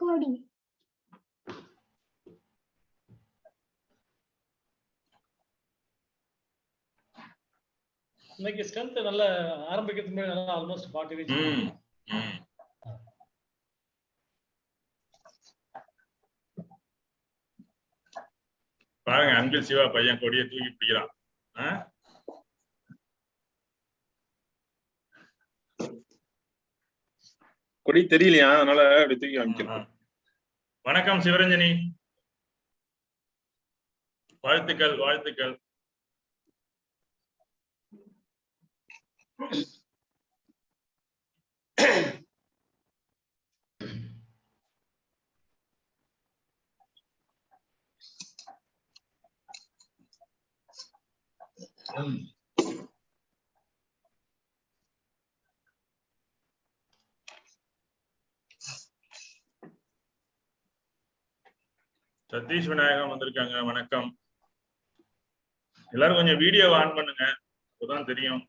கோடி இன்னைக்கு ஸ்ட்ரென்த் நல்ல ஆரம்பிக்கிறதுக்கு முன்னாடி நல்லா ஆல்மோஸ்ட் 40 ரீச் பாருங்க. அன்பில் சிவா பையன் கொடியை தூக்கி பிடிக்கிறான். கொடி தெரியலையா, அதனால அப்படி தூக்கி காமிக்கிறேன். வணக்கம் சிவரஞ்சனி, வாழ்த்துக்கள் வாழ்த்துக்கள். சதீஷ் விநாயகம் வந்திருக்காங்க. வணக்கம். எல்லாரும் கொஞ்சம் வீடியோ ஆன் பண்ணுங்க, அப்பதான் தெரியும்.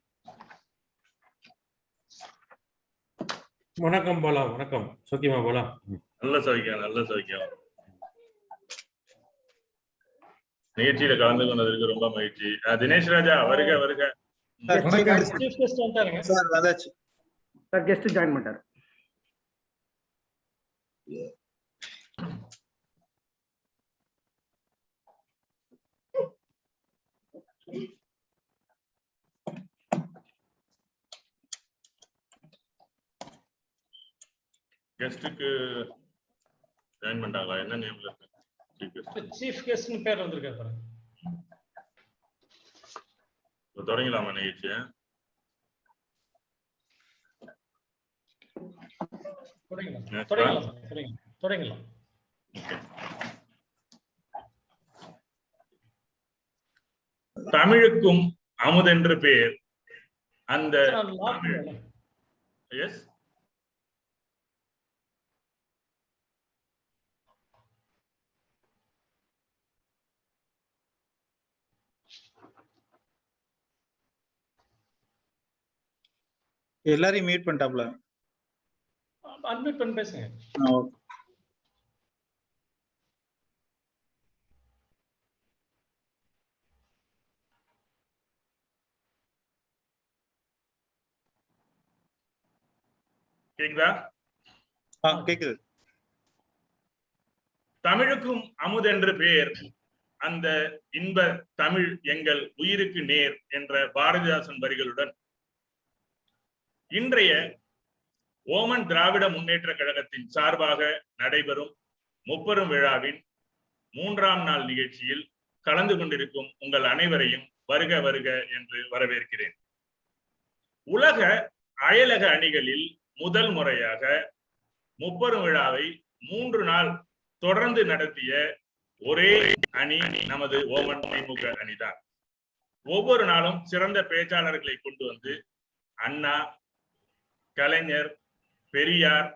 வணக்கம் போலா. வணக்கம். சௌக்கியமா போலா? நல்ல சௌக்கியம், நல்ல சௌக்கியம். நிகழ்ச்சியில கலந்து கொண்டதற்கு ரொம்ப மகிழ்ச்சி. தினேஷ் ராஜா வருக வருக. கெஸ்ட் ஜாயின் பண்ணிட்டாரு. கெஸ்டுக்கு ஜாயின் பண்ணிட்டாங்களா? என்ன நேம்ல இருக்கு? சீஃப் கெஸ்ட் பேர் வந்திருக்காரு பாருங்க. தொடங்கலாமா நிகழ்ச்சியை? தொடங்கலாம். தமிழுக்கும் அமுதென்று பேர். அந்த எஸ் எல்லாரையும் மீட் பண்ணிட்டாப்ல. அட்மிட் பண்ணி பேசுங்க. கேக்குதா? கேக்குது. தமிழுக்கும் அமுதென்று பேர், அந்த இன்ப தமிழ் எங்கள் உயிருக்கு நேர் என்ற பாரதிதாசன் வரிகளுடன் இன்றைய ஓமன் திராவிட முன்னேற்ற கழகத்தின் சார்பாக நடைபெறும் முப்பெரும் விழாவின் 3ஆம் நாள் நிகழ்ச்சியில் கலந்து கொண்டிருக்கும் உங்கள் அனைவரையும் வருக வருக என்று வரவேற்கிறேன். உலக அயலக அணிகளில் முதல் முறையாக முப்பெரும் விழாவை 3 நாள் தொடர்ந்து நடத்திய ஒரே அணி நமது ஓமன் திமுக அணிதான். ஒவ்வொரு நாளும் சிறந்த பேச்சாளர்களை கொண்டு வந்து அண்ணா, கலைஞர், பெரியார்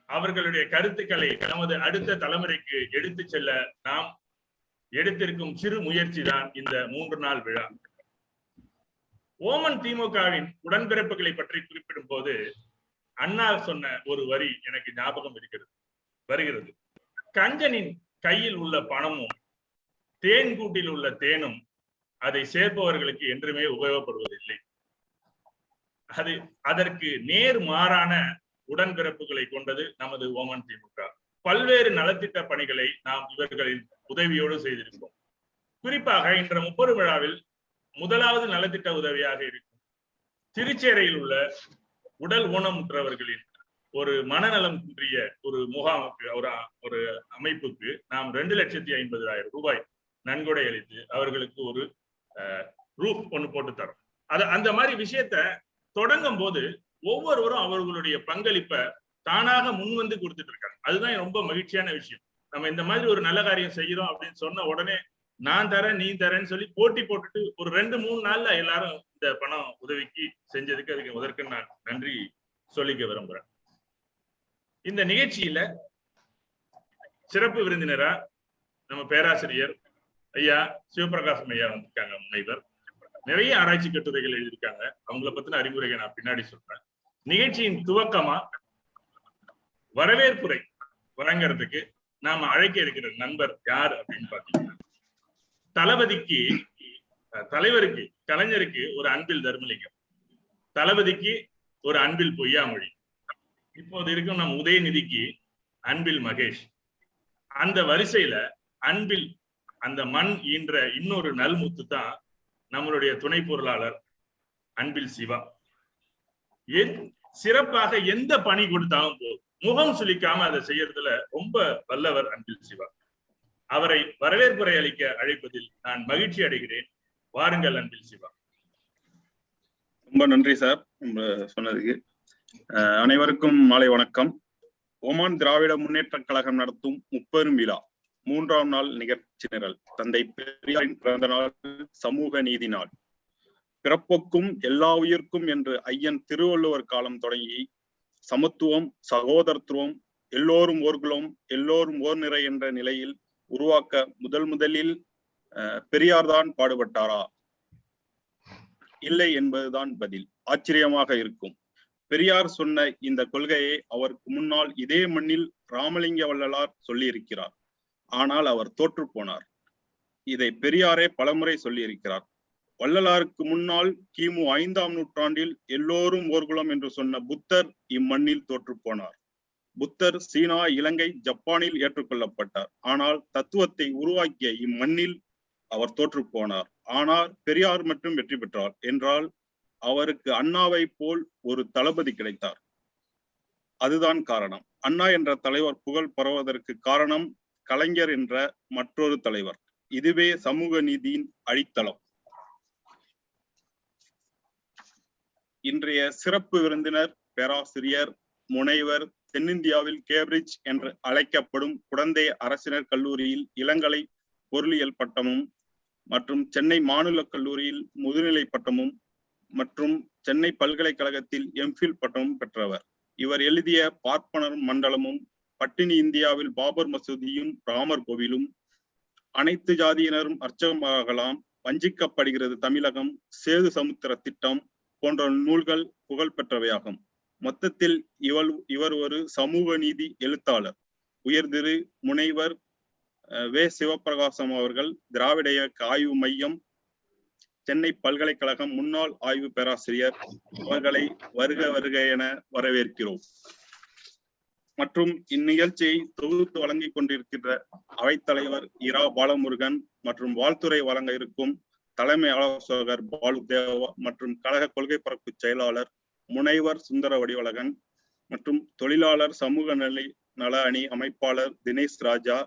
அவர்களுடைய கருத்துக்களை நமது அடுத்த தலைமுறைக்கு எடுத்து செல்ல நாம் எடுத்திருக்கும் சிறு முயற்சி தான் இந்த 3 நாள் விழா. ஓமன் திமுகவின் உடன்பிறப்புகளை பற்றி குறிப்பிடும் போது அண்ணா சொன்ன ஒரு வரி எனக்கு ஞாபகம் வருகிறது. கஞ்சனின் கையில் உள்ள பணமும் தேன் கூட்டில் உள்ள தேனும் அதை சேர்ப்பவர்களுக்கு என்றுமே உபயோகப்படுவதில்லை. அதற்கு நேர் மாறான உடன்பிறப்புகளை கொண்டது நமது ஓமன் திமுக. பல்வேறு நலத்திட்ட பணிகளை நாம் இவர்களின் உதவியோடு செய்திருக்கிறோம். குறிப்பாக இன்ற முப்பெரும் விழாவில் முதலாவது நலத்திட்ட உதவியாக இருக்கும் திருச்சேரையில் உள்ள உடல் ஊனமுற்றவர்களின் ஒரு மனநலம் குன்றிய ஒரு முகாமுக்கு, ஒரு அமைப்புக்கு நாம் 2,50,000 ரூபாய் நன்கொடை அளித்து அவர்களுக்கு ஒரு ரூப் ஒன்று போட்டு தரோம். அந்த மாதிரி விஷயத்த தொடங்கும் போது ஒவ்வொருவரும் அவர்களுடைய பங்களிப்பை தானாக முன்வந்து கொடுத்துட்டு இருக்காங்க. அதுதான் ரொம்ப மகிழ்ச்சியான விஷயம். நம்ம இந்த மாதிரி ஒரு நல்ல காரியம் செய்யறோம் அப்படின்னு சொன்ன உடனே நான் தரேன் நீ தரேன்னு சொல்லி போட்டி போட்டுட்டு ஒரு 2-3 நாள்ல எல்லாரும் இந்த பணம் உதவிக்கு செஞ்சதுக்கு அதுக்கு முதற்கு நான் நன்றி சொல்லிக்க விரும்புறேன். இந்த நிகழ்ச்சியில சிறப்பு விருந்தினரா நம்ம பேராசிரியர் ஐயா சிவபிரகாசம் ஐயா வந்திருக்காங்க. முனைவர் நிறைய ஆராய்ச்சி கட்டுரைகள் எழுதியிருக்காங்க. அவங்கள பத்தின அறிவுரைகளை நான் பின்னாடி சொல்றேன். நிகழ்ச்சியின் துவக்கமா வரவேற்புரை வழங்குறதுக்கு நாம அழைக்க இருக்கிற நண்பர் யார் அப்படின்னு பாத்தீங்கன்னா, தளபதிக்கு தலைவருக்கு கலைஞருக்கு ஒரு அன்பில் தர்மலிங்கம், தளபதிக்கு ஒரு அன்பில் பொய்யாமொழி, இப்போது இருக்கும் நம் உதயநிதிக்கு அன்பில் மகேஷ். அந்த வரிசையில அன்பில் அந்த மண் ஈன்ற இன்னொரு நல்முத்து தான் நம்மளுடைய துணை பொருளாளர் அன்பில் சிவா. சிறப்பாக எந்த பணி கொடுத்தாலும் போதும் முகம் சுளிக்காம அதை செய்யறதுல ரொம்ப வல்லவர் அன்பில் சிவா. அவரை வரவேற்புரை அளிக்க அழைப்பதில் நான் மகிழ்ச்சி அடைகிறேன். வாருங்கள் அன்பில் சிவா. ரொம்ப நன்றி சார் சொன்னதுக்கு. அனைவருக்கும் மாலை வணக்கம். ஓமான் திராவிட முன்னேற்ற கழகம் நடத்தும் முப்பெரும் விழா 3ஆம் நாள் நிகழ்ச்சி நிரல். தந்தை பெரியாரின் பிறந்த நாள், சமூக நீதி நாள். பிறப்புக்கும் எல்லா உயிர்க்கும் என்று ஐயன் திருவள்ளுவர் காலம் தொடங்கி சமத்துவம், சகோதரத்துவம், எல்லோரும் ஓர்குலம், எல்லோரும் ஓர் நிறை என்ற நிலையில் உருவாக்க முதலில் பெரியார் தான் பாடுபட்டாரா? இல்லை என்பதுதான் பதில். ஆச்சரியமாக இருக்கும். பெரியார் சொன்ன இந்த கொள்கையை அவருக்கு முன்னால் இதே மண்ணில் ராமலிங்க வள்ளலார் சொல்லியிருக்கிறார். ஆனால் அவர் தோற்று போனார். இதை பெரியாரே பலமுறை சொல்லியிருக்கிறார். வள்ளலாருக்கு முன்னால் கிமு 5ஆம் நூற்றாண்டில் எல்லோரும் ஓர்குலம் என்று சொன்ன புத்தர் இம்மண்ணில் தோற்று போனார். புத்தர் சீனா, இலங்கை, ஜப்பானில் ஏற்றுக்கொள்ளப்பட்டார். ஆனால் தத்துவத்தை உருவாக்கிய இம்மண்ணில் அவர் தோற்று போனார். ஆனால் பெரியார் மட்டும் வெற்றி பெற்றார் என்றால் அவருக்கு அண்ணாவை போல் ஒரு தளபதி கிடைத்தார். அதுதான் காரணம். அண்ணா என்ற தலைவர் புகழ் பரவுவதற்கு காரணம் கலைஞர் என்ற மற்றொரு தலைவர். இதுவே சமூக நீதியின் அடித்தளம். இன்றைய சிறப்பு விருந்தினர் பேராசிரியர் முனைவர், தென்னிந்தியாவில் கேம்பிரிட்ஜ் என்று அழைக்கப்படும் குடந்தை அரசினர் கல்லூரியில் இளங்கலை பொருளியல் பட்டமும் மற்றும் சென்னை மாநில கல்லூரியில் முதுநிலை பட்டமும் மற்றும் சென்னை பல்கலைக்கழகத்தில் எம்ஃபில் பட்டமும் பெற்றவர். இவர் எழுதிய பார்ப்பனர் மண்டலமும், பட்டினி இந்தியாவில் பாபர் மசூதியும் ராமர் கோவிலும், அனைத்து ஜாதியினரும் அர்ச்சகமாகலாம், வஞ்சிக்கப்படுகிறது தமிழகம், சேது சமுத்திர திட்டம் போன்ற நூல்கள் புகழ் பெற்றவையாகும். மொத்தத்தில் இவர் ஒரு சமூக நீதி எழுத்தாளர். உயர்திரு முனைவர் வே சிவபிரகாசம் அவர்கள் திராவிட இயக்க ஆய்வு மையம், சென்னை பல்கலைக்கழகம் முன்னாள் ஆய்வு பேராசிரியர் அவர்களை வருக வருக என வரவேற்கிறோம். மற்றும் இந்நிகழ்ச்சியை தொகுத்து வழங்கிக் கொண்டிருக்கின்ற அவைத்தலைவர் இரா பாலமுருகன் மற்றும் வாழ்த்துறை வழங்க இருக்கும் தலைமை ஆலோசகர் பாலு தேவா மற்றும் கழக கொள்கை பரப்பு செயலாளர் முனைவர் சுந்தர வடிவழகன் மற்றும் தொழிலாளர் சமூக நல அணி அமைப்பாளர் தினேஷ் ராஜா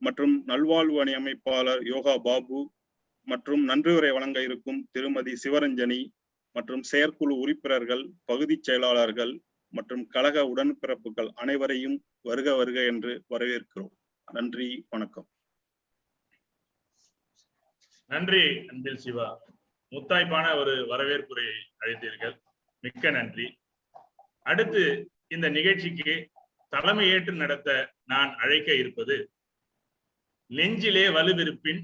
மற்றும் நல்வாழ்வு அணி அமைப்பாளர் யோகா பாபு மற்றும் நன்றியுரை வழங்க இருக்கும் திருமதி சிவரஞ்சனி மற்றும் செயற்குழு உறுப்பினர்கள், பகுதி செயலாளர்கள் மற்றும் கழக உடன்பிறப்புகள் அனைவரையும் வருக வருக என்று வரவேற்கிறோம். நன்றி, வணக்கம். நன்றி அன்பில் சிவா. முத்தாய்ப்பான ஒரு வரவேற்புரையை அளித்தீர்கள். மிக்க நன்றி. அடுத்து இந்த நிகழ்ச்சிக்கு தலைமையேற்று நடத்த நான் அழைக்க இருப்பது, நெஞ்சிலே வலுவிருப்பின்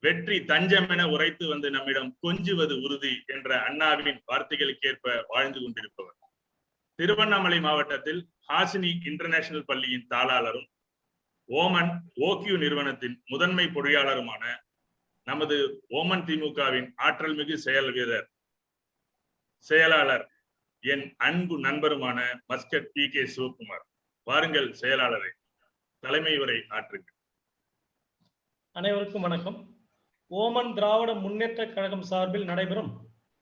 வெற்றி தஞ்சமென உரைத்து வந்து நம்மிடம் கொஞ்சுவது உறுதி என்ற அண்ணாவின் வார்த்தைகளுக்கேற்ப வாழ்ந்து கொண்டிருப்பவர், திருவண்ணாமலை மாவட்டத்தில் ஹாசினி இன்டர்நேஷனல் பள்ளியின் தாளாளரும் ஓமன் ஓக்யூ நிறுவனத்தின் முதன்மை பொறியாளருமான நமது ஓமன் திமுகவின் ஆற்றல் மிகு செயலாளர் என் அன்பு நண்பருமான மஸ்கட் PK சிவகுமார். வாருங்கள் செயலாளரை, தலைமை உரை ஆற்றுங்கள். அனைவருக்கும் வணக்கம். ஓமன் திராவிட முன்னேற்ற கழகம் சார்பில் நடைபெறும்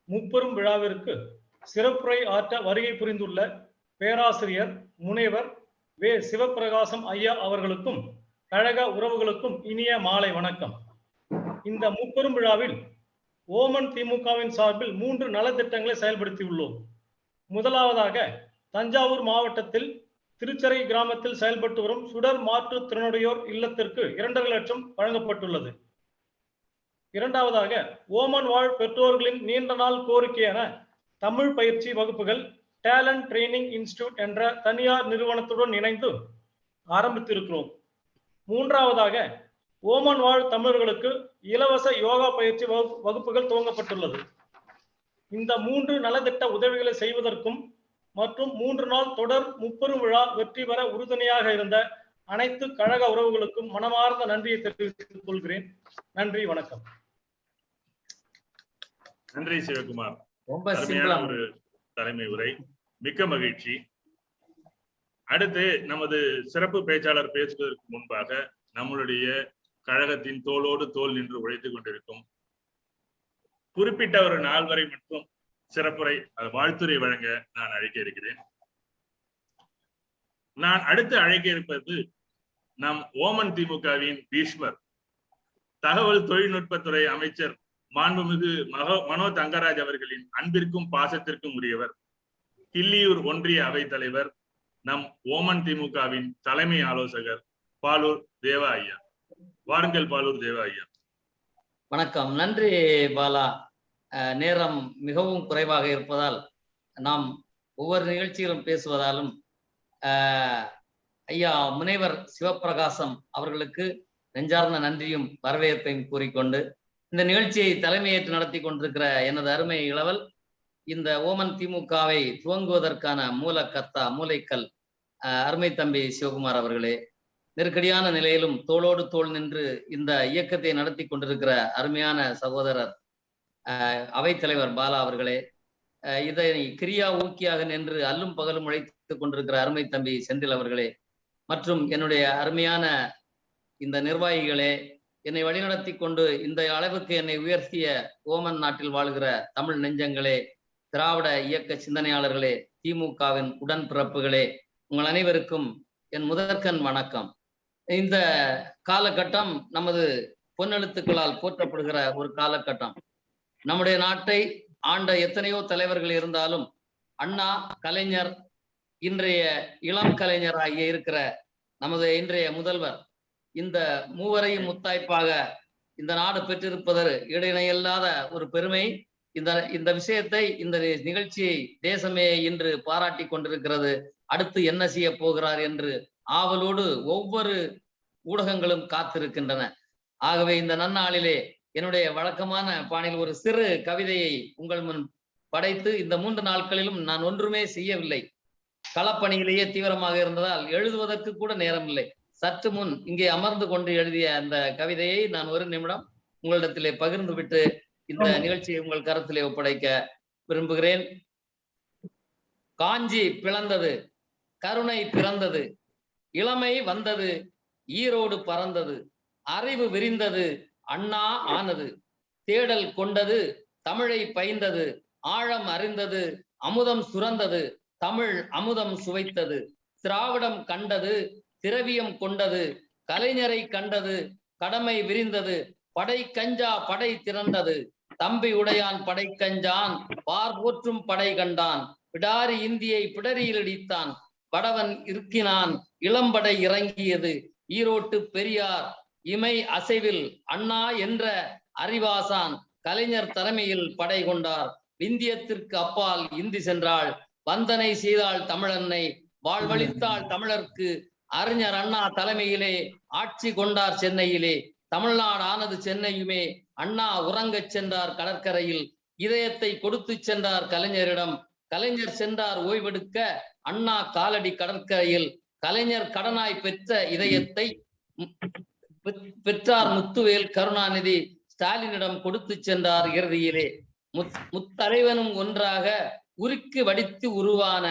முப்பெரும் விழாவிற்கு சிறப்புரை ஆற்ற வருகை புரிந்துள்ள பேராசிரியர் முனைவர் வே சிவபிரகாசம் ஐயா அவர்களுக்கும் கழக உறவுகளுக்கும் இனிய மாலை வணக்கம். இந்த முப்பெரும் விழாவில் ஓமன் திமுகவின் சார்பில் 3 நலத்திட்டங்களை செயல்படுத்தியுள்ளோம். முதலாவதாக, தஞ்சாவூர் மாவட்டத்தில் திருச்சரை கிராமத்தில் செயல்பட்டு வரும் சுடர் மாற்றுத்திறனுடையோர் இல்லத்திற்கு 2.5 லட்சம் வழங்கப்பட்டுள்ளது. இரண்டாவதாக, ஓமன் வாழ் பெற்றோர்களின் நீண்ட நாள் கோரிக்கையான தமிழ் பயிற்சி வகுப்புகள் டேலண்ட் ட்ரைனிங் இன்ஸ்டிடியூட் என்ற தனியார் நிறுவனத்துடன் இணைந்து ஆரம்பித்திருக்கிறோம். மூன்றாவதாக, ஓமன் வாழ் தமிழர்களுக்கு இலவச யோகா பயிற்சி வகுப்புகள் துவங்கப்பட்டுள்ளது. இந்த 3 நலத்திட்ட உதவிகளை செய்வதற்கும் மற்றும் 3 நாள் தொடர் முப்பெரும் விழா வெற்றி பெற உறுதுணையாக இருந்த அனைத்து கழக உறவுகளுக்கும் மனமார்ந்த நன்றியை தெரிவித்துக் கொள்கிறேன். நன்றி, வணக்கம். நன்றி சிவகுமார். ரொம்ப அருமையான ஒரு தலைமை உரை, மிக்க மகிழ்ச்சி. அடுத்து நமது சிறப்பு பேச்சாளர் பேசுவதற்கு முன்பாக நம்மளுடைய கழகத்தின் தோளோடு தோள் நின்று உழைத்துக் கொண்டிருக்கும் குறிப்பிட்ட ஒரு நாள் வரை மட்டும் சிறப்புரை வாழ்த்துரை வழங்க நான் அழைக்க இருக்கிறேன். நான் அடுத்து அழைக்க இருப்பது நம் ஓமன் திமுகவின் பீஷ்மர், தகவல் தொழில்நுட்பத்துறை அமைச்சர் மாண்புமிகு மனோ தங்கராஜ் அவர்களின் அன்பிற்கும் பாசத்திற்கும் உரியவர், கிள்ளியூர் ஒன்றிய அவைத் தலைவர், நம் ஓமன் திமுகவின் தலைமை ஆலோசகர் பாலூர் தேவா ஐயா. வாருங்கள் பாலூர் தேவா ஐயா. வணக்கம். நன்றி பாலா. நேரம் மிகவும் குறைவாக இருப்பதால் நாம் ஒவ்வொரு நிகழ்ச்சியிலும் பேசுவதாலும் ஐயா முனைவர் சிவப்பிரகாசம் அவர்களுக்கு நெஞ்சார்ந்த நன்றியும் வரவேற்பையும் கூறிக்கொண்டு, இந்த நிகழ்ச்சியை தலைமையேற்று நடத்தி கொண்டிருக்கிற எனது அருமை இளவல், இந்த ஓமன் திமுகவை துவங்குவதற்கான மூளைக்கல் அருமை தம்பி சிவகுமார் அவர்களே, நெருக்கடியான நிலையிலும் தோளோடு தோள் நின்று இந்த இயக்கத்தை நடத்தி கொண்டிருக்கிற அருமையான சகோதரர் அவைத்தலைவர் பாலா அவர்களே, இதை கிரியா ஊக்கியாக நின்று அல்லும் பகலும் உழைத்துக் கொண்டிருக்கிற அருமை தம்பி செந்தில் அவர்களே, மற்றும் என்னுடைய அருமையான இந்த நிர்வாகிகளே, என்னை வழிநடத்தி கொண்டு இந்த அளவுக்கு என்னை உயர்த்திய ஓமன் நாட்டில் வாழ்கிற தமிழ் நெஞ்சங்களே, திராவிட இயக்க சிந்தனையாளர்களே, திமுகவின் உடன்பிறப்புகளே, உங்கள் அனைவருக்கும் என் முதற்கண் வணக்கம். இந்த காலகட்டம் நமது பொன்னெழுத்துக்களால் போற்றப்படுகிற ஒரு காலகட்டம். நம்முடைய நாட்டை ஆண்ட எத்தனையோ தலைவர்கள் இருந்தாலும் அண்ணா, கலைஞர், இன்றைய இளம் கலைஞராகிய இருக்கிற நமது இன்றைய முதல்வர், இந்த மூவரையும் முத்தாய்ப்பாக இந்த நாடு பெற்றிருப்பது இடையினையில்லாத ஒரு பெருமை. இந்த விஷயத்தை, இந்த நிகழ்ச்சியை தேசமே இன்று பாராட்டி கொண்டிருக்கிறது. அடுத்து என்ன செய்ய போகிறார் என்று ஆவலோடு ஒவ்வொரு ஊடகங்களும் காத்திருக்கின்றன. ஆகவே இந்த நன்னாளிலே என்னுடைய வழக்கமான பாணியில் ஒரு சிறு கவிதையை உங்கள் முன் படைத்து, இந்த 3 நாட்களிலும் நான் ஒன்றுமே செய்யவில்லை, களப்பணியிலேயே தீவிரமாக இருந்ததால் எழுதுவதற்கு கூட நேரம் இல்லை. சற்று முன் இங்கே அமர்ந்து கொண்டு எழுதிய அந்த கவிதையை நான் 1 நிமிடம் உங்களிடத்திலே பகிர்ந்து விட்டு இந்த நிகழ்ச்சியை உங்கள் கரத்திலே ஒப்படைக்க விரும்புகிறேன். காஞ்சி பிளந்தது, கருணை பிறந்தது, இளமை வந்தது, ஈரோடு பறந்தது, அறிவு விரிந்தது, அண்ணா ஆனது, தேடல் கொண்டது, தமிழை பயின்றது, ஆழம் அறிந்தது, அமுதம் சுரந்தது, தமிழ் அமுதம் சுவைத்தது, திராவிடம் கண்டது, திரவியம் கொண்டது, கலைஞரை கண்டது, கடமை விரிந்தது, படை கஞ்சா படை திரண்டது, தம்பி உடையான் படை கஞ்சான், பார் போற்றும் படை கண்டான், பிடாரி இந்தியை பிடரியில் இடித்தான், வடவன் இருக்கினான், இளம்படை இறங்கியது, ஈரோட்டு பெரியார் இமை அசைவில் அண்ணா என்ற அறிவாசான், கலைஞர் தலைமையில் படை கொண்டார், விந்தியத்திற்கு அப்பால் இந்தி சென்றாள், வந்தனை செய்தாள் தமிழன்னை, வாழ்வழித்தாள் தமிழர்க்கு, அறிஞர் அண்ணா தலைமையிலே ஆட்சி கொண்டார் சென்னையிலே, தமிழ்நாடு ஆனது சென்னையுமே, அண்ணா உறங்கச் சென்றார் கடற்கரையில், இதயத்தை கொடுத்து சென்றார் கலைஞரிடம், கலைஞர் சென்றார் ஓய்வெடுக்க, அண்ணா காலடி கடற்கரையில், கலைஞர் கடனாய் பெற்ற இதயத்தை பெற்றார் முத்துவேல் கருணாநிதி, ஸ்டாலினிடம் கொடுத்து சென்றார் இறுதியிலே, முத்தலைவனும் ஒன்றாக உருக்கி வடித்து உருவான,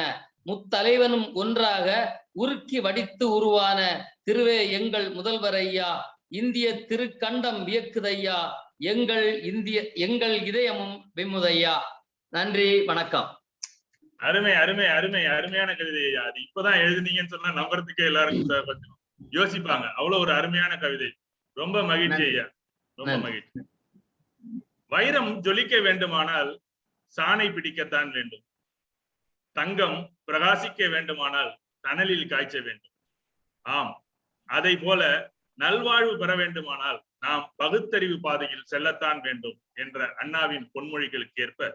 முத்தலைவனும் ஒன்றாக உருக்கி வடித்து உருவான திருவே எங்கள் முதல்வர் ஐயா, இந்திய திருக்கண்டம் வியக்குதையா, எங்கள் இதயமும் விம்முதையா. நன்றி, வணக்கம். அருமை அருமை அருமை அருமையான கவிதை ஐயா. அது இப்பதான் எழுதுனீங்கன்னு சொன்னா நம்புறதுக்கே எல்லாருக்கும் கொஞ்சம் யோசிப்பாங்க. அவ்வளவு ஒரு அருமையான கவிதை. ரொம்ப மகிழ்ச்சி ஐயா, ரொம்ப மகிழ்ச்சி. வைரம் ஜொலிக்க வேண்டுமானால் சாணை பிடிக்கத்தான் வேண்டும், தங்கம் பிரகாசிக்க வேண்டுமானால் தணலில் காய்ச்ச வேண்டும். ஆம், அதை போல நல்வாழ்வு பெற வேண்டுமானால் நாம் பகுத்தறிவு பாதையில் செல்லத்தான் வேண்டும் என்ற அண்ணாவின் பொன்மொழிகளுக்கு ஏற்ப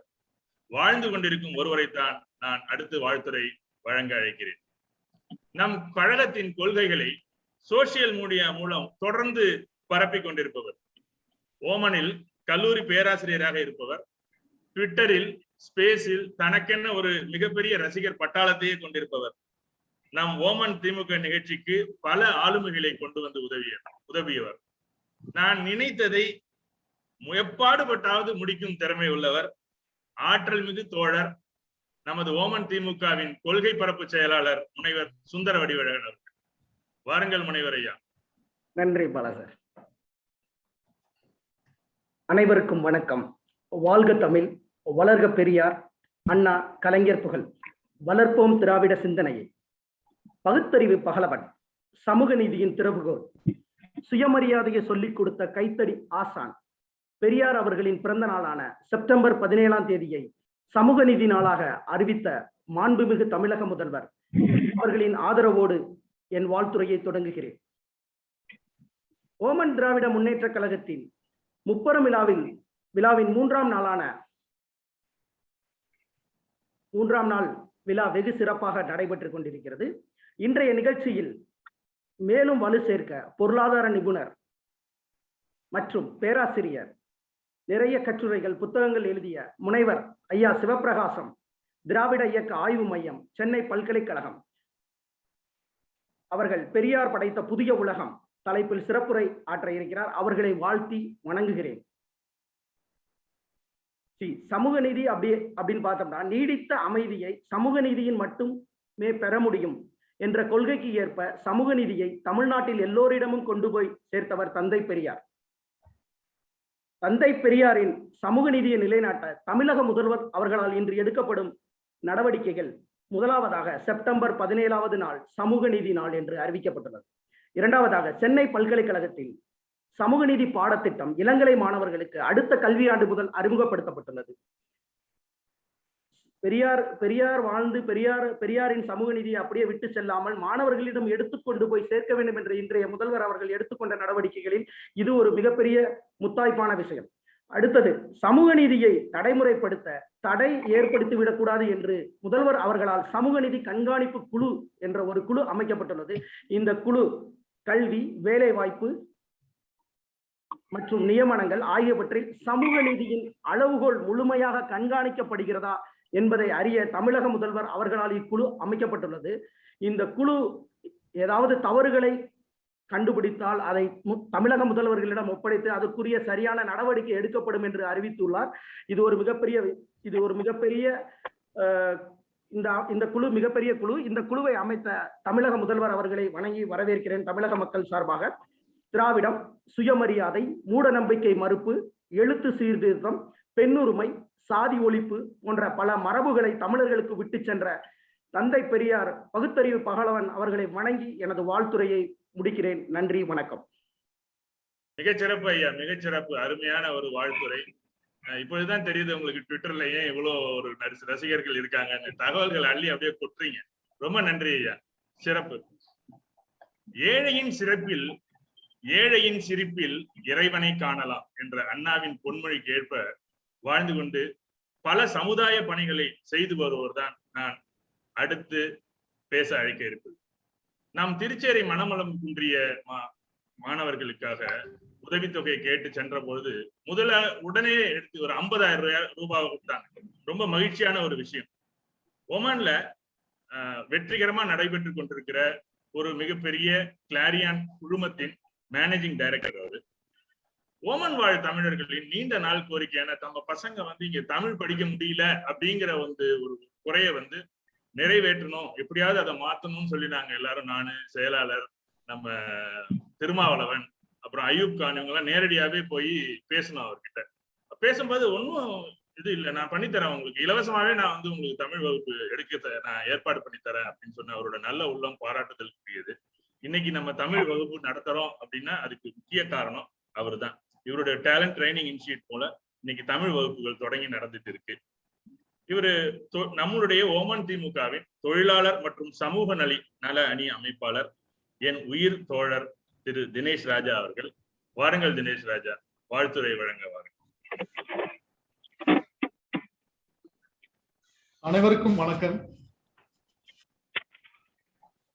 வாழ்ந்து கொண்டிருக்கும் ஒருவரைத்தான் நான் அடுத்து வாழ்த்துரை வழங்க அழைக்கிறேன். நம் கழகத்தின் கொள்கைகளை சோசியல் மீடியா மூலம் தொடர்ந்து பரப்பிக் கொண்டிருப்பவர், ஓமனில் கல்லூரி பேராசிரியராக இருப்பவர், ட்விட்டரில் ஸ்பேஸில் தனக்கென்ன ஒரு மிகப்பெரிய ரசிகர் பட்டாளத்தையே கொண்டிருப்பவர், நம் ஓமன் திமுக நிகழ்ச்சிக்கு பல ஆளுமைகளை கொண்டு வந்து உதவியவர், நான் நினைத்ததை எப்பாடுபட்டாவது முடிக்கும் திறமை உள்ளவர், ஆற்றல் மிகு தோழர், நமது ஓமன் திமுகவின் கொள்கை பரப்பு செயலாளர் முனைவர் சுந்தர வடிவழகன் அவர்கள். வாருங்கள் முனைவர் ஐயா. நன்றி பாலா சார். அனைவருக்கும் வணக்கம். வாழ்க தமிழ், வளர்க பெரியார், அண்ணா, கலைஞர் புகழ். வளர்ப்போம் திராவிட சிந்தனையை. பகுத்தறிவு பகலவன், சமூக நீதியின் திறவுகோல், சுயமரியாதையை சொல்லிக் கொடுத்த கைத்தறி ஆசான் பெரியார் அவர்களின் பிறந்த நாளான செப்டம்பர் 17ஆம் தேதியை சமூக நீதி நாளாக அறிவித்த மாண்புமிகு தமிழக முதல்வர் அவர்களின் ஆதரவோடு என் வாழ்த்துரையை தொடங்குகிறேன். ஓமன் திராவிட முன்னேற்ற கழகத்தின் முப்பெரும் விழாவின் மூன்றாம் நாள் விழா வெகு சிறப்பாக நடைபெற்றுக் கொண்டிருக்கிறது. இன்றைய நிகழ்ச்சியில் மேலும் வலு சேர்க்க பொருளாதார நிபுணர் மற்றும் பேராசிரியர், நிறைய கட்டுரைகள் புத்தகங்கள் எழுதிய முனைவர் ஐயா சிவப்பிரகாசம், திராவிட இயக்க ஆய்வு மையம், சென்னை பல்கலைக்கழகம் அவர்கள் பெரியார் படைத்த புதிய உலகம் தலைப்பில் சிறப்புரை ஆற்ற இருக்கிறார். அவர்களை வாழ்த்தி வணங்குகிறேன். சமூக நீதி அப்படின்னு பார்த்தோம்னா, நீடித்த அமைதியை சமூக நீதியின் மட்டுமே பெற முடியும் என்ற கொள்கைக்கு ஏற்ப சமூக நீதியை தமிழ்நாட்டில் எல்லோரிடமும் கொண்டு போய் சேர்த்தவர் தந்தை பெரியார். தந்தை பெரியாரின் சமூக நீதியை நிலைநாட்ட தமிழக முதல்வர் அவர்களால் இன்று எடுக்கப்படும் நடவடிக்கைகள், முதலாவதாக செப்டம்பர் 17ஆவது நாள் சமூக நீதி நாள் என்று அறிவிக்கப்பட்டுள்ளது. இரண்டாவதாக சென்னை பல்கலைக்கழகத்தில் சமூக நீதி பாடத்திட்டம் இளங்கலை மாணவர்களுக்கு அடுத்த கல்வியாண்டு முதல் அறிமுகப்படுத்தப்பட்டுள்ளது. பெரியார் வாழ்ந்து பெரியாரின் சமூக நீதியை அப்படியே விட்டு செல்லாமல் மாணவர்களிடம் எடுத்துக்கொண்டு போய் சேர்க்க வேண்டும் என்ற இன்றைய முதல்வர் அவர்கள் எடுத்துக்கொண்ட நடவடிக்கைகளில் இது ஒரு மிகப்பெரிய முத்தாய்ப்பான விஷயம். அடுத்தது, சமூக நீதியை நடைமுறைப்படுத்த தடை ஏற்படுத்திவிடக்கூடாது என்று முதல்வர் அவர்களால் சமூக நீதி கண்காணிப்பு குழு என்ற ஒரு குழு அமைக்கப்பட்டுள்ளது. இந்த குழு கல்வி, வேலை வாய்ப்பு மற்றும் நியமனங்கள் ஆகியவற்றில் சமூக நீதியின் அளவுகோல் முழுமையாக கண்காணிக்கப்படுகிறதா என்பதை அறிய தமிழக முதல்வர் அவர்களால் இக்குழு அமைக்கப்பட்டுள்ளது. இந்த குழு ஏதாவது தவறுகளை கண்டுபிடித்தால் அதை தமிழக முதல்வர்களிடம் ஒப்படைத்து அதற்குரிய சரியான நடவடிக்கை எடுக்கப்படும் என்று அறிவித்துள்ளார். இது ஒரு மிகப்பெரிய இந்த குழு மிகப்பெரிய குழு. இந்த குழுவை அமைத்த தமிழக முதல்வர் அவர்களை வணங்கி வரவேற்கிறேன். தமிழக மக்கள் சார்பாக திராவிடம், சுயமரியாதை, மூட நம்பிக்கை மறுப்பு, எழுத்து சீர்திருத்தம், பெண்ணுரிமை, சாதி ஒழிப்பு போன்ற பல மரபுகளை தமிழர்களுக்கு விட்டு சென்ற தந்தை பெரியார் பகுத்தறிவு பகலவன் அவர்களை வணங்கி எனது வாழ்த்துரையை முடிக்கிறேன். நன்றி, வணக்கம். மிகச்சிறப்பு ஐயா, மிகச்சிறப்பு. அருமையான ஒரு வாழ்த்துரை. இப்பொழுதுதான் தெரியுது உங்களுக்கு ட்விட்டர்ல ஏன் இவ்வளவு ஒரு ரசிகர்கள் இருக்காங்கன்னு. தகவல்கள் அள்ளி அப்படியே கொட்டுறீங்க. ரொம்ப நன்றி ஐயா, சிறப்பு. ஏழையின் சிரிப்பில் இறைவனை காணலாம் என்ற அண்ணாவின் பொன்மொழிக்கு ஏற்ப வாழ்ந்து கொண்டு பல சமுதாய பணிகளை செய்து வருவோர் தான் நான் அடுத்து பேச அழைக்க இருப்பது. நாம் திருச்சேரி மனமலம் குன்றிய மாணவர்களுக்காக உதவித்தொகையை கேட்டு சென்ற பொழுது உடனே எடுத்து ஒரு 50,000 ரூபாய் கொடுத்தாங்க. ரொம்ப மகிழ்ச்சியான ஒரு விஷயம். ஒமான்ல வெற்றிகரமா நடைபெற்று கொண்டிருக்கிற ஒரு மிகப்பெரிய கிளாரியான் குழுமத்தின் மேனேஜிங் டைரக்டர் அவரு. ஓமன் வாழ் தமிழர்களின் நீண்ட நாள் கோரிக்கையான தம்ம பசங்க இங்க தமிழ் படிக்க முடியல அப்படிங்கிற ஒரு குறைய நிறைவேற்றணும், எப்படியாவது அதை மாத்தணும்னு சொல்லி நாங்க எல்லாரும், நானு, செயலாளர், நம்ம திருமாவளவன், அப்புறம் அயூப் கான், இவங்க எல்லாம் நேரடியாவே போய் பேசணும் அவர்கிட்ட. பேசும்போது ஒன்னும் இது இல்லை, நான் பண்ணித்தரேன் உங்களுக்கு, இலவசமாவே நான் உங்களுக்கு தமிழ் வகுப்பு எடுக்க நான் ஏற்பாடு பண்ணித்தரேன் அப்படின்னு சொன்ன அவரோட நல்ல உள்ளம் பாராட்டுதலுக்குரியது. இன்னைக்கு நம்ம தமிழ் வகுப்பு நடத்துறோம் அப்படின்னா அதுக்கு முக்கிய காரணம் அவர் தான். இவருடைய டேலண்ட் ட்ரைனிங் இன்ஸ்டியூட் போல இன்னைக்கு தமிழ் வகுப்புகள் தொடங்கி நடந்துட்டு இருக்கு. இவரு நம்மளுடைய ஓமன் திமுகவின் தொழிலாளர் மற்றும் சமூக நல அணி அமைப்பாளர், என் உயிர் தோழர் திரு தினேஷ் ராஜா அவர்கள். வாருங்கள் தினேஷ் ராஜா, வாழ்த்துரை வழங்க வாருங்கள். அனைவருக்கும் வணக்கம்.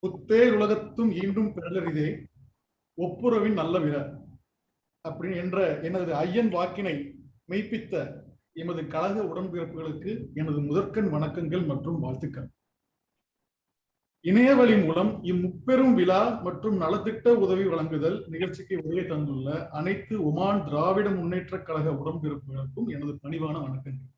புத்தே உலகத்தும் ஈண்டும் பிறரிதே ஒப்புரவின் நல்ல விர அப்படி என்ற எனது ஐயன் வாக்கினை மெய்ப்பித்த எமது கழக உடன்பிறப்புகளுக்கு எனது முதற்கண் வணக்கங்கள் மற்றும் வாழ்த்துக்கள். இணையவழி மூலம் இம்முப்பெரும் விழா மற்றும் நலத்திட்ட உதவி வழங்குதல் நிகழ்ச்சிக்கு வருகை தந்துள்ள அனைத்து ஒமான் திராவிட முன்னேற்ற கழக உடன்பிறப்புகளுக்கும் எனது பணிவான வணக்கங்கள்.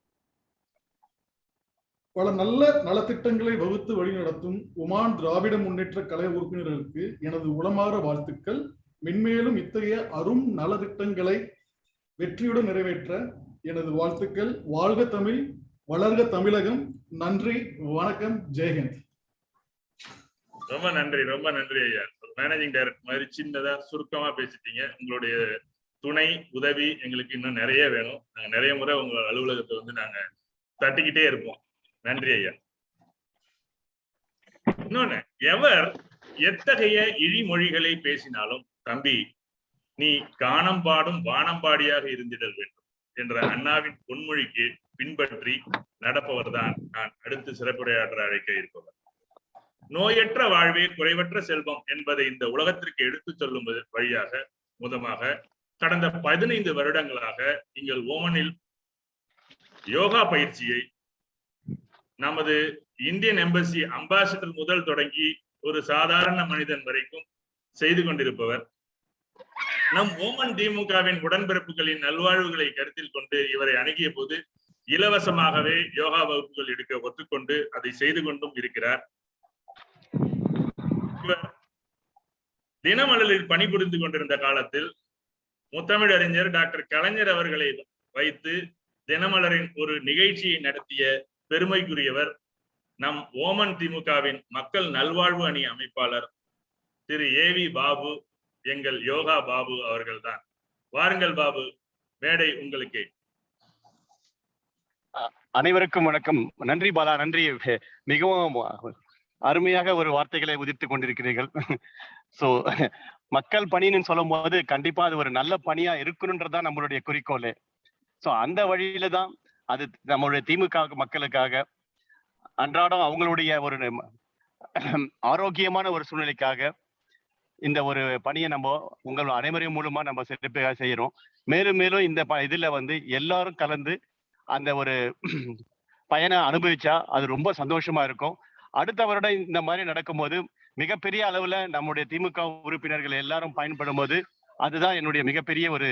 பல நல்ல நலத்திட்டங்களை வகுத்து வழிநடத்தும் ஒமான் திராவிட முன்னேற்ற கழக உறுப்பினர்களுக்கு எனது உளமாற வாழ்த்துக்கள். மென்மேலும் இத்தகைய அரும் நலத்திட்டங்களை வெற்றியுடன் நிறைவேற்ற எனது வாழ்த்துக்கள். வாழ்க தமிழ், வளர்க தமிழகம். நன்றி, வணக்கம், ஜெய்ஹிந்த். ரொம்ப நன்றி, ரொம்ப நன்றி ஐயா. மேனேஜிங் டைரக்டர் மாதிரி சின்னதா சுருக்கமா பேசிட்டீங்க. உங்களுடைய துணை உதவி எங்களுக்கு இன்னும் நிறைய வேணும். நாங்க நிறைய முறை உங்க அலுவலகத்தை வந்து நாங்க தட்டிக்கிட்டே இருப்போம். நன்றி ஐயா. இன்னொன்னு, எவர் எத்தகைய இழிமொழிகளை பேசினாலும் தம்பி நீ காணம் பாடும் வானம்பாடியாக இருந்திடல் வேண்டும் என்ற அண்ணாவின் பொன்மொழிக்கு பின்பற்றி நடப்பவர் தான் நான் அடுத்து சிறப்புரையாற்ற அழைக்க இருப்பவர். நோயற்ற வாழ்வே குறைவற்ற செல்வம் என்பதை இந்த உலகத்திற்கு எடுத்துச் சொல்லும் வழியாக முதமாக கடந்த 15 வருடங்களாக நீங்கள் ஓமனில் யோகா பயிற்சியை நமது இந்தியன் எம்பசி அம்பாசிடர் முதல் தொடங்கி ஒரு சாதாரண மனிதன் வரைக்கும் செய்து கொண்டிருப்பவர். நம் ஓமன் திமுகவின் உடன்பிறப்புகளின் நல்வாழ்வுகளை கருத்தில் கொண்டு இவரை அணுகிய போது இலவசமாகவே யோகா வகுப்புகள் எடுக்க ஒத்துக்கொண்டு அதை செய்து கொண்டும் இருக்கிறார். இவர் தினமலரில் பணிபுரிந்து கொண்டிருந்த காலத்தில் முத்தமிழறிஞர் டாக்டர் கலைஞர் அவர்களை வைத்து தினமலரின் ஒரு நிகழ்ச்சியை நடத்திய பெருமைக்குரியவர் நம் ஓமன் திமுகவின் மக்கள் நல்வாழ்வு அணி அமைப்பாளர் திரு ஏவி பாபு, எங்கள் யோகா பாபு அவர்கள்தான். வாருங்கள் பாபு, மேடை உங்களுக்கே. அனைவருக்கும் வணக்கம். நன்றி பாலா, நன்றி. மிகவும் அருமையாக ஒரு வார்த்தைகளை உதிர்த்து கொண்டிருக்கிறீர்கள். சோ மக்கள் பணின்னு சொல்லும் போது கண்டிப்பா அது ஒரு நல்ல பணியா இருக்கணும்ன்றதுதான் நம்மளுடைய குறிக்கோளே. சோ அந்த வழியில தான் அது நம்மளுடைய திமுக மக்களுக்காக அன்றாடம் அவங்களுடைய ஒரு ஆரோக்கியமான ஒரு சூழ்நிலைக்காக இந்த ஒரு பணியை நம்ம உங்கள் அனைவரையும் மூலமா நம்ம சிறப்பாக செய்யறோம். மேலும் மேலும் இந்த இதுல வந்து எல்லாரும் கலந்து அந்த ஒரு பயனை அனுபவிச்சா அது ரொம்ப சந்தோஷமா இருக்கும். அடுத்த வருடம் இந்த மாதிரி நடக்கும்போது மிகப்பெரிய அளவுல நம்முடைய திமுக உறுப்பினர்கள் எல்லாரும் பயன்படும் போது அதுதான் என்னுடைய மிகப்பெரிய ஒரு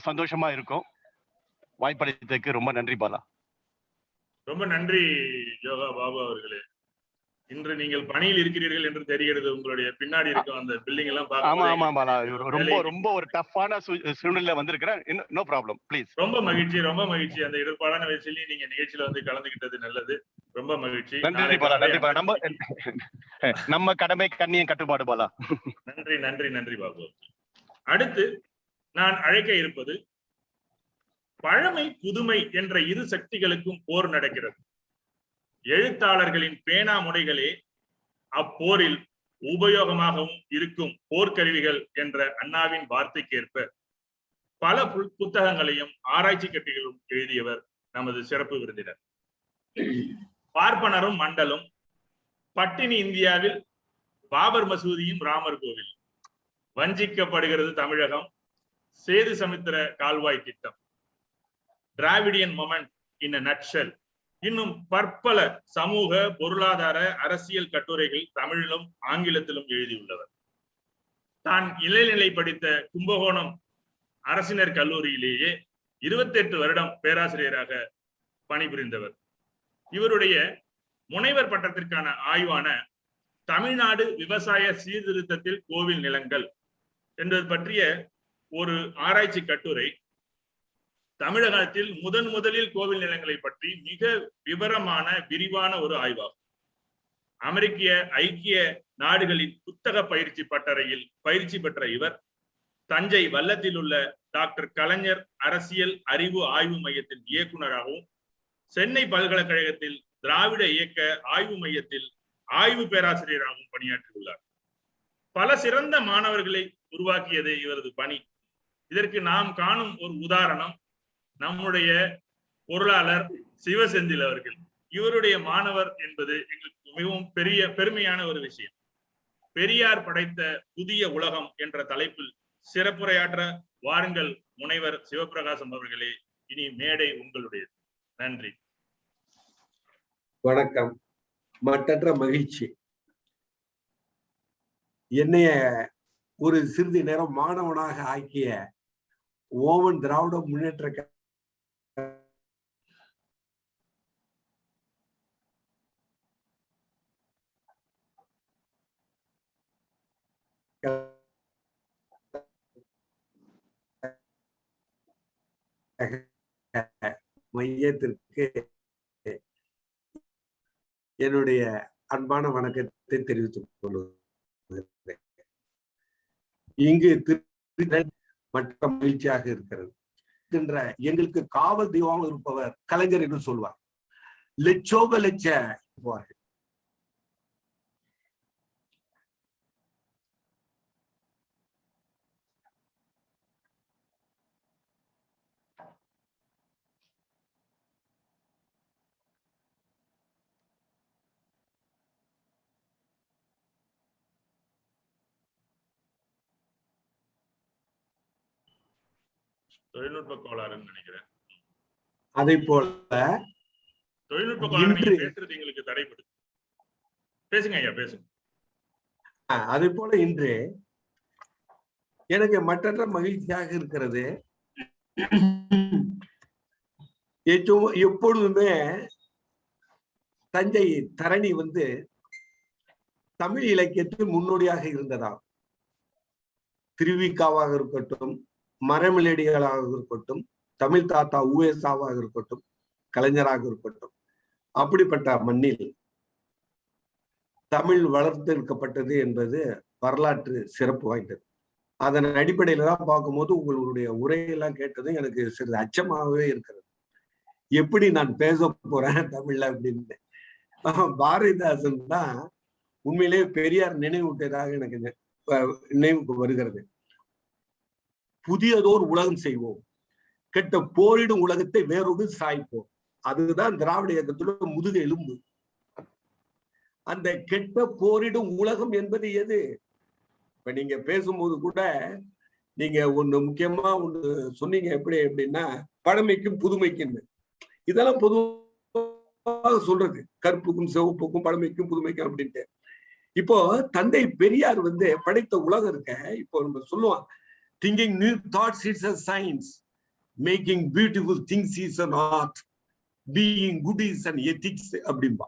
சந்தோஷமா இருக்கும். வாய்ப்பளித்ததுக்கு ரொம்ப நன்றி பாலா. ரொம்ப நன்றி யோகா பாபு அவர்களே. இன்று நீங்கள் பணியில் இருக்கிறீர்கள் என்று தெரிகிறது. உங்களுடைய பின்னாடி இருக்கும் அந்த பில்டிங் எல்லாம் ஆமா ஆமா பாலா, ரொம்ப ரொம்ப ஒரு டஃப்பான சூழ்நிலை வந்திருக்கிறேன். No problem, please. ரொம்ப மகிழ்ச்சி, ரொம்ப மகிழ்ச்சி. அந்த இடர்பாடான வயசுலயும் நீங்க நிகழ்ச்சியில வந்து கலந்துகிட்டது நல்லது. ரொம்ப மகிழ்ச்சி. நன்றி பாலா, நன்றி பாலா. நம்ம கடமை கண்ணியம் கட்டுப்பாடு பாலா. நன்றி நன்றி நன்றி பாபு. அடுத்து நான் அழைக்க இருப்பது பழமை புதுமை என்ற இரு சக்திகளுக்கும் போர் நடக்கிறது. எழுத்தாளர்களின் பேனா முனைகளே அப்போரில் உபயோகமாகவும் இருக்கும் போர்க்கருவிகள் என்ற அண்ணாவின் வார்த்தைக்கேற்ப பல புத்தகங்களையும் ஆராய்ச்சி கட்டுகளும் எழுதியவர் நமது சிறப்பு விருந்தினர். பார்ப்பனரும் மண்டலும், பட்டினி இந்தியாவில் பாபர் மசூதியும் ராமர் கோவில், வஞ்சிக்கப்படுகிறது தமிழகம், சேது சமுத்திர கால்வாய் திட்டம், Dravidian moment in a nutshell, இன்னும் பற்பல சமூக பொருளாதார அரசியல் கட்டுரைகள் தமிழிலும் ஆங்கிலத்திலும் எழுதியுள்ளவர். தான் இளநிலை படித்த கும்பகோணம் அரசினர் கல்லூரியிலேயே 28 வருடம் பேராசிரியராக பணிபுரிந்தவர். இவருடைய முனைவர் பட்டத்திற்கான ஆய்வான தமிழ்நாடு விவசாய சீர்திருத்தத்தில் கோவில் நிலங்கள் என்பது பற்றிய ஒரு ஆராய்ச்சி கட்டுரை தமிழகத்தில் முதலில் கோவில் நிலங்களை பற்றி மிக விவரமான விரிவான ஒரு ஆய்வாகும். அமெரிக்க ஐக்கிய நாடுகளின் புத்தக பயிற்சி பட்டறையில் பயிற்சி பெற்ற இவர் தஞ்சை வல்லத்தில் உள்ள டாக்டர் கலைஞர் அரசியல் அறிவு ஆய்வு மையத்தின் இயக்குநராகவும், சென்னை பல்கலைக்கழகத்தில் திராவிட இயக்க ஆய்வு மையத்தில் ஆய்வு பேராசிரியராகவும் பணியாற்றியுள்ளார். பல சிறந்த மாணவர்களை உருவாக்கியது இவரது பணி. இதற்கு நாம் காணும் ஒரு உதாரணம் நம்முடைய பொருளாளர் சிவசெந்தில் அவர்கள். இவருடைய மாணவர் என்பது எங்களுக்கு மிகவும் பெருமையான ஒரு விஷயம். பெரியார் படைத்த புதிய உலகம் என்ற தலைப்பில் சிறப்புரையாற்ற வாருங்கள் முனைவர் சிவபிரகாசம் அவர்களே. இனி மேடை உங்களுடையது. நன்றி. வணக்கம். மற்றற்ற மகிழ்ச்சி. என்னைய ஒரு சிறிது நேரம் மாணவனாக ஆக்கிய ஓமன் திராவிட முன்னேற்ற மையத்திற்கு என்னுடைய அன்பான வணக்கத்தை தெரிவித்துக் கொள்கிறேன். இங்கு மற்ற மகிழ்ச்சியாக இருக்கிறது. எங்களுக்கு காவல் தெய்வமாக இருப்பவர் கலைஞர் என்று சொல்வார். லட்சோப லட்ச தொழில்நுட்ப கோளாறுன்னு நினைக்கிறேன். அதை போல தொழில்நுட்ப கோளாறு பேசுறது எங்களுக்கு தடைப்படுது. பேசுங்க ஐயா, பேசுங்க. அதே போல இன்று எனக்கு மற்றற்ற மகிழ்ச்சியாக இருக்கிறது. எப்பொழுதுமே தஞ்சை தரணி தமிழ் இலக்கியத்தில் முன்னோடியாக இருந்ததா. திருவிக்காவாக இருக்கட்டும், மரமிலடிகளாக இருக்கட்டும், தமிழ் தாத்தா உவேசாவாக இருக்கட்டும், கலைஞராக இருக்கட்டும், அப்படிப்பட்ட மண்ணில் தமிழ் வளர்த்தெடுக்கப்பட்டது என்பது வரலாற்று சிறப்பு வாய்ந்தது. அதன் அடிப்படையில தான் பார்க்கும்போது உங்களுடைய உரையெல்லாம் கேட்டதும் எனக்கு சிறிது அச்சமாகவே இருக்கிறது. எப்படி நான் பேச போறேன் தமிழ்ல அப்படின்னு. பாரதிதாசன் தான் உண்மையிலேயே பெரியார் நினைவூட்டியதாக எனக்கு நினைவுக்கு வருகிறது. புதியதோர் உலகம் செய்வோம், கெட்ட போரிடும் உலகத்தை வேறொரு சாய்ப்போம். அதுதான் திராவிட இயக்கத்தோட முதுகு எலும்பு. அந்த கெட்ட போரிடும் உலகம் என்பது எது? இப்ப நீங்க பேசும்போது கூட நீங்க ஒண்ணு முக்கியமா ஒண்ணு சொன்னீங்க. எப்படின்னா பழமைக்கும் புதுமைக்கும். இதெல்லாம் பொதுவாக சொல்றது, கருப்புக்கும் சிவப்புக்கும் பழமைக்கும் புதுமைக்கும் அப்படின்ட்டு. இப்போ தந்தை பெரியார் படைத்த உலகம் இருக்க, இப்போ நம்ம சொல்லுவான், thinking new thoughts is a science, making beautiful things is an art, being good is an ethics அப்படின்பா.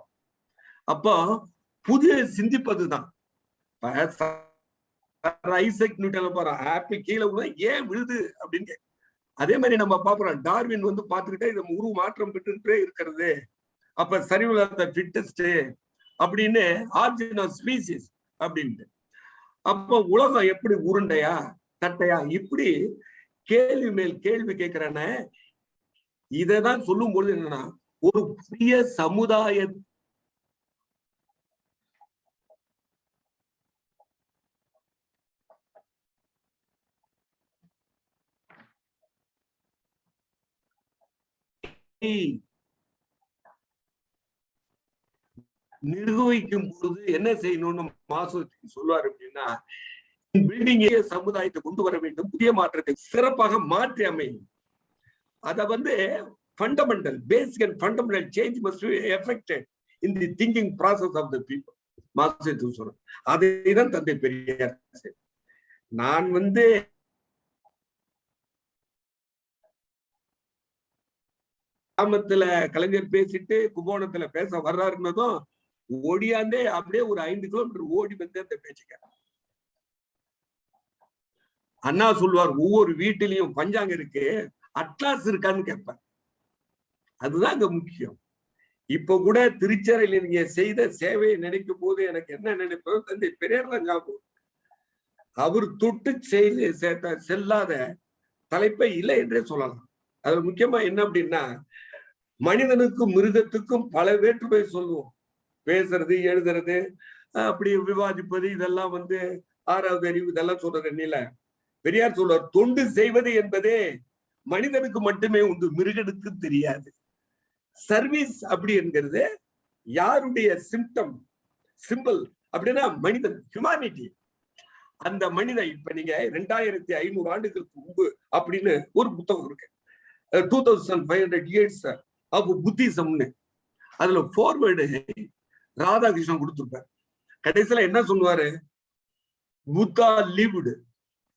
அப்போ புதிய சிந்திப்பதுதான். ஐசக் நியூட்டன் பாரு, ஆப்பிள் கீழே ஏன் விழுது அப்படின்னு. அதே மாதிரி நம்ம பாக்குறோம், டார்வின் பார்த்துக்கிட்டே இது உருவ மாற்றம் பெற்றுட்டே இருக்கிறது. அப்ப சரிவுல ஃபிட்டஸ்ட் அப்படின்னு, ஆரிஜின் ஆஃப் ஸ்பீசிஸ் அப்படின்ட்டு. அப்போ உலகம் எப்படி உருண்டையா தட்டையா இப்படி கேள்வி மேல் கேள்வி கேட்கிறன. இதான் சொல்லும் பொழுது என்னன்னா, ஒரு புதிய சமுதாய நிர்வகிக்கும் பொழுது என்ன செய்யணும்னு மாசு சொல்லுவார் அப்படின்னா, பில்டிங் சமுதாயத்தை கொண்டு வர வேண்டும், புதிய மாற்றத்தை சிறப்பாக மாற்றி அமையும். அத fundamental basic and fundamental change must be effected in the thinking process of the people. மாசு சொல்றேன். அதைதான் தந்தை பெரியார். நான் கிராமத்துல கலைஞர் பேசிட்டு கும்போணத்துல பேச வர்றாருன்னதும் ஓடியாந்தே அப்படியே ஒரு 5 கிலோமீட்டர் ஓடி அந்த பேச்சுக்க. அண்ணா சொல்லுவார், ஒவ்வொரு வீட்டிலையும் பஞ்சாங்கம் இருக்கு, அட்லாஸ் இருக்கான்னு கேட்பார். அதுதான் அங்க முக்கியம். இப்ப கூட திருச்சரையில் நீங்க செய்த சேவையை நினைக்கும் போது எனக்கு என்ன நினைப்பது, தந்தை பெரியார் தான் ஞாபகம். அவர் தொட்டு செல்லாத தலைப்பை இல்லை என்றே சொல்லலாம். அது முக்கியமா என்ன அப்படின்னா, மனிதனுக்கும் மிருகத்துக்கும் பல வேற்றுமை சொல்லுவோம். பேசுறது, எழுதுறது, அப்படி விவாதிப்பது, இதெல்லாம் 6வது அறிவு, இதெல்லாம் சொல்றது இல்ல. பெரியார் சொல்றார், தொண்டு செய்வது என்பதே மனிதனுக்கு மட்டுமே உண்டு, மிருகனுக்கு தெரியாது. சர்வீஸ் அப்படி என்கிறது யாருடைய சிம்பிள் அப்படின்னா மனிதன், ஹியூமானிட்டி. அந்த மனிதன் இப்ப நீங்க 2500 ஆண்டுகளுக்கு முன்பு அப்படின்னு ஒரு புத்தகம் இருக்கு, 2500 years of புத்திசம்னு. அதுல ஃபார்வேர்டு ராதாகிருஷ்ணன் கொடுத்திருப்பார். கடைசியில என்ன சொல்லுவாரு, Buddha lived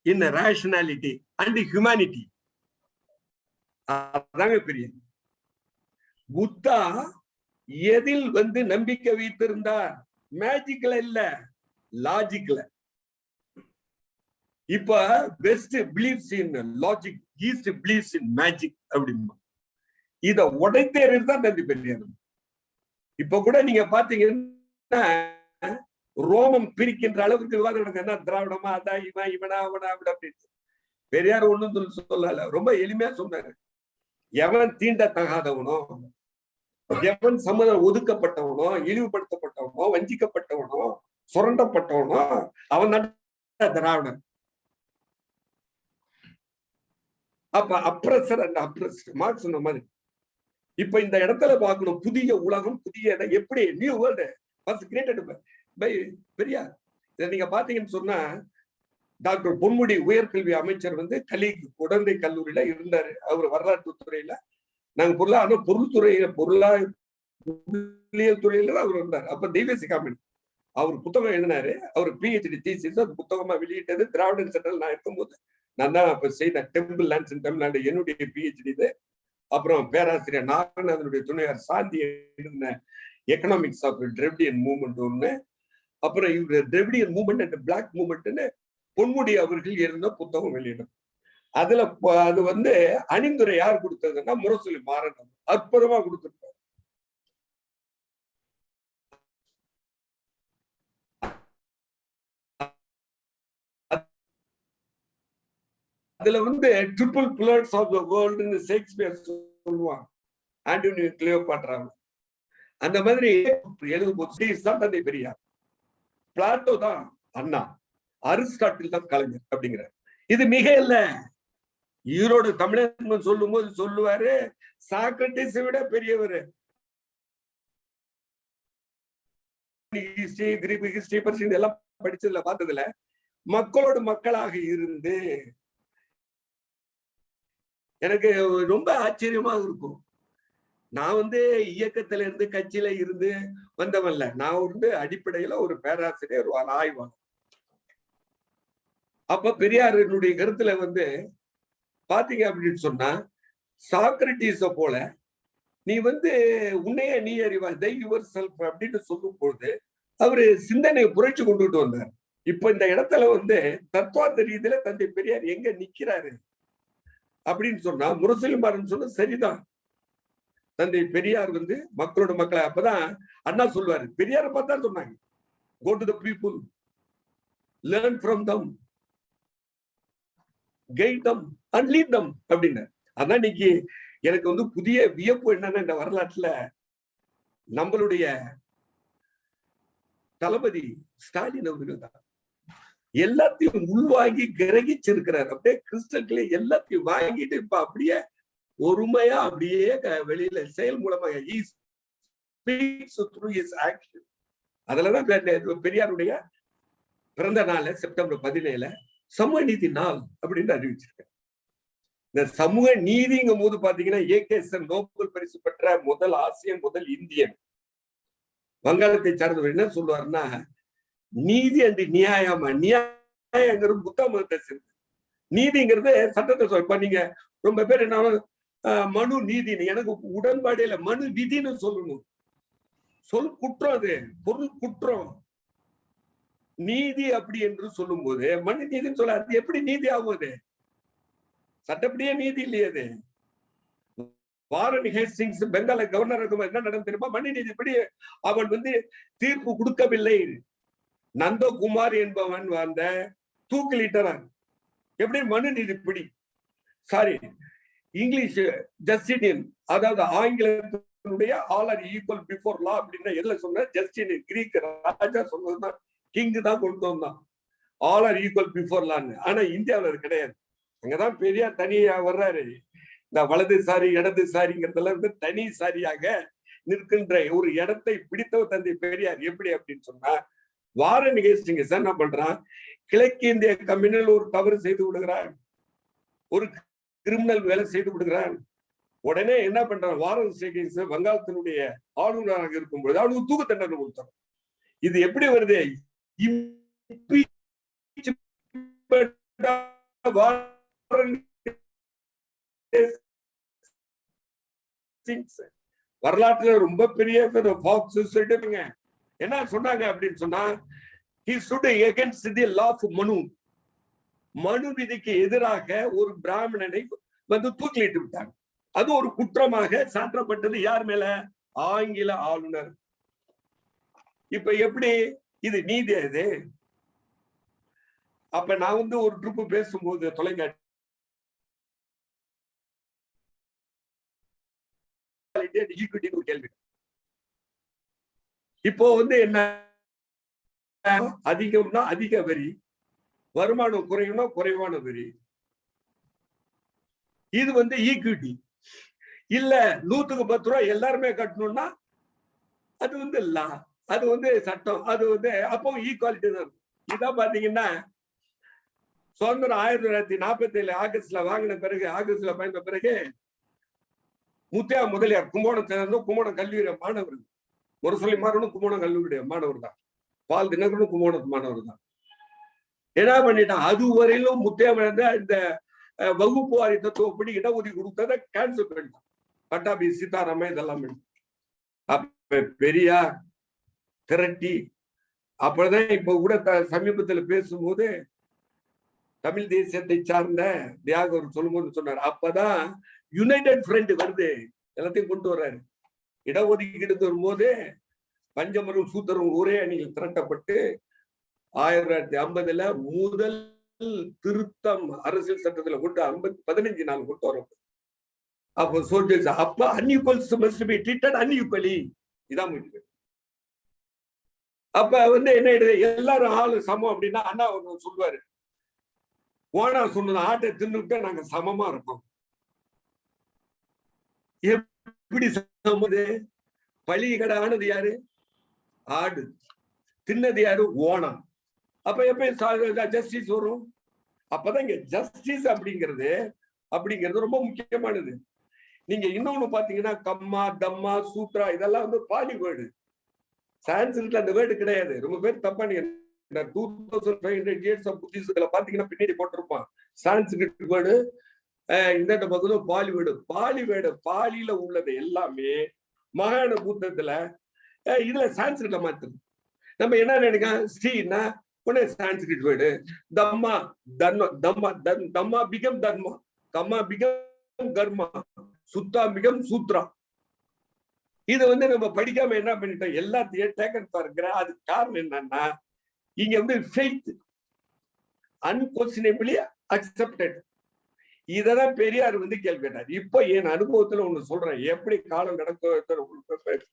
in rationality and humanity. அதாங்க பெரிய புத்தா எதில் நம்பிக்கை வைத்திருந்தார்? மேஜிக்ல இல்ல, லாஜிக்ல. இப்ப West believes in logic, East believes in magic அப்படின்னா இத உடைத்தேறது தான் தந்தை பெரியார். இப்ப கூட நீங்க பாத்தீங்கன்னா ரோமம் பிரிக்கின்ற அளவுக்கு விவாதம் நடக்குது. திராவிடமா, அதான் இவன் இவனா அவனா அப்படி அப்படின்னு. பெரியார் ஒண்ணும் சொல்லல, ரொம்ப எளிமையா சொன்னாரு. எவன் தீண்டத்தகாதவனோ, எவன் சமூகம் ஒதுக்கப்பட்டவனோ, இழிவுபடுத்தப்பட்டவனோ, வஞ்சிக்கப்பட்டவனோ, சுரண்டப்பட்டவனோ அவன் தான் திராவிடன். அப்ப அப்ரஸர் அண்ட் அப்ரஸ்ட் மார்க்ஸ் சொன்ன மாதிரி இப்ப இந்த இடத்துல பார்க்கணும், புதிய உலகம், புதிய எப்படி new world was created by Periyar. இதை நீங்க பாத்தீங்கன்னு சொன்னா, டாக்டர் பொன்முடி உயர்கல்வி அமைச்சர் கலிக்கு குழந்தை கல்லூரியில இருந்தாரு. அவர் வரலாற்று துறையில, நாங்க பொருள் துறையில, பொருளியல் துறையில தான் அவர் இருந்தார். அப்ப தெய்வசி காமன் அவர் புத்தகம் எழுதினாரு. அவர் PhD தீசிஸ் அது புத்தகமா வெளியிட்டது திராவிடன் சென்ட்ரல். நான் இருக்கும்போது நான் தான் அப்ப செய்த டெம்பிள் லேண்ட்ஸ் இன் தமிழ்நாடு என்னுடைய PhD இது. அப்புறம் பேராசிரியர் நாராயணனுடைய துணையார் சாந்தி எழுதின எக்கனாமிக்ஸ் ஆஃப் டிரெவிடியன் மூவ்மெண்ட் ஒண்ணு. அப்புறம் இவர் டிரெவிடியன் மூவ்மெண்ட் அண்ட் பிளாக் மூவ்மெண்ட்னு பொன்முடி அவர்கள் எழுதின புத்தகம் வெளியிடும். அதுல அது அணிந்துரை யார் கொடுத்ததுன்னா முரசொலி மாறன் அற்புதமா கொடுத்திருப்பார். அதுல ட்ரிபிள் பில்லர்ஸ் ஆஃப் தி வேர்ல்ட்னு ஷேக்ஸ்பியர் சொல்லுவாங்க, ஆண்டோனியோ கிளியோபாட்ரா. அந்த மாதிரி எழுதும்போது தான் தந்தை பெரியார், பிளாட்டோ தான் அண்ணா, அரிஸ்டாட்டில் தான் கலைஞர் அப்படிங்கிறார். இது மிக இல்ல. ஈரோடு தமிழன் சொல்லும் போது சொல்லுவாரு, சாக்ரட்டிஸை விட பெரியவர். ஹிஸ்டரி, கிரீக் ஹிஸ்டரி, பர்ஷியன் எல்லாம் படிச்சதுல பார்த்ததுல மக்களோடு மக்களாக இருந்து எனக்கு ரொம்ப ஆச்சரியமா இருக்கும். நான் இயக்கத்துல இருந்து கட்சியில இருந்து வந்தவன்ல, நான் அடிப்படையில ஒரு பேராசிரியர், ஒரு ஆய்வாளர். அப்ப பெரியாரினுடைய கருத்துல பாத்தீங்க அப்படின்னு சொன்னா, சாக்ரட்டிஸ போல நீ உன்னையே நீ அறிவாய், தை யுவர் செல்ஃப் அப்படின்னு சொல்லும் பொழுது அவரு சிந்தனையை புரட்சி கொண்டுட்டு வந்தார். இப்ப இந்த இடத்துல தத்துவார்த்த ரீதியில தந்தை பெரியார் எங்க நிக்கிறாரு அப்படின்னு சொன்னா, முரசொலி மாறன் சொன்ன சரிதான். தந்தை பெரியார் மக்களோட மக்களை, அப்பதான் அண்ணா சொல்லுவாரு, பெரியாரை பார்த்தா சொன்னாங்க, go to the people, learn from them, guide them and lead them அப்படின்னு. அதான் இன்னைக்கு எனக்கு புதிய வியப்பு என்னன்னா, இந்த வரலாற்றுல நம்மளுடைய தளபதி ஸ்டாலின் அவர்கள் தான் எல்லாத்தையும் உள்வாங்கி கிரகிச்சிருக்கிறார். அப்படியே கிறிஸ்டல்களே எல்லாத்தையும் வாங்கிட்டு இப்ப அப்படியே ஒருமையா அப்படியே வெளியில செயல் மூலமாக அதுலதான் பெரியாருடைய பிறந்த நாள் செப்டம்பர் 17 சமூக நீதி நாள் அப்படின்னு அறிவிச்சிருக்கேன். இந்த சமூக நீதிங்கும் போது பாத்தீங்கன்னா, ஏகேசன் நோபல் பரிசு பெற்ற முதல் ஆசியன், முதல் இந்தியன், வங்காளத்தை சார்ந்தவர் என்ன சொல்லுவாருன்னா, நீதி அண்டு நியாயமா, நியாயங்கிறது புத்த மதத்தை சேர்ந்து, நீதிங்கிறது சட்டத்தை சொல். இப்ப நீங்க ரொம்ப பேர் என்ன மனு நீதினு, எனக்கு உடன்பாடு இல்லை, மனு விதின்னு சொல்லணும். சொல் குற்றம், அது பொருள் குற்றம். நீதி அப்படி என்று சொல்லும் போது மனு நீதினு சொல்ல, அது எப்படி நீதி ஆகும்? அது சட்டப்படியே நீதி இல்லையே. அது வாரன் ஹேஸ்டிங்ஸ் பெங்கால கவர்னர் இருக்கும் என்ன நடந்து தெரியுமா? மனு நீதிப்படி அவன் தீர்ப்பு கொடுக்கவில்லை. நந்தகுமார் என்பவன் தூக்கிலிட்டான். எப்படி மனு நீதிப்படி? சாரி, இங்கிலீஷ் ஜஸ்டினியன், அதாவது ஆங்கிலத்தினுடைய all are equal before law அப்படின்னா எதுல சொன்ன? ஜஸ்டினியன், கிரீக் ராஜா சொன்னதுதான், கிங் தான் கொண்டு வந்தான். ஆல் ஆர் ஈக்குவல் பிஃபோர் லான்னு. ஆனா இந்தியாவில் அது கிடையாது. அங்கதான் பெரியார் தனியா வர்றாரு. இந்த வலதுசாரி இடதுசாரிங்கிறதெல்லாம் வந்து தனி சாரியாக நிற்கின்ற ஒரு இடத்தை பிடித்தவர் தந்தை பெரியார். எப்படி அப்படின்னு சொன்னா, வாரன் ஹேஸ்டிங்ஸ் என்ன பண்றான், கிழக்கு இந்திய கம்பெனியில் ஒரு தவறு செய்து விடுகிறான், ஒரு கிரிமினல் வேலை செய்து விடுகிறான். உடனே என்ன பண்றான், வாரன் ஹேஸ்டிங்ஸ் வங்காளத்தினுடைய ஆளுநராக இருக்கும் பொழுது அவனுக்கு தூக்கு தண்டனை கொடுத்தார். இது எப்படி வருது, வரலாற்றுல ரொம்ப பெரிய என்ன சொன்னாங்க அப்படின்னு சொன்னா, he stood against the law of மனு. மனு விதிக்கு எதிராக ஒரு பிராமணனை வந்து தூக்கிலிட்டு விட்டாங்க. அது ஒரு குற்றமாக சாற்றப்பட்டது. யார் மேல? ஆங்கில ஆளுநர். இப்ப எப்படி இது நீதி? அது அப்ப நான் வந்து ஒரு ட்ரிப்பு பேசும்போது தொலைக்காட்சி கேள்வி, இப்போ வந்து என்ன, அதிகம்னா அதிக வரி, வருமானம் குறையும்னா குறைவான வரி. இது வந்து ஈக்விட்டி. இல்ல 100க்கு 10 ரூபாய் எல்லாருமே கட்டணும்னா அது வந்து லா, அது வந்து சட்டம், அது வந்து அப்போ ஈக்குவாலிட்டி தான். இதான் பாத்தீங்கன்னா சுதந்திரம் 1947 ஆகஸ்ட்ல வாங்கின பிறகு, ஆகஸ்ட்ல பயந்த பிறகு முத்தையா முதலியார் கும்போணம் சேர்ந்த கும்போணம் கல்லூரி மாணவர், முரசொலி மாறனும் கும்போணம் கல்லூரிய மாணவர் தான், பால் தினகரனும் கும்போணம் மாணவர் தான். என்ன பண்ணிட்டான், அது வரையிலும் முத்தையா இந்த வகுப்பு வாரி தத்துவப்படி இடஒதுக்கீடு கொடுத்ததை கேன்சல் பண்ணிட்டான். பட்டாபி சீதாராமன் இதெல்லாம் அப்ப பெரியார் திரட்டி. அப்பதான் இப்ப கூட சமீபத்துல பேசும்போது தமிழ் தேசியத்தை சார்ந்த தியாகர் சொல்லும்போது சொன்னார், அப்பதான் யுனைடெட் ஃப்ரண்ட் வருது, எல்லாத்தையும் கொண்டு வர்றாரு. இடஒதுக்கீடு வரும்போது பஞ்சமரும் சூத்திரம் ஒரே அணியில் திரட்டப்பட்டு 1950 முதல் திருத்தம் அரசியல் சட்டத்துல கொண்டு 15 நாள் கொண்டு வரும். அப்போ சோல்ஜர்ஸ் அப்ப அன்இக்வல்ஸ் மஸ்ட் பி ட்ரீட்டட் அன்இக்வலி. இதான் முக்கியம். அப்ப வந்து என்ன எல்லாரும் ஆளு சமம் அப்படின்னா அண்ணா சொல்லுவாரு, ஓனா சொன்னது ஆட்டை தின்னுட்டு நாங்க சமமா இருக்கோம். எப்படி சமது? பழி கடை ஆனது யாரு? ஆடு. தின்னது யாரு? ஓனம். அப்ப எப்ப ஜஸ்டிஸ் வரும்? அப்பதான் இங்க ஜஸ்டிஸ் அப்படிங்கிறது ரொம்ப முக்கியமானது. நீங்க இன்னொன்னு பாத்தீங்கன்னா கம்மா, தம்மா, சூத்ரா இதெல்லாம் வந்து பாடி வேர்டு. சான்ஸ்கிரிட்ல அந்த வேர்டு கிடையாது. ரொம்ப பேர் தப்பா நீங்க 2500 years of புத்திஸ்ட்ல பாத்தீங்கன்னா பின்னாடி போட்டிருப்பான் சான்ஸ்கிரிட் வேர்டு. இந்த பக்கம் பாலி வேர்டு. பாலியில உள்ளது எல்லாமே மகான புத்தத்துல இதுல சான்ஸ்கிரிட்ல மாத்துது. நம்ம என்ன நினைக்கிறோம், ஸ்ரீனா உடனே சான்ஸ்கிரிட் வேர்டு. தம்மா தம்மா பிகம் தர்மா, கம்மா பிகம் கர்மா, சுத்தா பிகம் சூத்ரா. இது வந்து நம்ம படிக்காம என்ன பண்ணிட்டோம், எல்லாத்தையும் டேக்கன் பாருங்கிற. அது காரணம் என்னன்னா, இங்க வந்து ஃபெய்த் அன்கொஸ்டினபிளி அக்செப்டட். இததான் பெரியார் வந்து கேள்வி கேட்டார். இப்போ என் அனுபவத்துல ஒண்ணு சொல்றேன், எப்படி காலம் நடக்க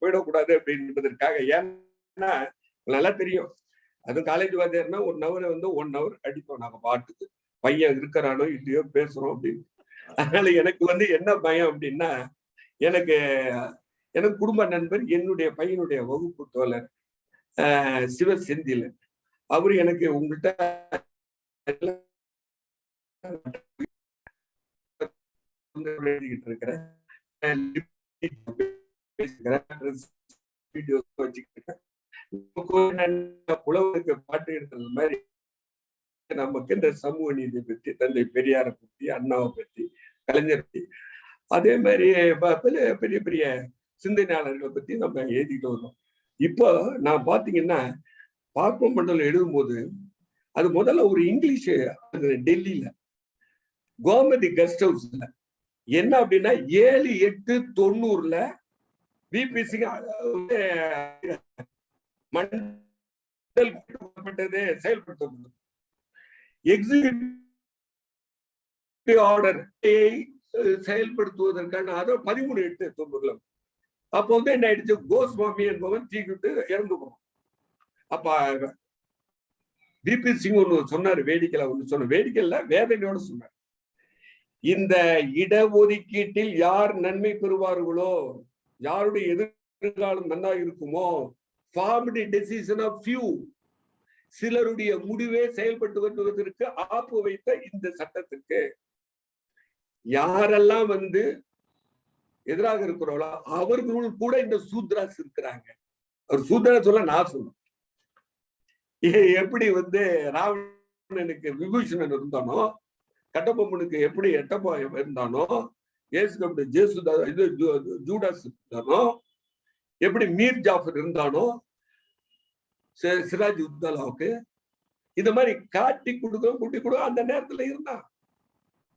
போயிடக்கூடாது அப்படின்றதுக்காக. ஏன்னா நல்லா தெரியும், அதுவும் காலேஜ் வாத்தியார்னா 1 hour வந்து 1 hour அடிப்போம் நாங்க பாட்டுக்கு, பையன் இருக்கிறானோ இல்லையோ பேசுறோம் அப்படின்னு. அதனால எனக்கு வந்து என்ன பயம் அப்படின்னா, எனக்கு குடும்ப நண்பர், என்னுடைய பையனுடைய வகுப்பு தோழர் சிவ செந்திலன். அவரு எனக்கு உங்கள்கிட்ட எழுதிக்கிட்டு இருக்கிறேன், புலவருக்கு பாட்டு எடுக்கிறது மாதிரி நமக்கு இந்த சமூக நீதி பற்றி, தந்தை பெரியாரை பற்றி, அண்ணாவை பற்றி, கலைஞர் பற்றி, அதே மாதிரி பெரிய பெரிய சிந்தனையாளர்களை பத்தி நம்ம எழுதிட்டு வரோம். இப்போ நான் பாத்தீங்கன்னா பாப்ப மண்டலம் எழுதும்போது அது முதல்ல ஒரு இங்கிலீஷ் டெல்லியில கோமதி கெஸ்ட் ஹவுஸ்ல என்ன அப்படின்னா 7/8/90 பிபிசி மண்டல் செயல்படுத்தப்பட்டது. எக்ஸிகியூட்டிவ் ஆர்டர் செயல்படுத்துவதற்கான 13/8/90. அப்போ வந்து என்ன ஆயிடுச்சு, கோஸ்வாமி என்பவன் தீக்கிட்டு இறந்து போனான். அப்ப விபி சிங் ஒண்ணு சொன்னாரு, வேடிக்கையில ஒண்ணு சொன்ன, வேடிக்கையில வேதனையோட சொன்னார். இந்த இடஒதுக்கீட்டில் யார் நன்மை பெறுவார்களோ, யாருடைய எதிர்காலம் நன்னா இருக்குமோ, ஃபார்ம்டு டெசிஷன் ஆஃப் ஃபியூ, சிலருடைய முடிவே செயல்பட்டு வருவதற்கு ஆப்பு வைத்த இந்த சட்டத்திற்கு யாரெல்லாம் எதிராக இருக்கிறார்களோ அவர்களுள் கூட இந்த சூத்ராஸ் இருக்கிறாங்க. அவர் சூத்ரா சொல்ல நான் சொல்லுவேன். எப்படி ராவணனுக்கு விபூஷணன் இருந்தானோ, கட்டபொம்மனுக்கு எப்படி எட்டப்பா இருந்தானோ, ஜூடாஸ் இருந்தானோ, எப்படி மீர் ஜாஃபர் இருந்தானோ சிராஜ் உத்தலாவுக்கு, இந்த மாதிரி காட்டி கொடுக்க குட்டி கொடுக்க அந்த நேரத்துல இருந்தான்.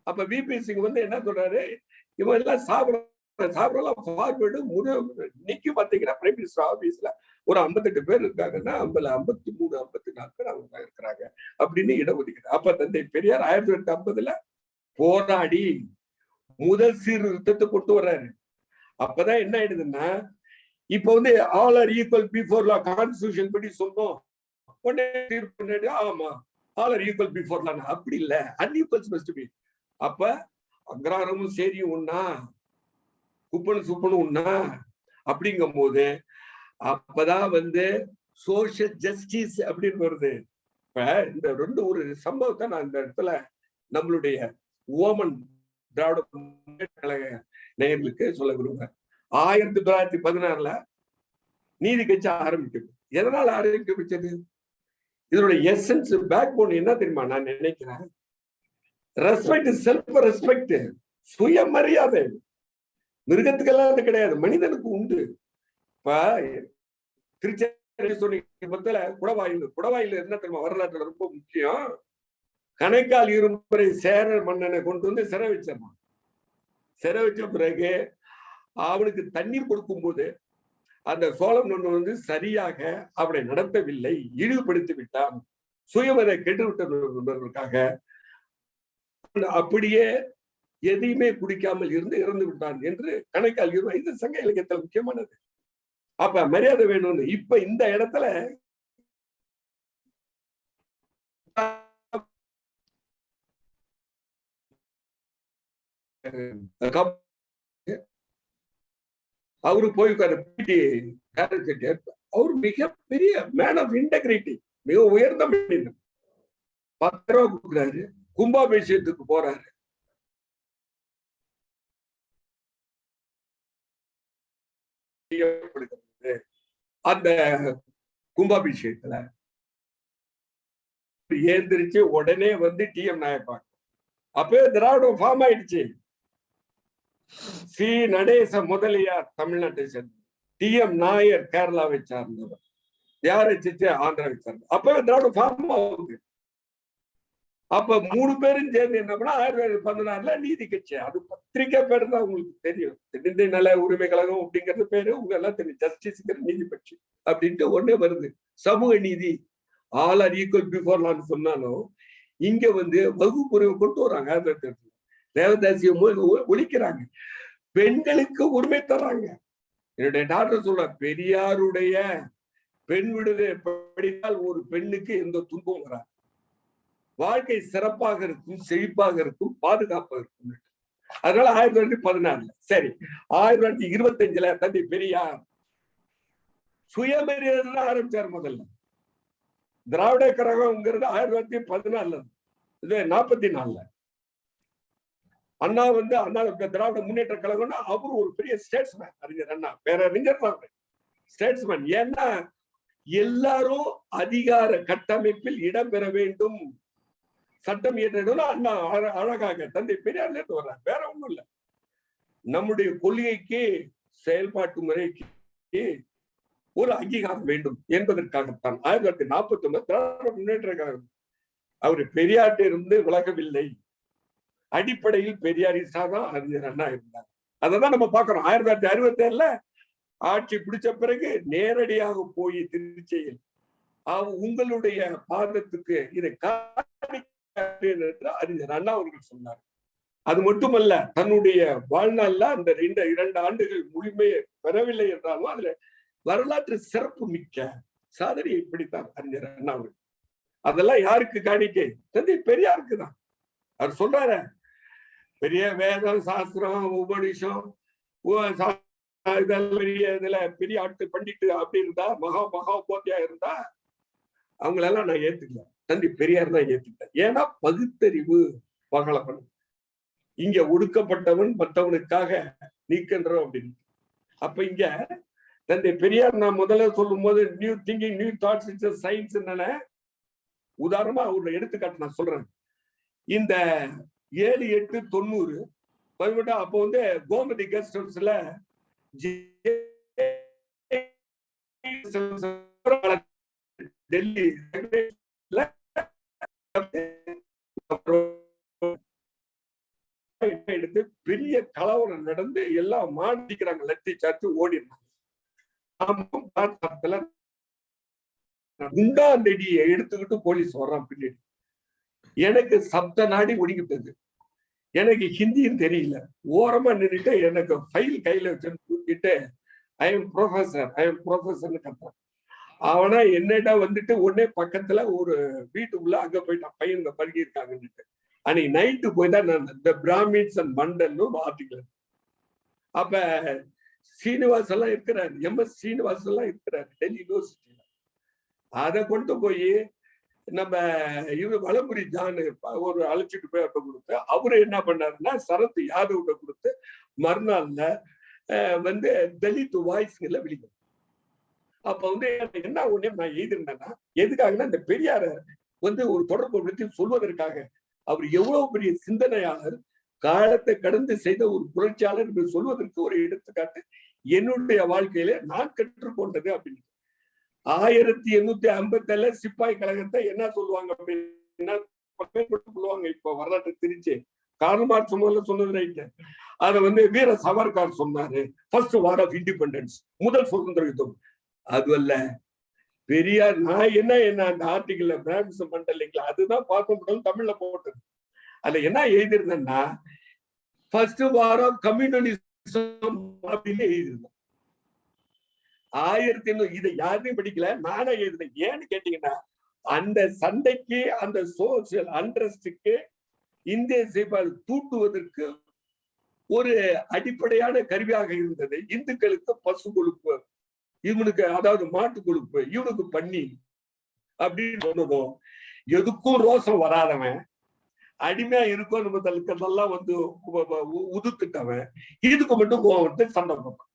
அப்ப விபி சிங் என்ன சொல்றாரு, இவன் எல்லாம் சாப்பிடலாம் ஃபார்வர்டு இன்னைக்கு பாத்தீங்கன்னா பிரைம் மினிஸ்டர் ஆபீஸ்ல ஒரு 58 பேர் இருக்காங்கன்னா 53 54 பேர் அவங்க இருக்கிறாங்க அப்படின்னு இடஒதுக்கீடு. அப்ப தந்தை பெரியார் 1850 போராடி முதல் சீர்திருத்தத்தை கொண்டு வர்றாரு. அப்பதான் என்ன ஆயிடுதுன்னா, இப்ப all are equal before law constitution படி சொன்னோம், ஆமா all are equal before law, அப்படி இல்ல, அன்ஈக்குவல்ஸ் மஸ்ட் பி. அப்ப அக்ராரமும் சரியும் ஒண்ணா, குப்பனும் சுப்பனும் ஒண்ணா அப்படிங்கும் போது அப்பதான் சோசியல் ஜஸ்டிஸ் அப்படின்னு வருது. இப்ப இந்த ஒரு சம்பவத்தை நான் இந்த இடத்துல நம்மளுடைய ஓமன் திராவிட முன்னேற்ற கழக நேயர்களுக்கு சொல்ல விரும்புறேன். 1916 நீதி கட்சி ஆரம்பிக்குது. எதனால ஆரம்பிக்கப்பட்டது? இதனுடைய எசன்ஸ், பேக் போன் என்ன தெரியுமா? நான் நினைக்கிறேன் ரெஸ்பெக்ட், செல்ஃப் ரெஸ்பெக்ட், சுயமரியாதை. மிருகத்துக்கெல்லாம் கிடையாது, மனிதனுக்கு உண்டு. இப்ப திருச்சி குடவாயில் என்ன தெரியுமா வரலாற்றுல ரொம்ப முக்கியம்? கணைக்கால் இருமுறை சேர மன்னனை கொண்டு சிறை வச்சிருந்தான். சிறை வச்ச பிறகு அவனுக்கு தண்ணீர் கொடுக்கும் போது அந்த சோழ மன்னன் சரியாக அவனை நடத்தவில்லை, இழிவுபடுத்தி விட்டான், சுயமதை கெட்டுவிட்டதற்காக அப்படியே எதையுமே குடிக்காமல் இருந்து இறந்து விட்டான் என்று கணைக்கால் இருமுறை. இது சங்க இலக்கியத்தில் முக்கியமானது. அப்ப மரியாதை வேணும்னு இப்ப இந்த இடத்துல அவரு போய் அவரு மிகப்பெரிய மேன் ஆஃப் இன்டெகிரிட்டி, மிக உயர்ந்த மனிதன். 10 ரூபாய் கொடுக்குறாரு, கும்பாபிஷேகத்துக்கு போறாரு. அந்த கும்பாபிஷேகத்துல ஏந்திரிச்சு உடனே டிஎம் நாயர் பார்க்க, அப்பவே திராவிடம் ஃபார்ம் ஆயிடுச்சு. சி நடேச முதலியார் தமிழ்நாட்டை சேர்ந்த, டிஎம் நாயர் கேரளாவை சார்ந்தவர், யாரை ஆந்திராவை சார்ந்தவர். அப்பவே திராவிடம் ஃபார்ம் ஆகுது. அப்ப 3 பேரும் சேர்ந்து என்ன பண்ணா 1916 நீதி கட்சி. அது பத்திரிகை பேரு தான் உங்களுக்கு தெரியும், தென்னிந்திய நல உரிமை கழகம் அப்படிங்கிறது பேரு உங்க எல்லாம் தெரியும். ஜஸ்டிஸ்ங்கிற நீதி கட்சி அப்படின்ட்டு ஒன்னே வருது. சமூக நீதி, ஆல் ஆர் ஈக்குவல் பிஃபோர் லான்னு சொன்னாலும் இங்க வகுப்புரிமை கொண்டு வராங்க. தேவதாசியம் ஒழிக்கிறாங்க, பெண்களுக்கு உரிமை தர்றாங்க. என்னுடைய டாக்டர் சொல்ற, பெரியாருடைய பெண் விடுதலை படித்தால் ஒரு பெண்ணுக்கு எந்த துன்பம் வராது, வாழ்க்கை சிறப்பாக இருக்கும், செழிப்பாக இருக்கும், பாதுகாப்பாக இருக்கும். அதனால 1916 சரி. 1925 தந்தை பெரியார் சுயமரியாதை ஆரம்பிச்சார். முதல்ல திராவிட கழகம்ங்கிறது 1914 இது 44 அண்ணா அண்ணா திராவிட முன்னேற்ற கழகம்னா அவரு ஒரு பெரிய ஸ்டேட்ஸ்மேன். அறிஞர் அண்ணா பேரறிஞர் ஸ்டேட்ஸ்மேன். ஏன்னா எல்லாரும் அதிகார கட்டமைப்பில் இடம்பெற வேண்டும், சட்டம் இயற்றணும். அண்ணா அழகாக தந்தை பெரியார்ல இருந்து வர்றாங்க. வேற ஒண்ணும் இல்லை, நம்முடைய கொள்கைக்கு செயல்பாட்டு முறைக்கு ஒரு அங்கீகாரம் வேண்டும் என்பதற்காகத்தான் 1949 திராவிட முன்னேற்ற கழகம். அவர் பெரியார்ட்ட இருந்து விலகவில்லை, அடிப்படையில் பெரியாரிஸ்டா தான் அறிஞர் அண்ணா இருந்தார். அதான் நம்ம பாக்குறோம். 1967 ஆட்சி பிடிச்ச பிறகு நேரடியாக போய் திருச்சியில் உங்களுடைய பாதத்துக்கு இதை அறிஞர் அண்ணா அவர்கள் சொன்னார். அது மட்டுமல்ல, தன்னுடைய வாழ்நாள்ல அந்த 2 ஆண்டுகள் முழுமையை பெறவில்லை என்றாலும் அதுல வரலாற்று சிறப்பு மிக்க சாதனையை பிடித்தார் அறிஞர் அண்ணா அவர்கள். அதெல்லாம் யாருக்கு காணிக்கை? தந்தை பெரியாருக்கு தான். அவர் சொல்றாரு, பெரிய வேதம் சாஸ்திரம் உபநிஷம் இதெல்லாம் இதுல பெரிய ஆட்டு பண்டிட்டு அப்படி இருந்தா மகா போத்தியா இருந்தா அவங்களெல்லாம் நான் ஏத்துக்கல. தந்தை பெரியார் தான் ஏத்துக்கிட்டேன். ஏன்னா பகுத்தறிவு பகலவன், இங்க ஒடுக்கப்பட்டவன் மற்றவனுக்காக நீக்கின்றோம் அப்படின்னு. அப்ப இங்க தந்தை பெரியார் நான் முதல்ல சொல்லும் போது new thinking new thoughts it's science என்னன்னா, உதாரணமா ஒரு எடுத்துக்காட்டு நான் சொல்றேன். இந்த 7, 8, 90 அப்போ வந்து கோமதி கெஸ்ட் ஹவுஸ்ல டெல்லி எடுத்து பெரிய கலவரம் நடந்து எல்லாம் மாட்டிக்கிறாங்க, லத்தி சாச்சு ஓடிடுறாங்க. குண்டாந்தடியை எடுத்துக்கிட்டு போலீஸ் வர்றான் பின்னாடி. எனக்கு சப்த நாடி ஒடுங்கிட்டது. எனக்கு ஹிந்தியும் தெரியல. ஓரமா நின்றுட்டு எனக்கு ஃபைல் கையில வச்சு தூக்கிட்டு ஐ எம் ப்ரொஃபசர்னு கத்துறான். அவனா என்னடா வந்துட்டு உடனே பக்கத்துல ஒரு வீட்டுக்குள்ள அங்க போயிட்டான், பையனுங்க பருகி இருக்காங்கன்னுட்டு. அன்னைக்கு நைட்டு போய் தான் நான் இந்த பிராமின்ஸ் அண்ட் மண்டல்னு ஆர்டிக்கல். அப்ப சீனிவாஸ் எல்லாம் இருக்கிறாரு, MS சீனிவாஸ் எல்லாம் இருக்கிறாரு டெல்லி யூனிவர்சிட்டியில. அதை கொண்டு போய் நம்ம இவரு வலம்புரி ஜான் ஒரு அழைச்சிட்டு போய் அவர்கிட்ட கொடுத்து, அவரு என்ன பண்ணாருன்னா சரத் யாதவ்கிட்ட கொடுத்து மறுநாள்ல வந்து தலித் வாய்ஸ்ல வெளிக்கும். அப்ப வந்து என்ன ஒண்ணு நான் எழுதிருந்தேன்னா, எதுக்காகனா இந்த பெரியார வந்து ஒரு தொடர்பு பற்றி சொல்வதற்காக. அவர் எவ்வளவு பெரிய சிந்தனையாளர், காலத்தை கடந்து செய்த ஒரு புரட்சியாளர் என்று சொல்வதற்கு ஒரு எடுத்துக்காட்டு என்னுடைய வாழ்க்கையில நான் கற்றுக்கொண்டது அப்படின்னு. 1857 சிப்பாய் கழகத்தை என்ன சொல்லுவாங்க அப்படின்னா சொல்லுவாங்க. இப்ப வரலாற்று திருச்சி கார்ல் மார்க்ஸ் முதல்ல சொன்னது ரைட்டு. அதை வந்து வீர சவர்கார் சொன்னாரு, ஃபர்ஸ்ட் வார் ஆஃப் இண்டிபெண்டன்ஸ், முதல் சுதந்திர யுத்தம். அது அல்ல பெரியார். நான் என்ன அந்த ஆர்டிக்கல்ல பிராமின்ஸ் மண்டலிங்களா அதுதான் பார்க்க முடியும் தமிழ்ல போட்டது. அதுல என்ன எழுதிருந்தேன்னா ஃபர்ஸ்ட் வார் ஆஃப் கம்யூனலிசம் அப்படின்னு எழுதிருந்தேன். 1800 இதை யாரையும் படிக்கல, நானே எழுதினேன். ஏன்னு கேட்டீங்கன்னா அந்த சண்டைக்கு அந்த சோசியல் அண்ட்ரஸ்டுக்கு இந்திய செய்பால் தூட்டுவதற்கு ஒரு அடிப்படையான கருவியாக இருந்தது. இந்துக்களுக்கு பசு கொழுப்பு, இவனுக்கு அதாவது மாட்டு கொழுப்பு, இவனுக்கு பண்ணி அப்படின்னு சொன்னதும் எதுக்கும் ரோசம் வராதவன், அடிமையா இருக்கும் நமக்கெல்லாம் வந்து உதுத்துட்டவன், இதுக்கு மட்டும் கோவத்தை சண்டை போட்டான்.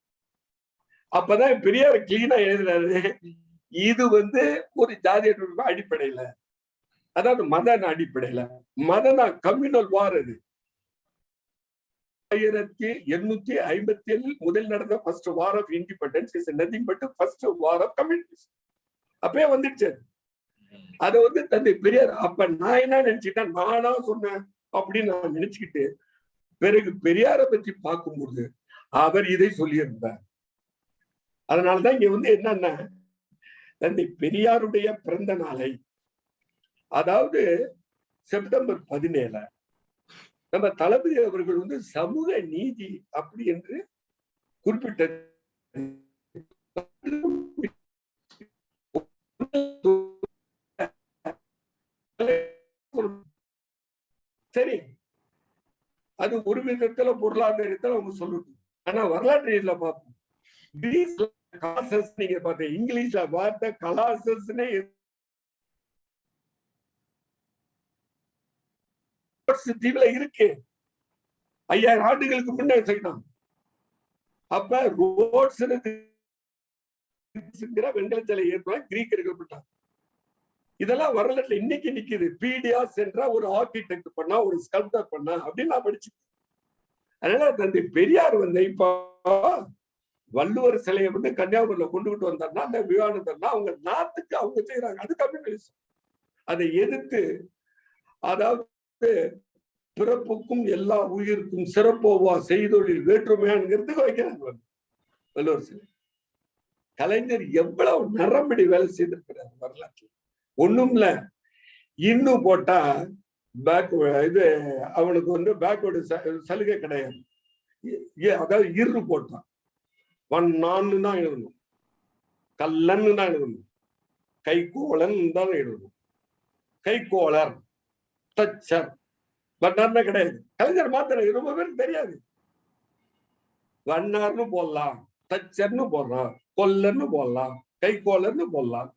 அப்பதான் பெரியார் கிளீனா எழுதுறாரு, இது வந்து ஒரு ஜாதிய அடிப்படையில, அதாவது மத அடிப்படையில, மதனா கம்யூனல் வார். அது 1857 முதல் நடந்த first war of independence is nothing but first war of communist. அப்பயே வந்துடுச்சு. அதை வந்து தந்தை பெரியார். அப்ப நான் என்ன நினைச்சுட்டேன், நானா சொன்னேன் அப்படின்னு நான் நினைச்சுக்கிட்டு பிறகு பெரியாரை பற்றி பார்க்கும்போது அவர் இதை சொல்லியிருந்தார். அதனாலதான் இங்க வந்து என்னன்னா தந்தை பெரியாருடைய பிறந்த நாளை, அதாவது செப்டம்பர் 17 நம்ம தளபதி அவர்கள் வந்து சமூக நீதி அப்படி என்று குறிப்பிட்டது. சரி, அது ஒரு விதத்துல பொருளாதாரத்துல அவங்க சொல்லுது. ஆனா வரலாற்று இதுல பார்ப்போம், கிரீஸ்ல கலாசஸ் நீங்க பார்த்தீங்க, இங்கிலீஷ்ல வார்த்தை கலாசஸ்னே தீவுல இருக்கு. 5000 ஆண்டுகளுக்கு முன்னே செய்யணும். அப்ப ரோட்ஸ் வெண்கல சிலை ஏற்பட கிரீக்கர்கள் பண்ணாங்க. இதெல்லாம் வரலாற்றுல இன்னைக்கு நிக்குது. பீடியாஸ் என்ற ஒரு ஆர்கிடெக்ட் பண்ணா, ஒரு ஸ்கல்ப்டர் பண்ணா அப்படின்னு நான் படிச்சேன். அதனால தந்தை பெரியார் வந்து இப்ப வள்ளுவர் சிலையை வந்து கன்னியாகுமரியில கொண்டுகிட்டு வந்தாருன்னா, அந்த விவாதம்னா அவங்க நாட்டுக்கு அவங்க செய்யறாங்க, அது கம்யூனிசம். அதை எதிர்த்து, அதாவது பிறப்புக்கும் எல்லா உயிருக்கும் சிறப்போவா செய்தொழில் வேற்றுமையான்ங்கிறதுக்கு வைக்கிறாங்க வள்ளுவர் சிலை. கலைஞர் எவ்வளவு நரம்படி வேலை செய்திருக்கிறார் வரலாற்று. ஒண்ணும் இல்ல, இன்னும் போட்டா இது அவனுக்கு வந்து பேக்வேர்டு சலுகை கிடையாது. அதாவது இரு போட்டான், வண்ணான்னு தான் எழுதணும், கல்லன்னு தான் எழுதணும், கைகோளன் தான் எழுதணும். கைக்கோளர், தச்சர். வண்ணார்னா கிடையாது. கலைஞர் மாத்திரம் ரொம்ப பேருக்கு தெரியாது. வண்ணார்னு போடலாம், தச்சர்னு போடுறோம், கொல்லர்னு போடலாம், கைக்கோளர்னு போடலாம்.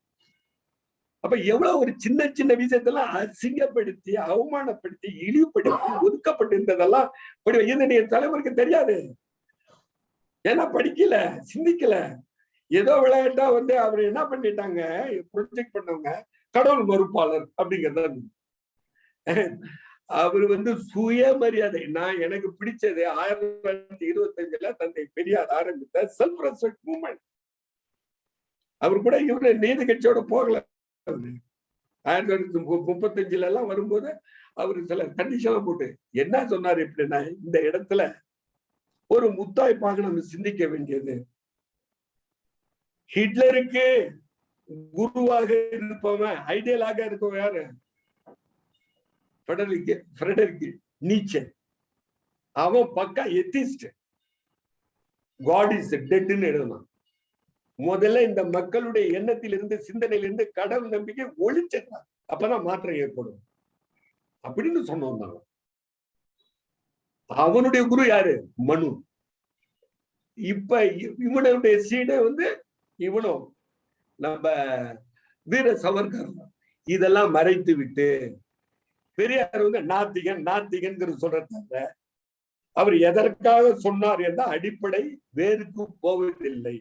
அப்ப எவ்வளவு ஒரு சின்ன சின்ன விஷயத்தெல்லாம் அசிங்கப்படுத்தி, அவமானப்படுத்தி, இழிவுபடுத்தி, ஒதுக்கப்பட்டிருந்ததெல்லாம் என்னுடைய தலைவருக்கு தெரியாது. ஏன்னா படிக்கல, சிந்திக்கல. ஏதோ விளையாட்டா வந்து அவர் என்ன பண்ணிட்டாங்க, ப்ரொஜெக்ட் பண்ணவங்க கடவுள் மறுப்பாளர் அப்படிங்கிறது. அவர் வந்து சுயமரியாதை. நான் எனக்கு பிடிச்சது 1925 தந்தை பெரியார் ஆரம்பித்த செல்ஃப் ரெஸ்பெக்ட் மூவ்மெண்ட். அவர் கூட இவரு நீதி கட்சியோட போகல. 1935 எல்லாம் வரும்போது அவரு சில கண்டிஷன் போட்டு என்ன சொன்னாரு எப்படின்னா, இந்த இடத்துல ஒரு முத்தாய்ப்பாக நம்ம சிந்திக்க வேண்டியது, ஹிட்லருக்கு குருவாக இருப்பவன், ஐடியலாக இருக்கவன் யாரு? ஃப்ரெடரிக் நீச்சே. அவன் பக்கா எத்திஸ்ட். காட் இஸ் டெட்னு எழுதணும். முதல்ல இந்த மக்களுடைய எண்ணத்திலிருந்து, சிந்தனையிலிருந்து கடவுள் நம்பிக்கை ஒழிச்சிட்டான். அப்பதான் மாற்றம் ஏற்படும் அப்படின்னு சொன்னோம். அவனுடைய குரு யாரு? மனு. இப்ப இவனுடைய சீடை வந்து இவனும் நம்ம வீர சவர்கர். இதெல்லாம் மறைத்து விட்டு பெரியார் வந்து நாத்திகன் சொல்றத அவர் எதற்காக சொன்னார் என்ற அடிப்படை வேருக்கு போவதில்லை.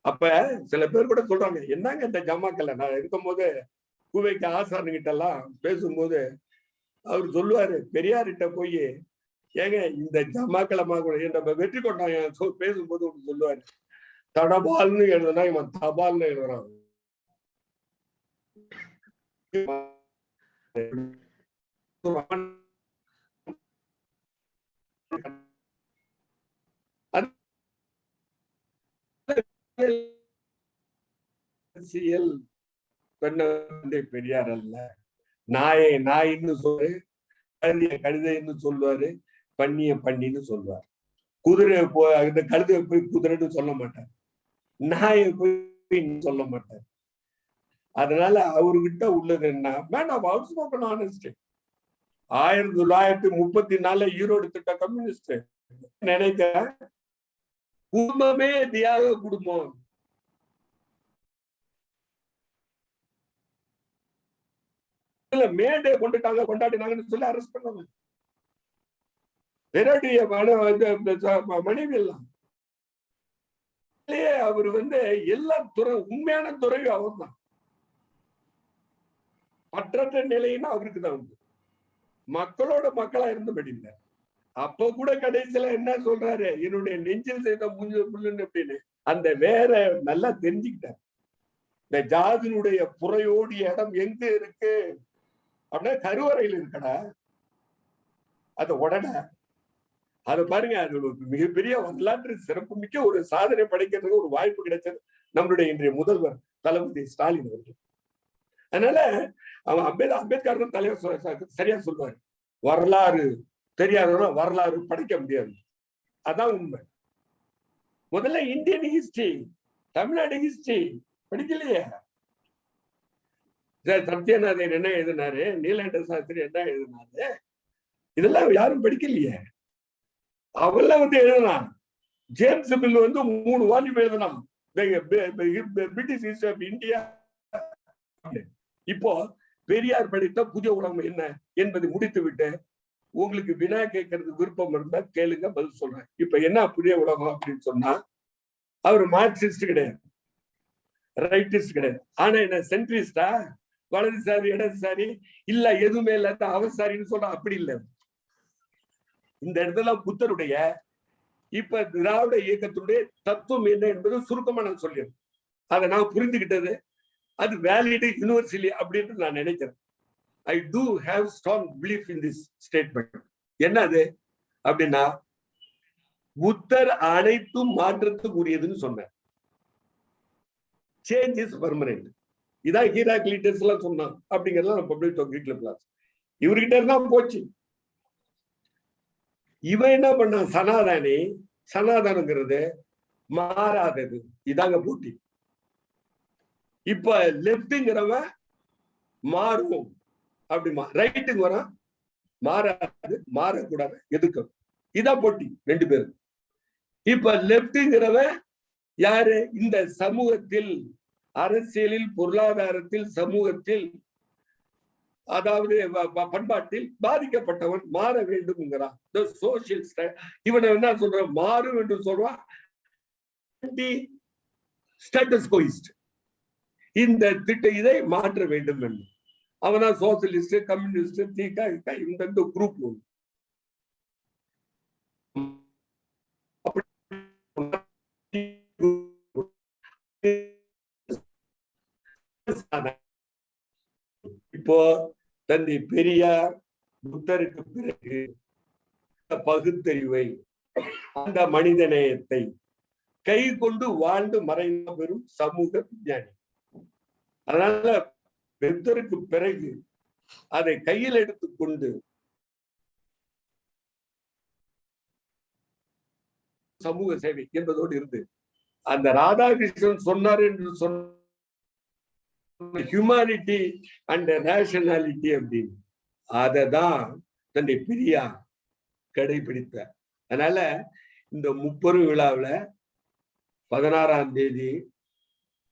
அப்ப சில பேர் கூட சொல்றாங்க, என்னங்க இந்த ஜமாக்கல்ல நான் இருக்கும்போது குவைக்கு ஆசானுகிட்ட எல்லாம் பேசும்போது அவர் சொல்லுவாரு, பெரியார்கிட்ட போய் ஏங்க இந்த ஜமாக்கலமா கூட நம்ம வெற்றி கொண்டாங்க பேசும்போது ஒன்று சொல்லுவாரு, தடபால்னு எழுதுனா இவன் தபால்னு எழுதுறான். அரசியல் பெரியார் அல்ல. நாயை நாயின்னு சொல்லு, கழுதைய கழுதைன்னு சொல்லுவாரு, பண்ணிய பண்ணின்னு சொல்லுவார். குதிரை இந்த கழுதைய போய் குதிரைன்னு சொல்ல மாட்டார், நாயை போய் சொல்ல மாட்டார். அதனால அவர்கிட்ட உள்ளது என்ன, வேண்டாம் அவுட் ஸ்போக்கன் ஆனஸ்ட். 1934 ஈரோடு திட்ட கம்யூனிஸ்ட் நினைக்க குடும்பமே தியாக குடும்பம். மேடே கொண்டாடினாங்கன்னு சொல்லி அரெஸ்ட் பண்ணாங்க. பெரிய மனைவி எல்லாம் அவர் வந்து எல்லா துறை, உண்மையான துறையும் அவர் தான். பற்றற்ற நிலைன்னா அவருக்கு தான் உண்டு. மக்களோட மக்களா இருந்தபடி இல்லை. அப்ப கூட கடைசியில என்ன சொல்றாரு, என்னுடைய நெஞ்சில் செய்த முள்ளுன்னு அப்படின்னு அந்த வேற நல்லா தெரிஞ்சுக்கிட்டார். இந்த ஜாதியினுடைய புறையோடிய இடம் எங்க இருக்கு அப்படின்னா கருவறையில் இருக்கடா. அது உடனே அதை பாருங்க, அது மிகப்பெரிய வரலாற்று சிறப்பு மிக்க ஒரு சாதனை படைக்கிறதுக்கு ஒரு வாய்ப்பு கிடைச்சது நம்மளுடைய இன்றைய முதல்வர் தளபதி ஸ்டாலின் அவர்கள். அதனால அவன் அம்பேத்கர் தலைவர் சரியா சொல்வாரு, வரலாறு தெரியாதவனா வரலாறு படைக்க முடியாது. அதான் உண்மை. முதல்ல இந்தியன் ஹிஸ்டரி, தமிழ்நாடு ஹிஸ்டரி படிக்கலையே. சத்யநாதன் என்ன எழுதினாரு, நீலகண்ட சாஸ்திரி என்ன எழுதினாரு, இதெல்லாம் யாரும் படிக்கலையே. அவெல்லாம் வந்து எழுதலாம். ஜேம்ஸ் பில் வந்து 3 வால்யூம் எழுதலாம், பிரிட்டிஷ் ஹிஸ்டரி ஆஃப் இந்தியா. இப்போ பெரியார் படித்த புதிய உலகம் என்ன என்பதை முடித்து விட்டு உங்களுக்கு வினா கேட்கறது விருப்பம் இருந்தா கேளுங்க, பதில் சொல்றேன். இப்ப என்ன புதிய உலகம் அப்படின்னு சொன்னா, அவர் மார்க்சிஸ்ட் கிடையாது, ரைட்டிஸ்ட் கிடையாது. ஆனா என்ன சென்ட்ரிஸ்டா, வலதுசாரி இடதுசாரி இல்ல, எதுவுமே இல்லாத அவசாரின்னு சொல்ற அப்படி இல்லை. இந்த இடத்துல புத்தருடைய இப்ப திராவிட இயக்கத்துடைய தத்துவம் என்ன என்பது சுருக்கமா நான் சொல்லிடுறேன். அதை நான் புரிந்துகிட்டது, அது வேலிட் யூனிவர்சலி அப்படின்னு நான் நினைக்கிறேன். I do have strong belief in this statement. என்னது அப்படின்னா, புத்தர் அனைத்தும் மாற்றத்துக்கு உரியதுன்னு சொன்னார். Change is permanent. இதான் ஹீராக்லிட்டஸ் எல்லாம் சொன்னான் அப்படிங்கறத நம்ம பப்ளிக் கிரீக்ல கிளாஸ் இவர்கிட்ட இருந்தா போச்சு. இவன் என்ன பண்ண, சனாதனங்கிறது மாறாதது. இதாங்க போட்டி. இப்ப லெப்ட்ங்கிறவன் மாறும். அப்படி ரைட்டுக்கு வர மாறாது, மாறக்கூடாது, எதுக்கும். இதான் போட்டி 2 பேரும். இப்ப லெப்ட்ங்கிறவன் யாரு? இந்த சமூகத்தில், அரசியலில், பொருளாதாரத்தில், சமூகத்தில், அதாவது பண்பாட்டில் பாதிக்கப்பட்டவன், மாற வேண்டும்ங்கிறான். இவனை என்ன சொல்ற? மாறும் என்று சொல்றான். இந்த இதை மாற்ற வேண்டும் என்று அவனா சோசியலிஸ்ட், கம்யூனிஸ்ட், தீக, இந்த குரூப். இப்போ தந்தை பெரியார் புத்தருக்கு பிறகு பகுத்தறிவை, அந்த மனித நேயத்தை கை கொண்டு வாழ்ந்து மறைந்த பெரும் சமூக விஞ்ஞானி. அதனால புத்தருக்கு பிறகு அதை கையில் எடுத்துக்கொண்டு சமூக சேவை என்பதோடு இருந்து அந்த ராதாகிருஷ்ணன் சொன்னார் என்று சொன்ன ஹியூமானிட்டி அண்ட் நேஷனாலிட்டி அப்படின்னு அததான் தந்தை பெரியார் கடைபிடித்தார். அதனால இந்த 30 விழாவில் 16ஆம் தேதி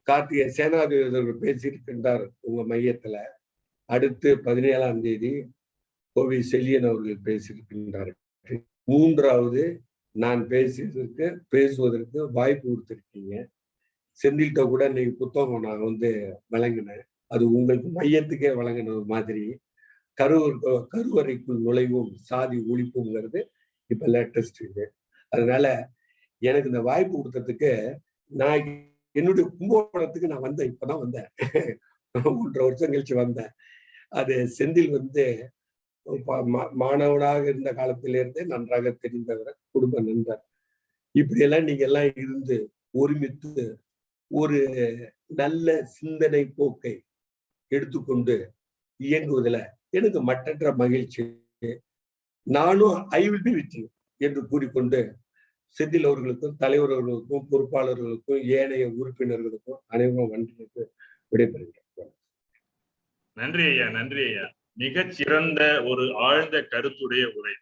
கார்த்திகை சேனாதிபதி பேசியிருக்கின்றார் உங்க மையத்துல. அடுத்து 17ஆம் தேதி கோவி செல்லியன் அவர்கள் பேசியிருக்கின்றார். 3வது நான் பேசுவதற்கு வாய்ப்பு கொடுத்திருக்கீங்க. செந்தில்கிட்ட கூட இன்னைக்கு புத்தகம் நான் வழங்கினேன். அது உங்களுக்கு மையத்துக்கே வழங்கின மாதிரி கருவறைக்குள் நுழைவும் சாதி ஒழிப்புங்கிறது இப்ப லேட்டஸ்ட் இது. அதனால எனக்கு இந்த வாய்ப்பு கொடுத்ததுக்கு நான் என்னுடைய கும்பகோணத்துக்கு நான் வந்தேன். இப்பதான் வந்தேன், 1.5 வருஷம் கழிச்சு வந்தேன். அது செந்தில் மாணவனாக இருந்த காலத்திலிருந்தே நன்றாக தெரிந்தவர், குடும்ப நண்பர். இப்படியெல்லாம் நீங்க எல்லாம் இருந்து ஒருமித்து ஒரு நல்ல சிந்தனை போக்கை எடுத்துக்கொண்டு இயங்குவதில் எனக்கு மற்றற்ற மகிழ்ச்சி. நானும் I will be with you என்று கூறிக்கொண்டு செந்தில் அவர்களுக்கும், தலைவர் அவர்களுக்கும், பொறுப்பாளர்களுக்கும், ஏனைய உறுப்பினர்களுக்கும் அனைவரும் நன்றி விடைபெறுகிறேன். நன்றி ஐயா, நன்றி ஐயா. மிகச்சிறந்த ஒரு ஆழ்ந்த கருத்துடைய உரை.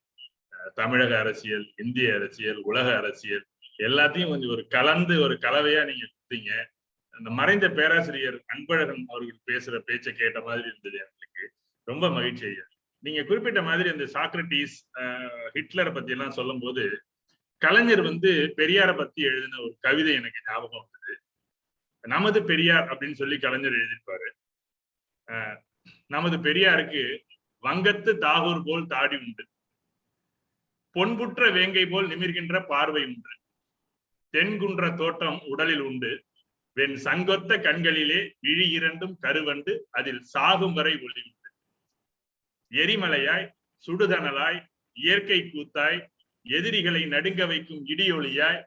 தமிழக அரசியல், இந்திய அரசியல், உலக அரசியல் எல்லாத்தையும் கொஞ்சம் ஒரு கலவையா நீங்க கொடுத்தீங்க. அந்த மறைந்த பேராசிரியர் அன்பழகன் அவர்கள் பேசுற பேச்சை கேட்ட மாதிரி இருந்தது எனக்கு. ரொம்ப மகிழ்ச்சி ஐயா. நீங்க குறிப்பிட்ட மாதிரி அந்த சாக்ரட்டிஸ், ஹிட்லரை பத்தி எல்லாம் சொல்லும் போது கலைஞர் பெரியாரை பத்தி எழுதின ஒரு கவிதை எனக்கு ஞாபகம் வந்தது. நமது பெரியார் அப்படின்னு சொல்லி கலைஞர் எழுதியிருப்பாரு. நமது பெரியாருக்கு வங்கத்து தாகூர் போல் தாடி உண்டு, பொன்புற்ற வேங்கை போல் நிமிர்கின்ற பார்வை உண்டு, தென்குன்ற தோட்டம் உடலில் உண்டு, வெண் சங்கொத்த கண்களிலே விழி 2 கருவண்டு, அதில் சாகும் வரை ஒளி உண்டு. எரிமலையாய், சுடுதணலாய், இயற்கை கூத்தாய், எதிரிகளை நடுங்க வைக்கும் இடியொலியாய்,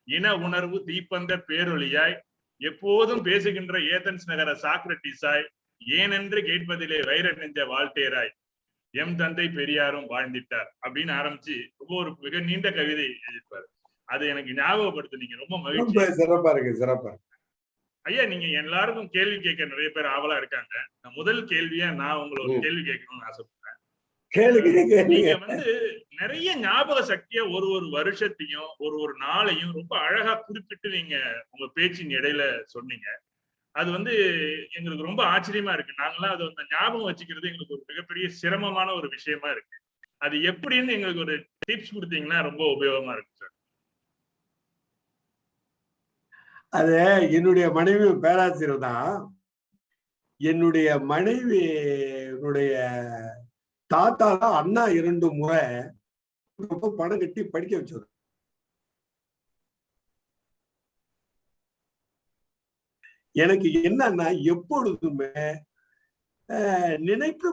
இன உணர்வு தீப்பந்த பேரொலியாய், எப்போதும் பேசுகின்ற ஏதென்ஸ் நகர சாக்ரட்டிஸாய், ஏனென்று கேட்பதிலே வைர நெஞ்ச வால்டேராய், எம் தந்தை பெரியாரும் வாழ்ந்திட்டார் அப்படின்னு ஆரம்பிச்சு ஒரு மிக நீண்ட கவிதை எழுதியிருப்பாரு. அது எனக்கு ஞாபகப்படுத்துனீங்க. ரொம்ப மகிழ்ச்சி. சிறப்பா இருக்கு, சிறப்பா. ஐயா, நீங்க எல்லாருக்கும் கேள்வி கேட்க நிறைய பேர் ஆவலா இருக்காங்க. முதல் கேள்வியா நான் உங்களை ஒரு கேள்வி கேட்கணும்னு ஆசைப்படுறேன். நீங்க நிறைய ஞாபக சக்தியா ஒரு வருஷத்தையும் ஒரு நாளையும் ரொம்ப அழகா குறிப்பிட்டு நீங்க உங்க பேச்சின் இடையில சொன்னீங்க. அது எங்களுக்கு ரொம்ப ஆச்சரியமா இருக்கு. நாங்களாம் அது ஞாபகம் வச்சுக்கிறது எங்களுக்கு ஒரு மிகப்பெரிய சிரமமான ஒரு விஷயமா இருக்கு. அது எப்படின்னு எங்களுக்கு ஒரு டிப்ஸ் கொடுத்தீங்கன்னா ரொம்ப உபயோகமா இருக்கு சார். அது என்னுடைய மனைவி பேராசிரியர் தான். என்னுடைய மனைவியினுடைய தாத்தா தான் அண்ணா 2 முறை பணம் கட்டி படிக்க வச்சது. எனக்கு என்னன்னா எப்பொழுதுமே நினைப்பு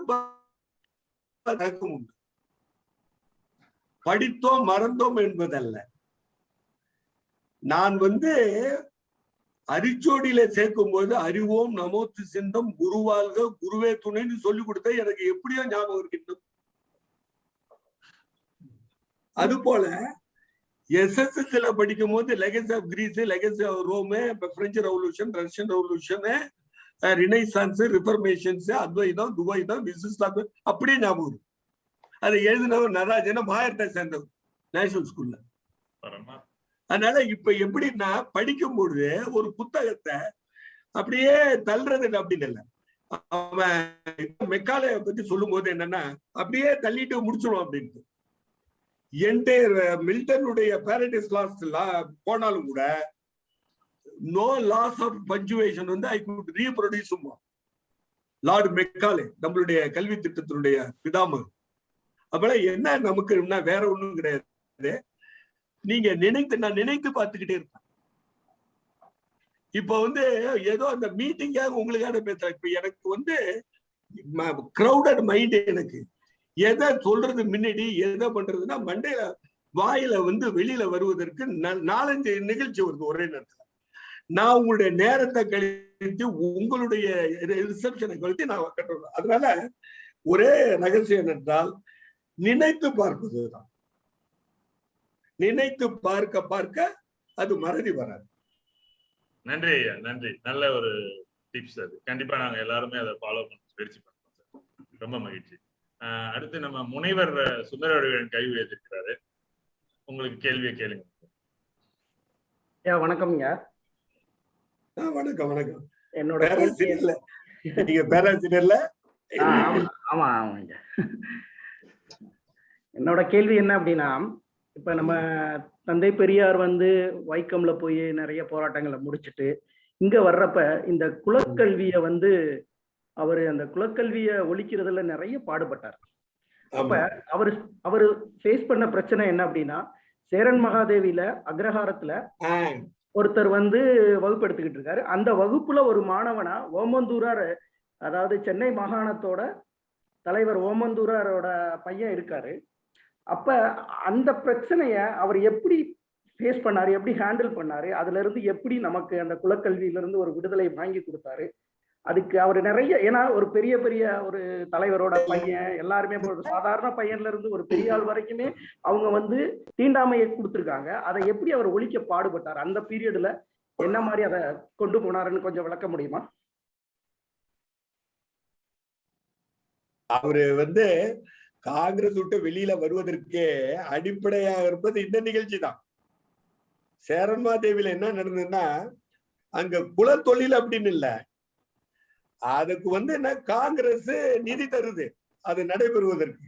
உண்டு. படித்தோம் மறந்தோம் என்பதல்ல. நான் அரிச்சோடியில சேர்க்கும் போது அறிவோம் நமோத்து சிந்தம் குருவாழ்க குருவே துணைன்னு சொல்லி கொடுத்த எனக்கு எப்படியோ ஞாபகம் இருக்கின்றது. அது போல எஸ்எஸ்எஸ்ல படிக்கும் போது legacy of Greece, legacy of Rome, French revolution, Russian revolution, renaissance, reformations, அத்வைதம், துவைதம், விசிஷ்டாத்வை அப்படியே ஞாபகம். அதை எழுதினவர் நடராஜன மாயத்தை சேர்ந்தவர் நேஷனல் ஸ்கூல்ல. அதனால இப்ப எப்படின்னா படிக்கும்போது ஒரு புத்தகத்தை அப்படியே தள்ளுறது அப்படின்னு இல்லை. அவன் மெக்காலே பத்தி சொல்லும் போது என்னன்னா அப்படியே தள்ளிட்டு முடிச்சிடும் அப்படின்ட்டு. மில்டனுடைய பாரடைஸ் லாஸ்ட் போனாலும் கூட நோ லாஸ் ஆஃப் பஞ்சுவேஷன் வந்து I could reproduce Lord Macaulay, நம்மளுடைய கல்வி திட்டத்தினுடைய பிதாமகர். அப்ப என்ன நமக்கு வேற ஒண்ணும் கிடையாது. நீங்க நான் நினைத்து பார்த்துக்கிட்டே இருப்பேன். இப்ப வந்து ஏதோ அந்த மீட்டிங்காக உங்களுக்கான பேசுறேன். இப்ப எனக்கு வந்து கிரௌடட் மைண்ட். எனக்கு எதை சொல்றது முன்னாடி எதை பண்றதுன்னா மண்டையில வாயில வந்து வெளியில வருவதற்கு 4-5 நிகழ்ச்சி வருது ஒரே நேரத்துல. நான் உங்களுடைய நேரத்தை கழித்து உங்களுடைய ரிசப்ஷனை கழித்து நான் கட்டுறேன். அதனால ஒரே ரகசியம் என்றால் நினைத்து பார்ப்பதுதான். நினைத்து பார்க்க பார்க்க அது மறதி வராது. நன்றி ஐயா, நன்றி. நல்ல ஒரு டிப்ஸ் அது. கண்டிப்பா நாங்க எல்லாருமே அதை ஃபாலோ பண்ண முயற்சி பண்றோம். ரொம்ப மகிழ்ச்சி. அடுத்து நம்ம முனைவர் சுந்தரவடிவேலன் கை உயர்த்திருக்கிறாரு. உங்களுக்கு கேள்வியை கேளுங்க. வணக்கம்ங்க. வணக்கம். வணக்கம். என்னோட பேராசிரியர்ல நீங்க பேராசிரியர்ல? ஆமா ஆமாங்க. என்னோட கேள்வி என்ன அப்படின்னா, இப்ப நம்ம தந்தை பெரியார் வந்து வைக்கம்ல போய் நிறைய போராட்டங்களை முடிச்சுட்டு இங்க வர்றப்ப இந்த குலக்கல்விய வந்து அவரு அந்த குலக்கல்விய ஒழிக்கிறதுல நிறைய பாடுபட்டார். அப்ப அவரு ஃபேஸ் பண்ண பிரச்சனை என்ன அப்படின்னா, சேரன் மகாதேவியில அக்ரஹாரத்துல ஒருத்தர் வந்து வகுப்பு எடுத்துக்கிட்டு இருக்காரு. அந்த வகுப்புல ஒரு மாணவனா ஓமந்தூரார், அதாவது சென்னை மாகாணத்தோட தலைவர் ஓமந்தூராரோட பையன் இருக்காரு. அப்ப அந்த பிரச்சனைய அவர் எப்படி ஃபேஸ் பண்ணாரு, எப்படி ஹேண்டில் பண்ணாரு, அதுல இருந்து எப்படி நமக்கு அந்த குலக்கல்வியில இருந்து ஒரு விடுதலை வாங்கி கொடுத்தாரு. அதுக்கு அவர் நிறைய, ஏன்னா ஒரு பெரிய பெரிய ஒரு தலைவரோட பையன் எல்லாருமே ஒரு சாதாரண பையன்ல இருந்து ஒரு பெரிய ஆள் வரைக்குமே அவங்க வந்து தீண்டாமையை கொடுத்துருக்காங்க. அதை எப்படி அவர் ஒழிக்க பாடுபட்டார், அந்த பீரியட்ல என்ன மாதிரி அதை கொண்டு போனாருன்னு கொஞ்சம் விளக்க முடியுமா? அவரு வந்து காங்கிரஸ் விட்டு வெளியில வருவதற்கு அடிப்படையாக இருப்பது இந்த நிகழ்ச்சி தான். சேரன்மாதேவியில என்ன நடந்ததுன்னா, அங்க குல தொழில் அப்படின்னு இல்ல, அதுக்கு வந்து என்ன காங்கிரஸ் நிதி தருது அது நடைபெறுவதற்கு.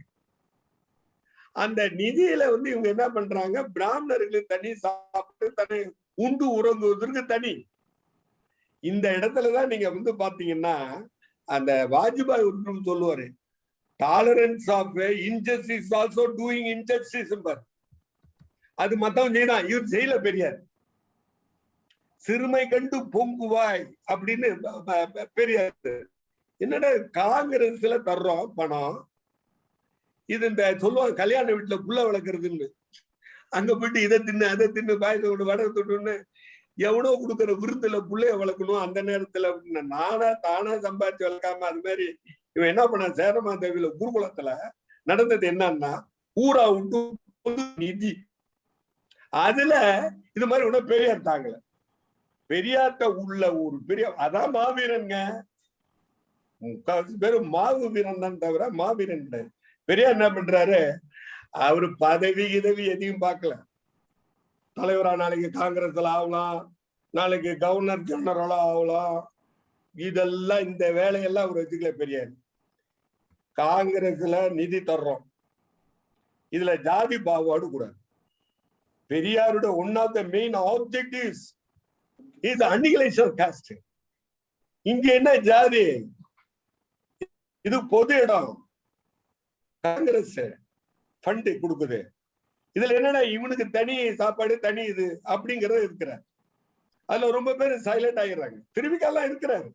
அந்த நிதியில வந்து இவங்க என்ன பண்றாங்க, பிராமணர்களுக்கு தனி, சாப்பிட்டு தனி, உண்டு உறங்குவதற்கு தனி. இந்த இடத்துலதான் நீங்க வந்து பாத்தீங்கன்னா அந்த வாஜ்பாய் ஒன்றும் சொல்லுவாரு, tolerance of injustice also doing injustice. அது மத்தவன் செய்யலாம், இவர் செய்யல. பெரியார் சிறுமை கண்டு பொங்குவாய் அப்படின்னு பெரியார். என்னடா காங்கிரஸ்ல தர்றோம் பணம், இது இந்த சொல்லுவாங்க கல்யாண வீட்டுல புள்ள வளர்க்கறதுன்னு, அங்க போயிட்டு இதை தின்னு அதை தின்னு பாயத்தை விட்டு வடை தொட்டுன்னு எவனோ கொடுக்குற விருந்துல புள்ளைய வளர்க்கணும் அந்த நேரத்துல. தானா சம்பாதிச்சு வளர்க்காம அது மாதிரி இவன் என்ன பண்ண, சேரமாதேவியில குருகுலத்துல நடந்தது என்னன்னா, ஊரா உண்டு பொது நிதி, அதுல இது மாதிரி ஒன்னும் பெரியார் தாங்கல. பெரியார்ட்ட உள்ள ஒரு பெரிய, அதான் மாவீரன்ங்க. முக்காவாசி பேரு மாவு வீரன் தான் தவிர மாவீரன் கிடையாது. பெரியார் என்ன பண்றாரு, அவரு பதவி கிதவி எதையும் பார்க்கல. தலைவரா நாளைக்கு காங்கிரஸ்ல ஆகலாம், நாளைக்கு கவர்னர் ஜெனரலா ஆகலாம், இதெல்லாம் இந்த வேலையெல்லாம் அவர் வச்சுக்கல. பெரியார் காங்கிரஸ்ல நிதி தர்றோம், இதுல ஜாதி பாகுபாடு கூடாது. பெரியாரோட one of the main objectives is annihilation of caste. இங்க என்ன ஜாதி, இது பொது இடம், காங்கிரஸ் ஃபண்ட் கொடுக்குது, இதுல என்னன்னா இவனுக்கு தனி சாப்பாடு தனி இது அப்படிங்கறது இருக்கிறார். அதுல ரொம்ப பேர் சைலண்ட் ஆகிடுறாங்க. திருவிக்கெல்லாம் இருக்கிறாரு.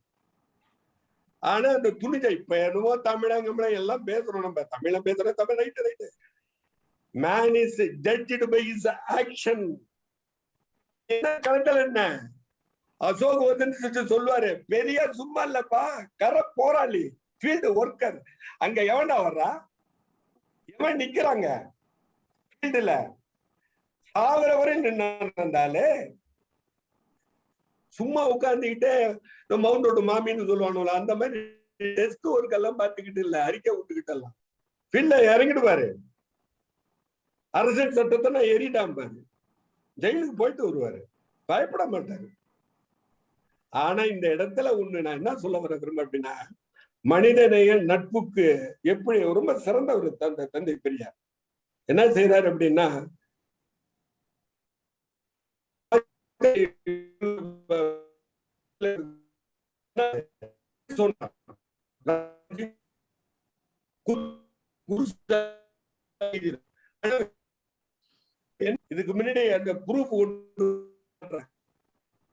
ஆனா அந்த துணிஜை இப்ப என்னவோ தமிழங்க எல்லாம் பேசுறோம், நம்ம தமிழ பேசுறோம், Tamil right. Man is judged by his action. என்ன கலண்டல் என்ன அசோக் சொல்லுவாரு, பெரியார் சும்மா இல்லப்பா, போராளி, ஃபீல்டு ஒர்க்கர். அங்க எவன்டா வர்றா, எவன் நிக்கிறாங்க ஃபீல்டுல, சாகுற வரை நின்னாலே சும்மா உட்காந்துக்கிட்டே மவுண்ட் ரோடு மாமின்னு சொல்லுவானுல அந்த மாதிரி டெஸ்க் ஒர்க் எல்லாம் பார்த்துக்கிட்டு இல்ல, அறிக்கை விட்டுக்கிட்டு எல்லாம் ஃபீல்ட்ல இறங்கிடுவாரு. அரசியல் சட்டத்தை நான் ஏறிட்டான் பாரு, ஜெயிலுக்கு போயிட்டு வருவாரு, பயப்பட மாட்டாரு. ஆனா இந்த இடத்துல ஒண்ணு நான் என்ன சொல்ல வர விரும்ப அப்படின்னா, மனிதநேய நட்புக்கு எப்படி ரொம்ப சிறந்த ஒரு தந்தை பெரியார் என்ன செய்யறாரு அப்படின்னா, இதுக்கு முன்னாடி அந்த ப்ரூஃப்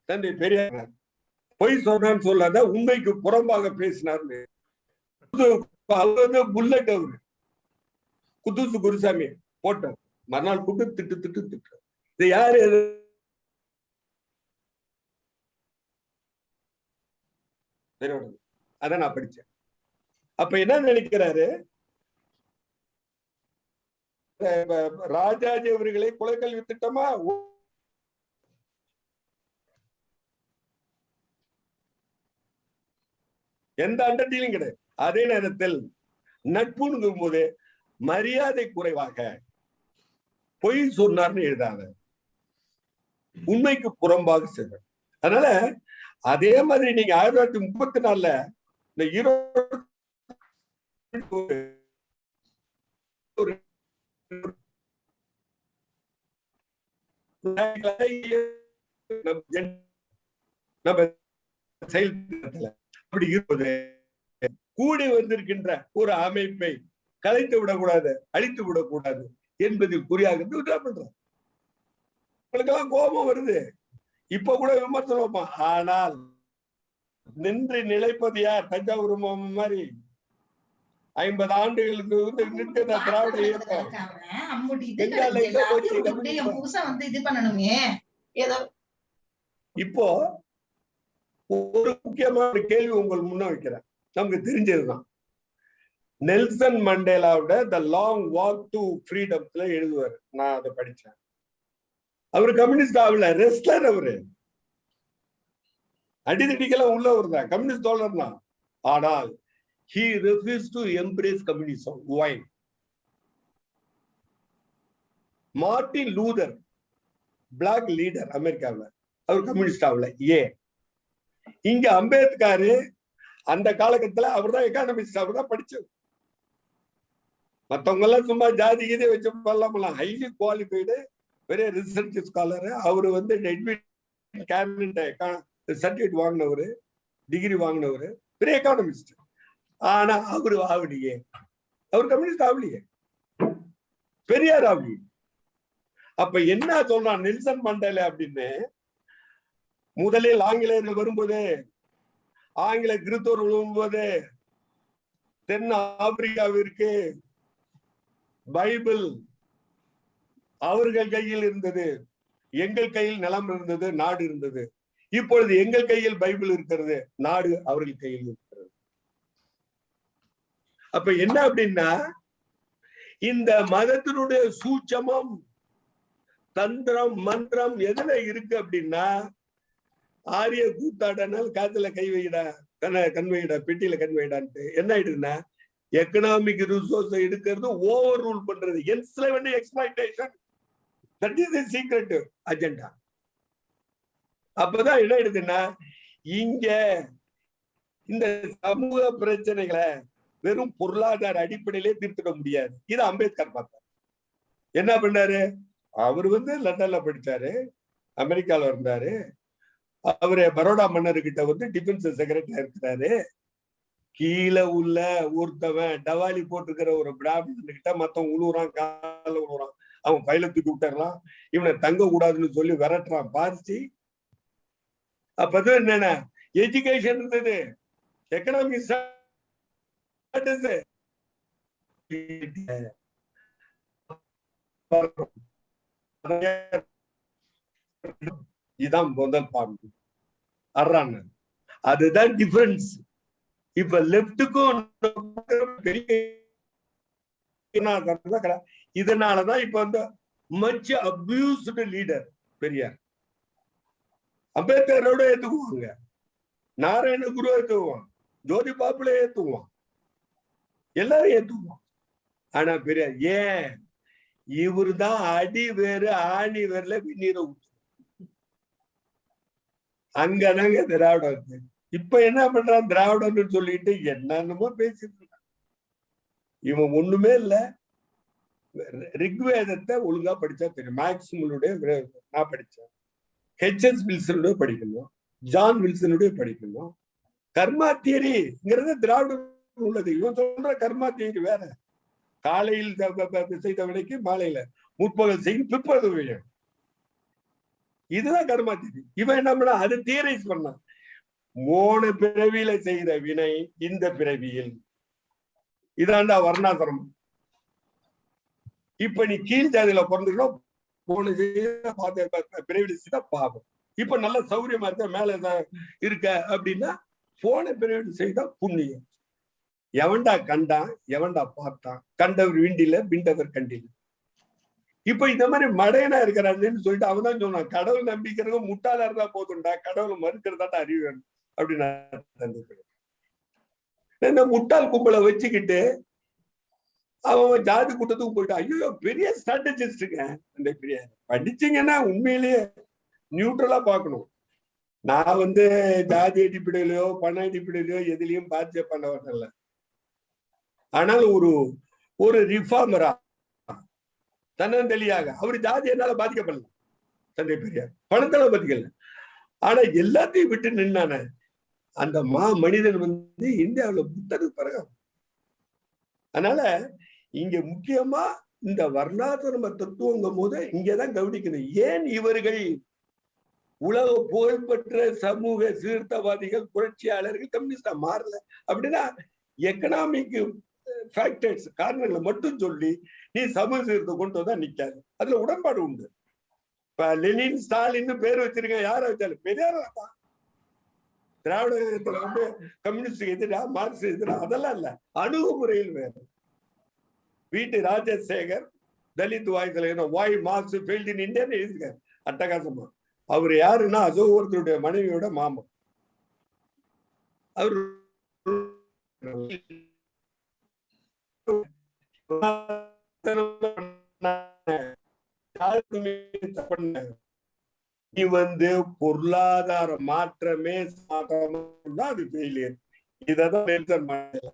தந்தை பெரியார் பொய் சொன்னான்னு சொல்லாத, உண்மைக்கு புறம்பாக பேசினார்னு. அவர் வந்து புல்லட் அவரு குத்துசு குருசாமி போட்டார், மறுநாள் கூப்பிட்டு திட்டு திட்டு திட்டு. இது யாரு? அதான் நான் படிச்சேன். அப்ப என்ன நினைக்கிறாரு, ராஜாஜி அவர்களை குலக்கல்வி திட்டமா எந்த அண்டர்டீலிங் கிடையாது. அதே நேரத்தில் நட்புங்கும் போது மரியாதை குறைவாக பொய் சொன்னார்னு எழுதாத, உண்மைக்கு புறம்பாக செய்த. அதனால அதே மாதிரி நீங்க 1934 இந்த ஈரோடு அப்படி இருப்பது கூடி வந்திருக்கின்ற ஒரு அமைப்பை கலைத்து விடக்கூடாது, அழித்து விடக்கூடாது என்பதில் குறியாக பண்றோம். உங்களுக்கெல்லாம் கோபம் வருது, இப்ப கூட விமர்சனமா. ஆனால் நின்று நிலைப்பது யார்? தஞ்சாவூர் மாதிரி 50 ஆண்டுகளுக்கு வந்து திராவிட இயக்கம். இப்போ ஒரு முக்கியமான கேள்வி உங்கள் முன்ன வைக்கிறேன், நமக்கு தெரிஞ்சதுதான். நெல்சன் மண்டேலாவோட த லாங் வாக் டு ஃப்ரீடம்ல எழுதுவாரு, நான் அதை படிச்சேன். அவரு கம்யூனிஸ்ட் ஆகல, ரெஸ்லர். அவரு அடிதடிக்கெல்லாம் உள்ளவர் தான், கம்யூனிஸ்ட் தோழர் தான். ஆனால் he refused to embrace communism. Why? Martin Luther black leader அமெரிக்காவில், அவர் கம்யூனிஸ்ட் ஆகல. ஏன்? இங்க அம்பேத்கர் அந்த காலகட்டத்துல அவர் தான் எக்கானமிஸ்ட், அவர் தான் படிச்சது. மற்றவங்க எல்லாம் சும்மா ஜாதி கீதை வச்சு பண்ணலாம். ஹைலி குவாலிஃபைடு பெரிய ரிசர்ச் ஸ்காலர். அவரு வந்து சர்டிபிகேட் வாங்கினவரு, டிகிரி வாங்கினவரு, பெரிய எக்கானமிஸ்ட். ஆனா அவரு ஆவலியே, அவர் கம்யூனிஸ்ட் ஆவலியே, பெரியார் ஆவலியே. அப்ப என்ன சொல்றான் நெல்சன் மண்டேலா அப்படின்னு, முதலில் ஆங்கிலேயர்கள் வரும்போது, ஆங்கில கிறிஸ்தவர்கள் வரும்போது தென் ஆப்பிரிக்காவிற்கு பைபிள் அவர்கள் கையில் இருந்தது, எங்கள் கையில் நிலம் இருந்தது, நாடு இருந்தது. இப்பொழுது எங்கள் கையில் பைபிள் இருக்கிறது, நாடு அவர்கள் கையில் இருக்கிறது. அப்ப என்ன அப்படின்னா, இந்த மதத்தினுடைய சூட்சமம், தந்திரம், மந்திரம் எதுல இருக்கு அப்படின்னா, ஆரிய கூத்தாடனால் காத்துல கை வைடா, கண் வைடா, பெட்டியில கண் வைடான்ட்டு என்ன ஆயிடுதுன்னா, எக்கனாமிக் ரிசோர்ஸ் எடுக்கிறது, ஓவர் ரூல் பண்றது, enslavement, exploitation. That is the secret agenda. அப்பதான் என்ன ஆயிடுதுன்னா, இங்க இந்த சமூக பிரச்சனைகளை வெறும் பொருளாதார அடிப்படையிலே தீர்த்திட முடியாது. இது அம்பேத்கர் பார்த்தார். என்ன பண்ணாரு, அவர் வந்து லண்டன்ல படிச்சாரு, அமெரிக்கால இருந்தாரு. அவரு பரோடா மன்னர்கிட்ட வந்து டிஃபென்ஸ் செக்ரட்டரியா இருக்கிறாரு. கீழே உள்ள ஒருத்தவன் டவாலி போட்டுக்கிற ஒரு பிராமணன் கிட்ட மத்தவன் உழுவுறான், கால உழுவுறான், அவன் பயில தூக்கி விட்டுறான், இவனை தங்க கூடாதுன்னு சொல்லி விரட்டுறான் பார்த்து. அப்பதான் என்னன்னா, எஜுகேஷன் இருந்தது, எக்கனாமிக் இதான் முதல் பாயிண்ட். அறான், அதுதான் டிஃபரன்ஸ். இப்ப லெப்டுக்கும் இதனாலதான் இப்ப வந்து மச் அபியூஸ்டு லீடர் பெரியார். அம்பேத்கரோட ஏத்துக்குவாங்க, நாராயண குரு ஏத்துக்குவான், ஜோதி பாப்புல ஏத்துக்குவான், எல்லாரும் ஏத்துக்குவான். ஆனா பெரியார் ஏன்? இவரு தான் அடி வேறு ஆணி வேர்ல வெந்நீரை ஊத்து. அங்கதாங்க திராவிடம். இப்ப என்ன பண்றான் திராவிடம்னு சொல்லிட்டு என்னென்னமோ பேசிட்டு இருக்கான். இவன் ஒண்ணுமே இல்ல. ரிக்வேதத்தை ஒழுங்கா படிச்சா தெரியும். மேக்சிமனுடைய நான் படிச்சேன், ஹெச்எஸ் வில்சனுடைய படிக்கணும், ஜான் வில்சனுடைய படிக்கணும். கர்மா தியரிங்கிறது திராவிடம் உள்ளது. இவன் சொல்ற கர்மா தியரி வேற. காலையில் செய்த விலைக்கு மாலையில முற்பகல் செய்யும் பிற்பகல் விழும். இதுதான் கர்மா தியரி. இவன் என்ன பண்ண அது தியரைஸ் பண்ணான். 3 பிறவியில செய்த வினை இந்த பிறவியில். இதாண்டா வர்ணாசிரமம். இப்ப நீ கீழ் ஜாதியில பிறந்துக்கணும், போன பிறவியில செய்த பாவம். இப்ப நல்ல சௌரியமா இருக்க மேல இருக்க அப்படின்னா போன பிறவியில செய்த புண்ணியம். எவன்டா கண்டான், எவன்டா பார்த்தான்? கண்டவர் வீண்டில பிண்டவர் கண்டில. இப்ப இந்த மாதிரி மடையனா இருக்கிறான்னு சொல்லிட்டு அவன் தான் சொன்னான், கடவுள் நம்பிக்கிறவங்க முட்டாளா இருந்தா போதும்டா, கடவுளை மறுக்கிறதாட்ட அறிவு வேணும் அப்படின்னு. இந்த முட்டாள் கும்பலை வச்சுக்கிட்டு அவன் ஜாதி கூட்டத்துக்கு போயிட்டான். ஐயோ பெரிய ஸ்ட்ராட்டஜிஸ்டுங்க அந்த பெரியார். படிச்சீங்கன்னா உண்மையிலேயே நியூட்ரலா பார்க்கணும். நான் ஜாதி அடிப்படையிலையோ பண அடிப்படையிலையோ எதுலயும் பாத்திய பண்ணவர் இல்லை. ஆனால் ஒரு ரிஃபார்மரா தன்னந்தெளியாக அவர் ஜாதி என்னால பாதிக்கப்படல, தந்தை பெரியார் பணத்தால பாதிக்கல. ஆனா எல்லாத்தையும் விட்டு நின்னான அந்த மனிதன் இந்தியாவில் புத்தருக்கு பிறகு. அதனால இங்க முக்கியமா இந்த வர்ணாசிரம தத்துவங்கும் போது இங்கதான் கவனிக்கணும். ஏன் இவர்கள் உலக புகழ்பெற்ற சமூக சீர்திருத்தவாதிகள், புரட்சியாளர்கள் கம்யூனிஸ்டா மாறல அப்படின்னா எக்கனாமிக் ஃபேக்டர்ஸ் காரணங்களை மட்டும் சொல்லி நீ சமூக சீர்திருத்தம் கொண்டு வந்தா நிக்காது. அதுல உடன்பாடு உண்டு. இப்ப லெனின் ஸ்டாலின் பேர் வச்சிருக்க, யார வச்சாலும் பெரியார் தான். திராவிடத்துல கம்யூனிஸ்ட் எதிரா மார்க்ஸ் எதிரா அதெல்லாம் இல்ல, அணுகுமுறையில் வேறு. வீட்டு ராஜசேகர் தலித் வாய்ஸ்ல வாய் மார்க்ஸ் ஃபெயில்ட் இன் இந்தியான்னு எழுதிருக்காரு அட்டகாசமா. அவர் யாருன்னா அசோகவர்தனுடைய மனைவியோட மாமன். அவர் நீ பொருளாதார மாற்றமே அது ஃபெயிலியர். இதான் நெல்சன் மண்டேலா,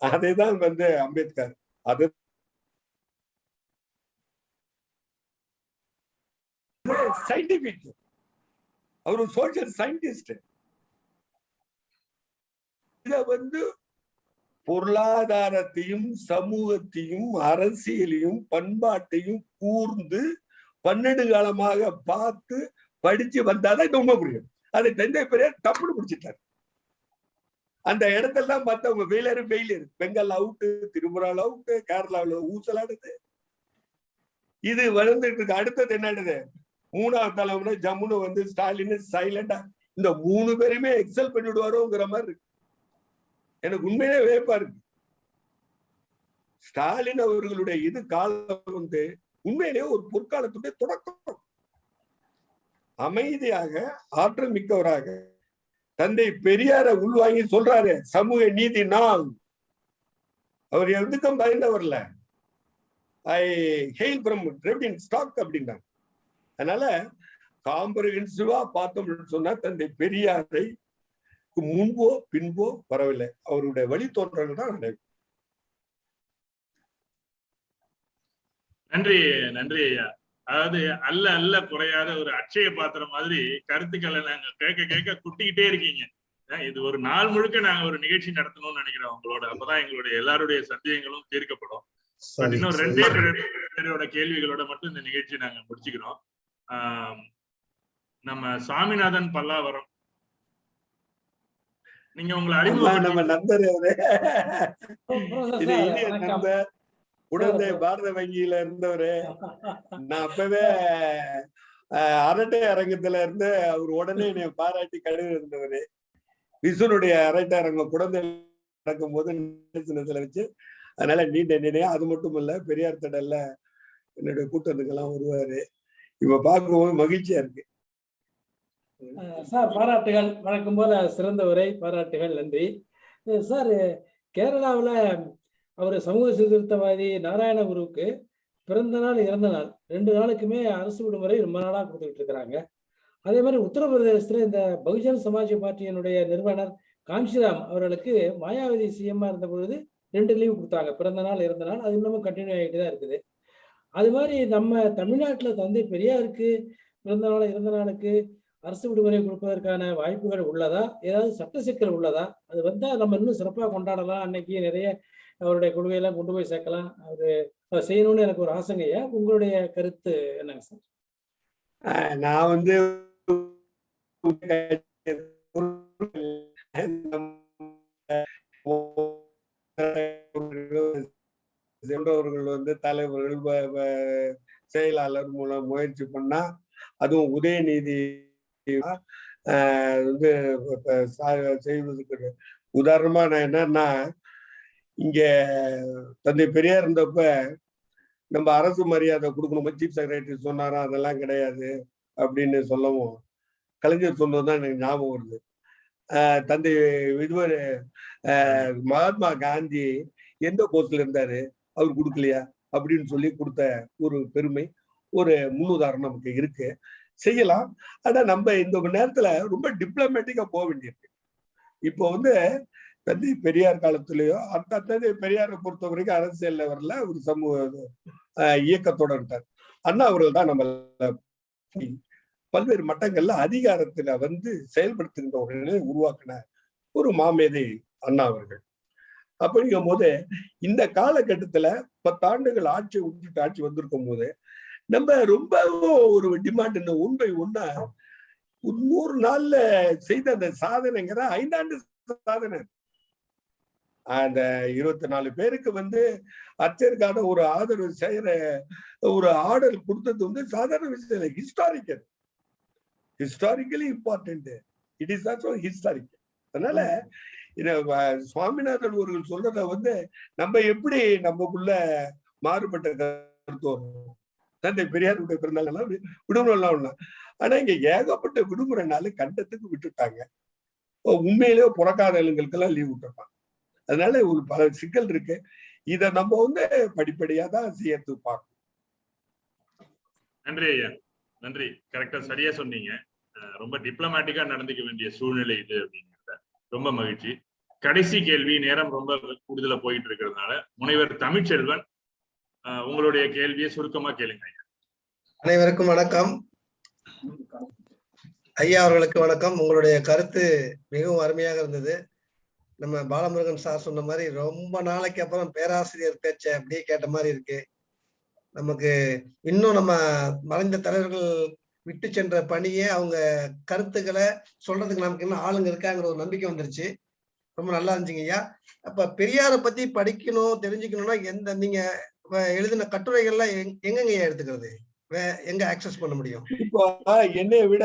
அதைதான் அம்பேத்கர். அது சயின்டிபிக், அவர் சோசியல் சயின்டிஸ்ட். இத பொருளாதாரத்தையும் சமூகத்தையும் அரசியலையும் பண்பாட்டையும் கூர்ந்து 12 காலமாக பார்த்து படிச்சு வந்தாதான் இது உண்மை புரியும். அதை தந்தை பெரியார் தப்புன்னு பிடிச்சிட்டாரு. அந்த இடத்தெல்லாம் பார்த்தவங்க ஃபெயிலியர். பெங்கால் அவுட்டு, திரிபுரால அவுட்டு, கேரளாவில் ஊசலாடுது. இது வளர்ந்துட்டு இருக்கு. அடுத்தது என்னது? 3ஆவது தலைமுறை ஜம்முன்னு ஸ்டாலின் சைலண்டா இந்த 3 பேருமே எக்ஸல் பண்ணிவிடுவாரோங்கிற மாதிரி இருக்கு. எனக்கு உண்மையிலே வேப்பா இருக்கு. ஸ்டாலின் அவர்களுடைய இது காலம் உண்மையிலேயே ஒரு பொற்காலத்துடைய தொடக்கம். அமைதியாக ஆற்றல் மிக்கவராக தந்தை பெரியார உள்வாங்கி சொல்றாரு, சமூக நீதி நான். அவர் எதுக்கும் பயந்தவர்ல, ஐ ஹெயில் ஃப்ரம் ரெவிடிங் ஸ்டாக் அப்படின்னா. அதனால காம்ப்ரிஹென்சிவா பார்த்தோம் சொன்னா தந்தை பெரியாரை முன்போ பின்போ வரவில்லை, அவருடைய வழித்தோன்றல் தான் நடைபெறும். நன்றி நன்றி ஐயா. அதாவது அல்ல குறையாத ஒரு அட்சய பாத்திரம் மாதிரி கருத்துக்களை நாங்க கேட்க குட்டிக்கிட்டே இருக்கீங்க. இது ஒரு நாள் முழுக்க நாங்க ஒரு நிகழ்ச்சி நடத்தணும்னு நினைக்கிறோம் உங்களோட. அப்பதான் எங்களுடைய எல்லாருடைய சந்தேகங்களும் தீர்க்கப்படும். இன்னும் 2 பேரோட கேள்விகளோட மட்டும் இந்த நிகழ்ச்சி நாங்க முடிச்சுக்கிறோம். நம்ம சாமிநாதன் பல்லாவரம், நீங்க உங்களை நம்ம நண்பர் நண்பர் குழந்தை பாரத வங்கியில இருந்தவரு. நான் அப்பவே அரட்டை அரங்கத்துல இருந்து அவர் உடனே என்னை பாராட்டி கழுவி இருந்தவரு. விசுனுடைய அரட்டை அரங்கம் குழந்தை நடக்கும் போது வச்சு, அதனால நீண்ட நினையா. அது மட்டும் இல்ல, பெரியார் திடல்ல என்னுடைய கூட்டத்துக்கெல்லாம் வருவாரு. இப்ப பார்க்கும்போது மகிழ்ச்சியா இருக்கு. சார் பாராட்டுகள், வழக்கம் போல சிறந்த உரை, பாராட்டுகள், நன்றி. சார், கேரளாவில் அவர் சமூக சீர்திருத்தவாதி நாராயணகுருவுக்கு பிறந்த நாள் இறந்த நாள் 2 நாளுக்குமே அரசு விடுமுறை ரொம்ப நாளாக கொடுத்துக்கிட்டு இருக்கிறாங்க. அதே மாதிரி உத்தரப்பிரதேசத்தில் இந்த பகுஜன் சமாஜ் பார்ட்டியினுடைய நிறுவனர் காஞ்சிராம் அவர்களுக்கு மாயாவதி சிஎம்மா இருந்த பொழுது 2 லீவு கொடுத்தாங்க, பிறந்த நாள் இறந்த நாள். அது இன்னமும் கண்டினியூ ஆகிட்டு தான் இருக்குது. அது மாதிரி நம்ம தமிழ்நாட்டில் தந்தை பெரியாருக்கு பிறந்த நாள் இறந்த நாளுக்கு அரசு விடுமுறை கொடுப்பதற்கான வாய்ப்புகள் உள்ளதா? ஏதாவது சட்ட சிக்கல் உள்ளதா? அது வந்தால் நம்ம இன்னும் சிறப்பாக கொண்டாடலாம். அன்னைக்கு நிறைய அவருடைய கொள்கையெல்லாம் கொண்டு போய் சேர்க்கலாம். அதை செய்யணும்னு எனக்கு ஒரு ஆசைங்கய்யா. உங்களுடைய கருத்து என்னங்க சார்? நான் வந்து சென்றவர்கள் வந்து தலைவர்கள் செயலாளர் மூலம் முயற்சி பண்ணா, அதுவும் உதயநிதி வந்து செய்வதற்கு உதாரணமா நான் என்னன்னா, இங்க தந்தை பெரியார் இருந்தப்ப நம்ம அரசு மரியாதை கொடுக்கணும், சீஃப் செக்ரட்டரி சொன்னாரா, அதெல்லாம் கிடையாது அப்படின்னு சொல்லவும் கலைஞர் சொன்னதுதான் எனக்கு ஞாபகம் வருது. தந்தை இதுவரை மகாத்மா காந்தி எந்த போஸ்ட்ல இருந்தாரு, அவர் கொடுக்கலையா அப்படின்னு சொல்லி கொடுத்த ஒரு பெருமை, ஒரு முன்னுதாரணம் நமக்கு இருக்கு. செய்யலாம். ஆனா நம்ம இந்த நேரத்துல ரொம்ப டிப்ளமேட்டிக்கா போக வேண்டியிருக்கு. இப்போ வந்து தந்தை பெரியார் காலத்திலேயோ அந்த தந்தை பெரியாரை பொறுத்த வரைக்கும் அரசியல்ல வரல, ஒரு சமூக இயக்கத்தோட இருந்தார். அண்ணா அவர்கள் தான் நம்ம பல்வேறு மட்டங்கள்ல அதிகாரத்துல வந்து செயல்படுத்துகின்ற ஒரு நிலையை உருவாக்கின ஒரு மாமேதை அண்ணா அவர்கள். அப்படிங்கும் போது இந்த காலகட்டத்துல 10 ஆண்டுகள் ஆட்சி விட்டுட்டு ஆட்சி வந்திருக்கும் போது நம்ம ரொம்ப ஒரு டிமாண்ட், இந்த உண்மை ஒண்ணா 100 நாள்ல செய்த அந்த சாதனைங்கிற 5 ஆண்டு சாதனை. அந்த 24 பேருக்கு வந்து அர்ச்சருக்கான ஒரு ஆதரவு செய்யற ஒரு ஆர்டர் கொடுத்தது வந்து சாதாரண விஷயம் இல்லை, historically important. It is also historical. அதனால சுவாமிநாதன் அவர்கள் சொல்றத வந்து நம்ம எப்படி நமக்குள்ள மாறுபட்ட கருத்து வரும். தந்தை பெரியாருடைய பிறந்தாலும் விடுமுறை எல்லாம், ஆனா இங்க ஏகப்பட்ட விடுமுறை நாள் கண்டத்துக்கு விட்டுட்டாங்க. உண்மையிலேயே புறக்காதவங்களுக்கு எல்லாம் லீவ் விட்டுருப்பாங்க. அதனால ஒரு பல சிக்கல் இருக்கு. இத நம்ம வந்து படிப்படியா தான் செய்யறது பார்க்கணும். நன்றி ஐயா, நன்றி. கரெக்டா சரியா சொன்னீங்க. ரொம்ப டிப்ளமேட்டிக்கா நடந்துக்க வேண்டிய சூழ்நிலை இது அப்படிங்கிறத ரொம்ப மகிழ்ச்சி. கடைசி கேள்வி, நேரம் ரொம்ப கூடுதலா போயிட்டு இருக்கிறதுனால முனைவர் தமிழ்ச்செல்வன் உங்களுடைய கேள்வியை சுருக்கமா கேளுங்க ஐயா. அனைவருக்கும் வணக்கம். ஐயா அவர்களுக்கு வணக்கம். உங்களுடைய கருத்து மிகவும் அருமையாக இருந்தது. நம்ம பாலமுருகன் சார் சொன்ன மாதிரி ரொம்ப நாளைக்கு அப்புறம் பேராசிரியர் பேச்சை அப்படியே கேட்ட மாதிரி இருக்கு. நமக்கு இன்னும் நம்ம மறைந்த தலைவர்கள் விட்டு சென்ற பணியை, அவங்க கருத்துக்களை சொல்றதுக்கு நமக்கு இன்னும் ஆளுங்க இருக்காங்கிற ஒரு நம்பிக்கை வந்துருச்சு. ரொம்ப நல்லா இருந்துச்சுங்க ஐயா. அப்ப பெரியாரை பத்தி படிக்கணும், தெரிஞ்சுக்கணும்னா எந்த நீங்க எழுதின கட்டுரைகள்லாம் எங்கங்க ஐயா எடுத்துக்கிறது, எங்க ஆக்சஸ் பண்ண முடியும்? இப்போ என்னை விட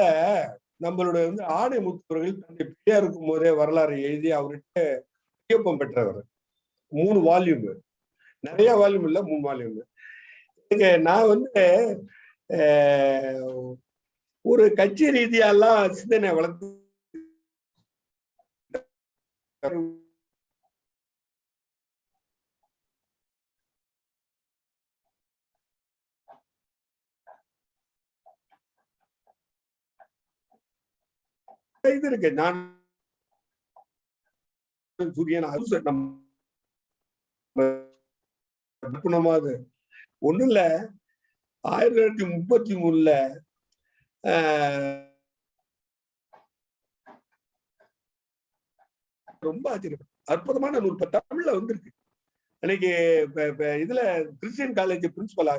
நம்மளுடைய வந்து ஆணைமுத்தவர்கள் தந்தை பெரியார் இருக்கும் போதே வரலாறு எழுதி அவர்கிட்ட வியப்பம் பெற்றவர். 3 வால்யூம், நிறைய வால்யூம் இல்ல, 3 வால்யூம். நான் வந்து ஒரு கட்சி ரீதியெல்லாம் சிந்தனை வளர்த்து இது இருக்கு. நான் சூரியன் ஒண்ணு இல்ல, 1933 ரொம்ப ஆச்சரியம், அற்புதமான நூல் தமிழ்ல வந்திருக்கு. அன்னைக்கு இதுல கிறிஸ்டியன் காலேஜ் பிரின்சிபலா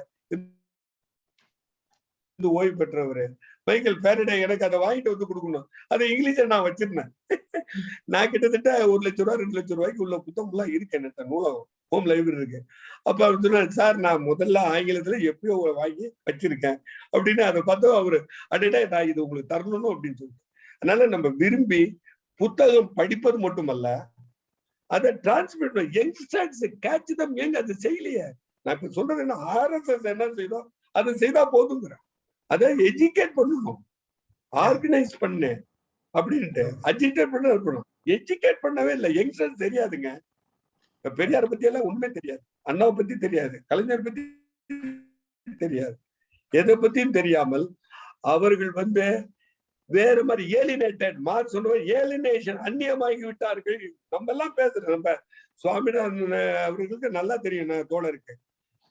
ஓய்வு பெற்றவர் மைக்கேல் ஃபேரடே எனக்கு அதை வாங்கிட்டு வந்து கொடுக்கணும். அதை இங்கிலீஷ்ல நான் வச்சிருந்தேன். நான் கிட்டத்தட்ட 1 லட்சம் ரூபாய் 2 லட்சம் ரூபாய்க்கு உள்ள புத்தகம் எல்லாம் இருக்கு என்கிட்ட, நூலகம், ஹோம் லைப்ரரி இருக்கு. அப்ப அவர் சொன்னார், சார் நான் முதல்ல ஆங்கிலத்துல எப்பயோ வாங்கி வச்சிருக்கேன் அப்படின்னு. அதை பார்த்தோம் அவரு, அடடா நான் இது உங்களுக்கு தரணும் அப்படின்னு சொல்லிட்டு. அதனால நம்ம விரும்பி புத்தகம் படிப்பது மட்டுமல்ல, அதை டிரான்ஸ்மிட் பண்ண யங்ஸ்டர்ஸ் கேட்ச் தம் யங். அது செய்யலையே. நான் இப்ப சொல்றது என்ன, RSS என்ன செய்தோம் அதை செய்தா போதுங்கிறேன். அதை எஜுகேட் பண்ணணும். ஆர்கனைஸ் பண்ணு அப்படின்ட்டு அஜிடேட் பண்ண இருக்கணும். எஜுகேட் பண்ணவே இல்லை. யங்ஸ்டர்ஸ் தெரியாதுங்க. இப்ப பெரியாரை பத்தி எல்லாம் உண்மை தெரியாது, அண்ணாவை பத்தி தெரியாது, கலைஞர் பத்தி தெரியாது, எதை பத்தியும் தெரியாமல் அவர்கள் வந்து வேற மாதிரி ஏலினேட்டட் மார்க் சொன்ன ஏலினேஷன் அந்நியமாகி விட்டார்கள். நம்ம எல்லாம் பேசுறோம். நம்ம சுவாமிநாதன் அவர்களுக்கு நல்லா தெரியும் தோழருக்கு.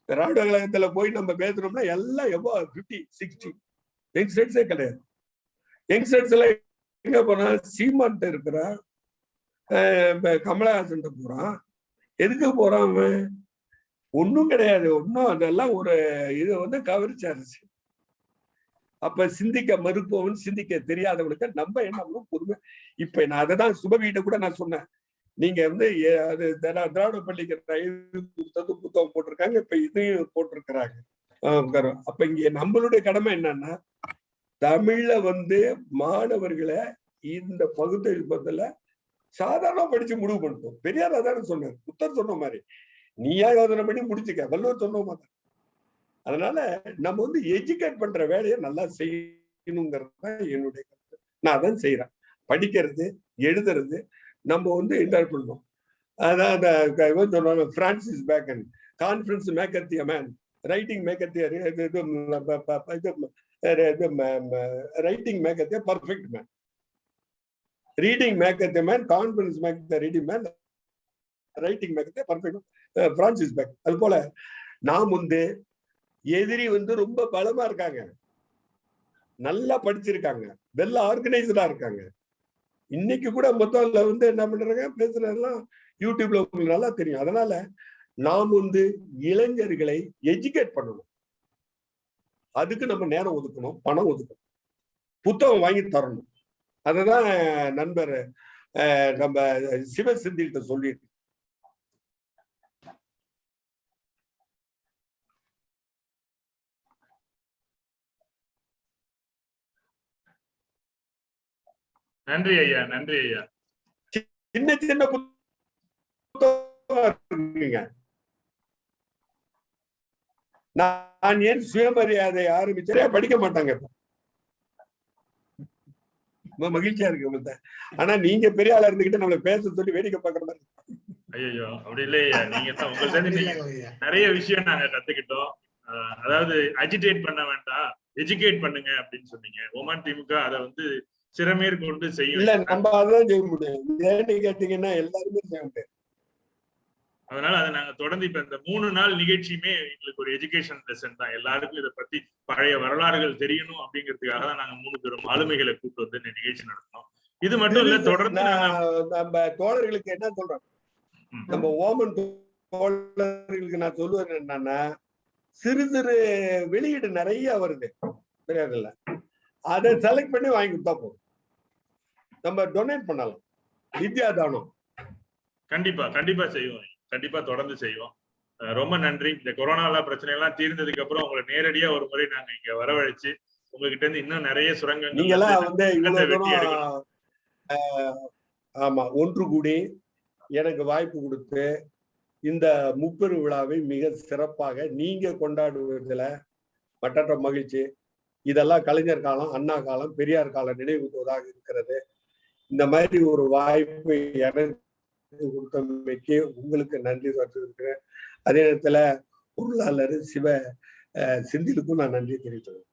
திராவிட கழகத்துல போய் நம்ம பேசுறோம்னா எல்லாம் எவ்வளோ 50, 60 யங்ஸ்டர்ஸே கிடையாது. யங்ஸ்டர்ஸ் எல்லாம் எங்க போறான்? சீமான் இருக்கிறான், கமலஹாசன் போறான். எதுக்கு போறான் அவன்? ஒன்னும் கிடையாது. ஒன்னும் அதெல்லாம் ஒரு இது வந்து கவர்ச்சி. அப்ப சிந்திக்க மறுப்பவன், சிந்திக்க தெரியாதவனுக்கு நம்ம என்ன பொறுமை. இப்ப நான் அதைதான் சுபவீட்ட கூட நான் சொன்னேன். நீங்க வந்து அது திராவிட பள்ளிக்கு புத்தகம் போட்டிருக்காங்க, இப்ப இதையும் போட்டிருக்கிறாங்க. அப்ப இங்க நம்மளுடைய கடமை என்னன்னா, தமிழ்ல வந்து மாணவர்களை இந்த பகுத்தறிவுல சாதாரண படிச்சு முடிவு பண்ணிட்டோம். பெரியார் அதான சொன்னார், புத்தர் சொன்ன மாதிரி நீயா யோசனை பண்ணி முடிச்சுக்க, வள்ளுவர் சொன்ன மாதிரி. அதனால நம்ம வந்து எஜுகேட் பண்ற வேலையை நல்லா செய்யணுங்கிறது தான் என்னுடைய கருத்து. நான் அதான் செய்யறேன். படிக்கிறது, எழுதுறது நம்ம வந்து இன்டர் பண்ணணும். அதான் சொன்னாங்க, Francis bacon, confidence maker the man, writing maker the writing maker the perfect man, reading maker the man, confidence maker the reading man, writing maker the perfect Francis bacon. அது போல நாம் வந்து எதிரி வந்து ரொம்ப பலமா இருக்காங்க, நல்லா படிச்சிருக்காங்க, வெல் ஆர்கனைஸ்டா இருக்காங்க. இன்னைக்கு கூட மொத்தம்ல வந்து என்ன பண்றாங்க, பேசுறதெல்லாம் யூடியூப்ல உங்களுக்கு நல்லா தெரியும். அதனால நாம் வந்து இளைஞர்களை எஜுகேட் பண்ணணும். அதுக்கு நம்ம நேரம் ஒதுக்கணும், பணம் ஒதுக்கணும், புத்தகம் வாங்கி தரணும். அதுதான் நண்பர் நம்ம சிவசிந்திகிட்ட சொல்லிட்டு. நன்றி ஐயா, நன்றி ஐயா. சின்ன சின்ன நான் ஏன் சுயமரியாதை ஆரம்பிச்சே படிக்க மாட்டாங்க. மகிழ்ச்சியா இருக்கு. ஆனா நீங்க பெரிய ஆளா இருந்துகிட்டு நம்மள பேச சொல்லி வேடிக்கை பார்க்கற மாதிரி. ஐயோ அப்படி இல்லையா, நீங்க தான் உங்கள்ட்ட நிறைய விஷயம் நாங்க கத்துக்கிட்டோம். அதாவது அஜிடேட் பண்ண வேண்டாம், எஜுகேட் பண்ணுங்க அப்படின்னு சொன்னீங்க. ஓமான் திமுக அதை வந்து சிறமேற்கொண்டு செய்யும். இல்ல நம்ம அதான் செய்ய முடியும். ஏன்னு கேட்டீங்கன்னா எல்லாருமே செய்ய முடியும். அதனால அதை நாங்க தொடர்ந்து இப்ப இந்த 3 நாள் நிகழ்ச்சியுமே எங்களுக்கு ஒரு எஜுகேஷன் லெசன் தான். எல்லாருக்கும் இதை பத்தி பழைய வரலாறுகள் தெரியணும் அப்படிங்கிறதுக்காக தான் நாங்க 3 பேரும் ஆளுமைகளை கூப்பிட்டு வந்து இந்த நிகழ்ச்சி நடத்தணும். இது மட்டும் இல்ல, தொடர்ந்து நம்ம தோழர்களுக்கு என்ன சொல்றோம், நம்ம ஓமன் தோழர்களுக்கு நான் சொல்லுவேன் என்னன்னா, சிறு சிறு வெளியீடு நிறைய வருது தெரியாதுல்ல, அதை செலக்ட் பண்ணி வாங்கி கொடுத்தா போதும். நம்ம டொனேட் பண்ணலாம், வித்யா தானம். கண்டிப்பா கண்டிப்பா செய்வோம், கண்டிப்பா தொடர்ந்து செய்வோம். ரொம்ப நன்றி. இந்த கொரோனா பிரச்சனை எல்லாம் தீர்ந்ததுக்கு அப்புறம் உங்களை நேரடியா ஒரு முறை நாங்க இங்க வரவழைச்சு உங்ககிட்ட இருந்து இன்னும் நிறைய சுரங்கங்கள் நீங்க எல்லாம் வந்து ஆமா ஒன்று கூடி எனக்கு வாய்ப்பு கொடுத்து இந்த முப்பெரும் விழாவை மிக சிறப்பாக நீங்க கொண்டாடுவதில் மற்றற்ற மகிழ்ச்சி. இதெல்லாம் கலைஞர் காலம், அண்ணா காலம், பெரியார் காலம் நினைவுவதாக இருக்கிறது. இந்த மாதிரி ஒரு வாய்ப்பு எனக்கு கொடுத்தமைக்கு உங்களுக்கு நன்றி சொல்லிருக்கிறேன். அதே நேரத்துல பொருளாளர் சிவ சிந்திலுக்கும் நான் நன்றி தெரிவித்துள்ளேன்.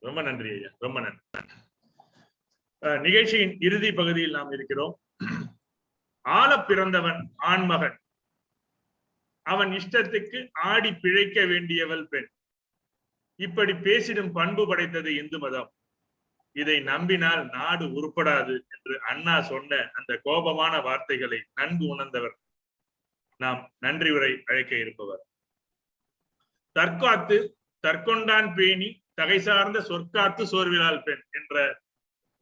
ரொம்ப நன்றி ஐயா, ரொம்ப நன்றி. நிகழ்ச்சியின் இறுதி பகுதியில் நாம் இருக்கிறோம். ஆள பிறந்தவன் ஆண்மகன், அவன் இஷ்டத்துக்கு ஆடி பிழைக்க வேண்டியவள் பெண். இப்படி பேசிடும் பண்பு படைத்தது இந்து மதம். இதை நம்பினால் நாடு உருப்படாது என்று அண்ணா சொன்ன அந்த கோபமான வார்த்தைகளை நன்கு உணர்ந்தவர் நாம் நன்றி உரை அழைக்க இருப்பவர். தற்காத்து தற்கொண்டான் பேணி தகை சார்ந்த சொற்காத்து சோர்விலால் பெண் என்ற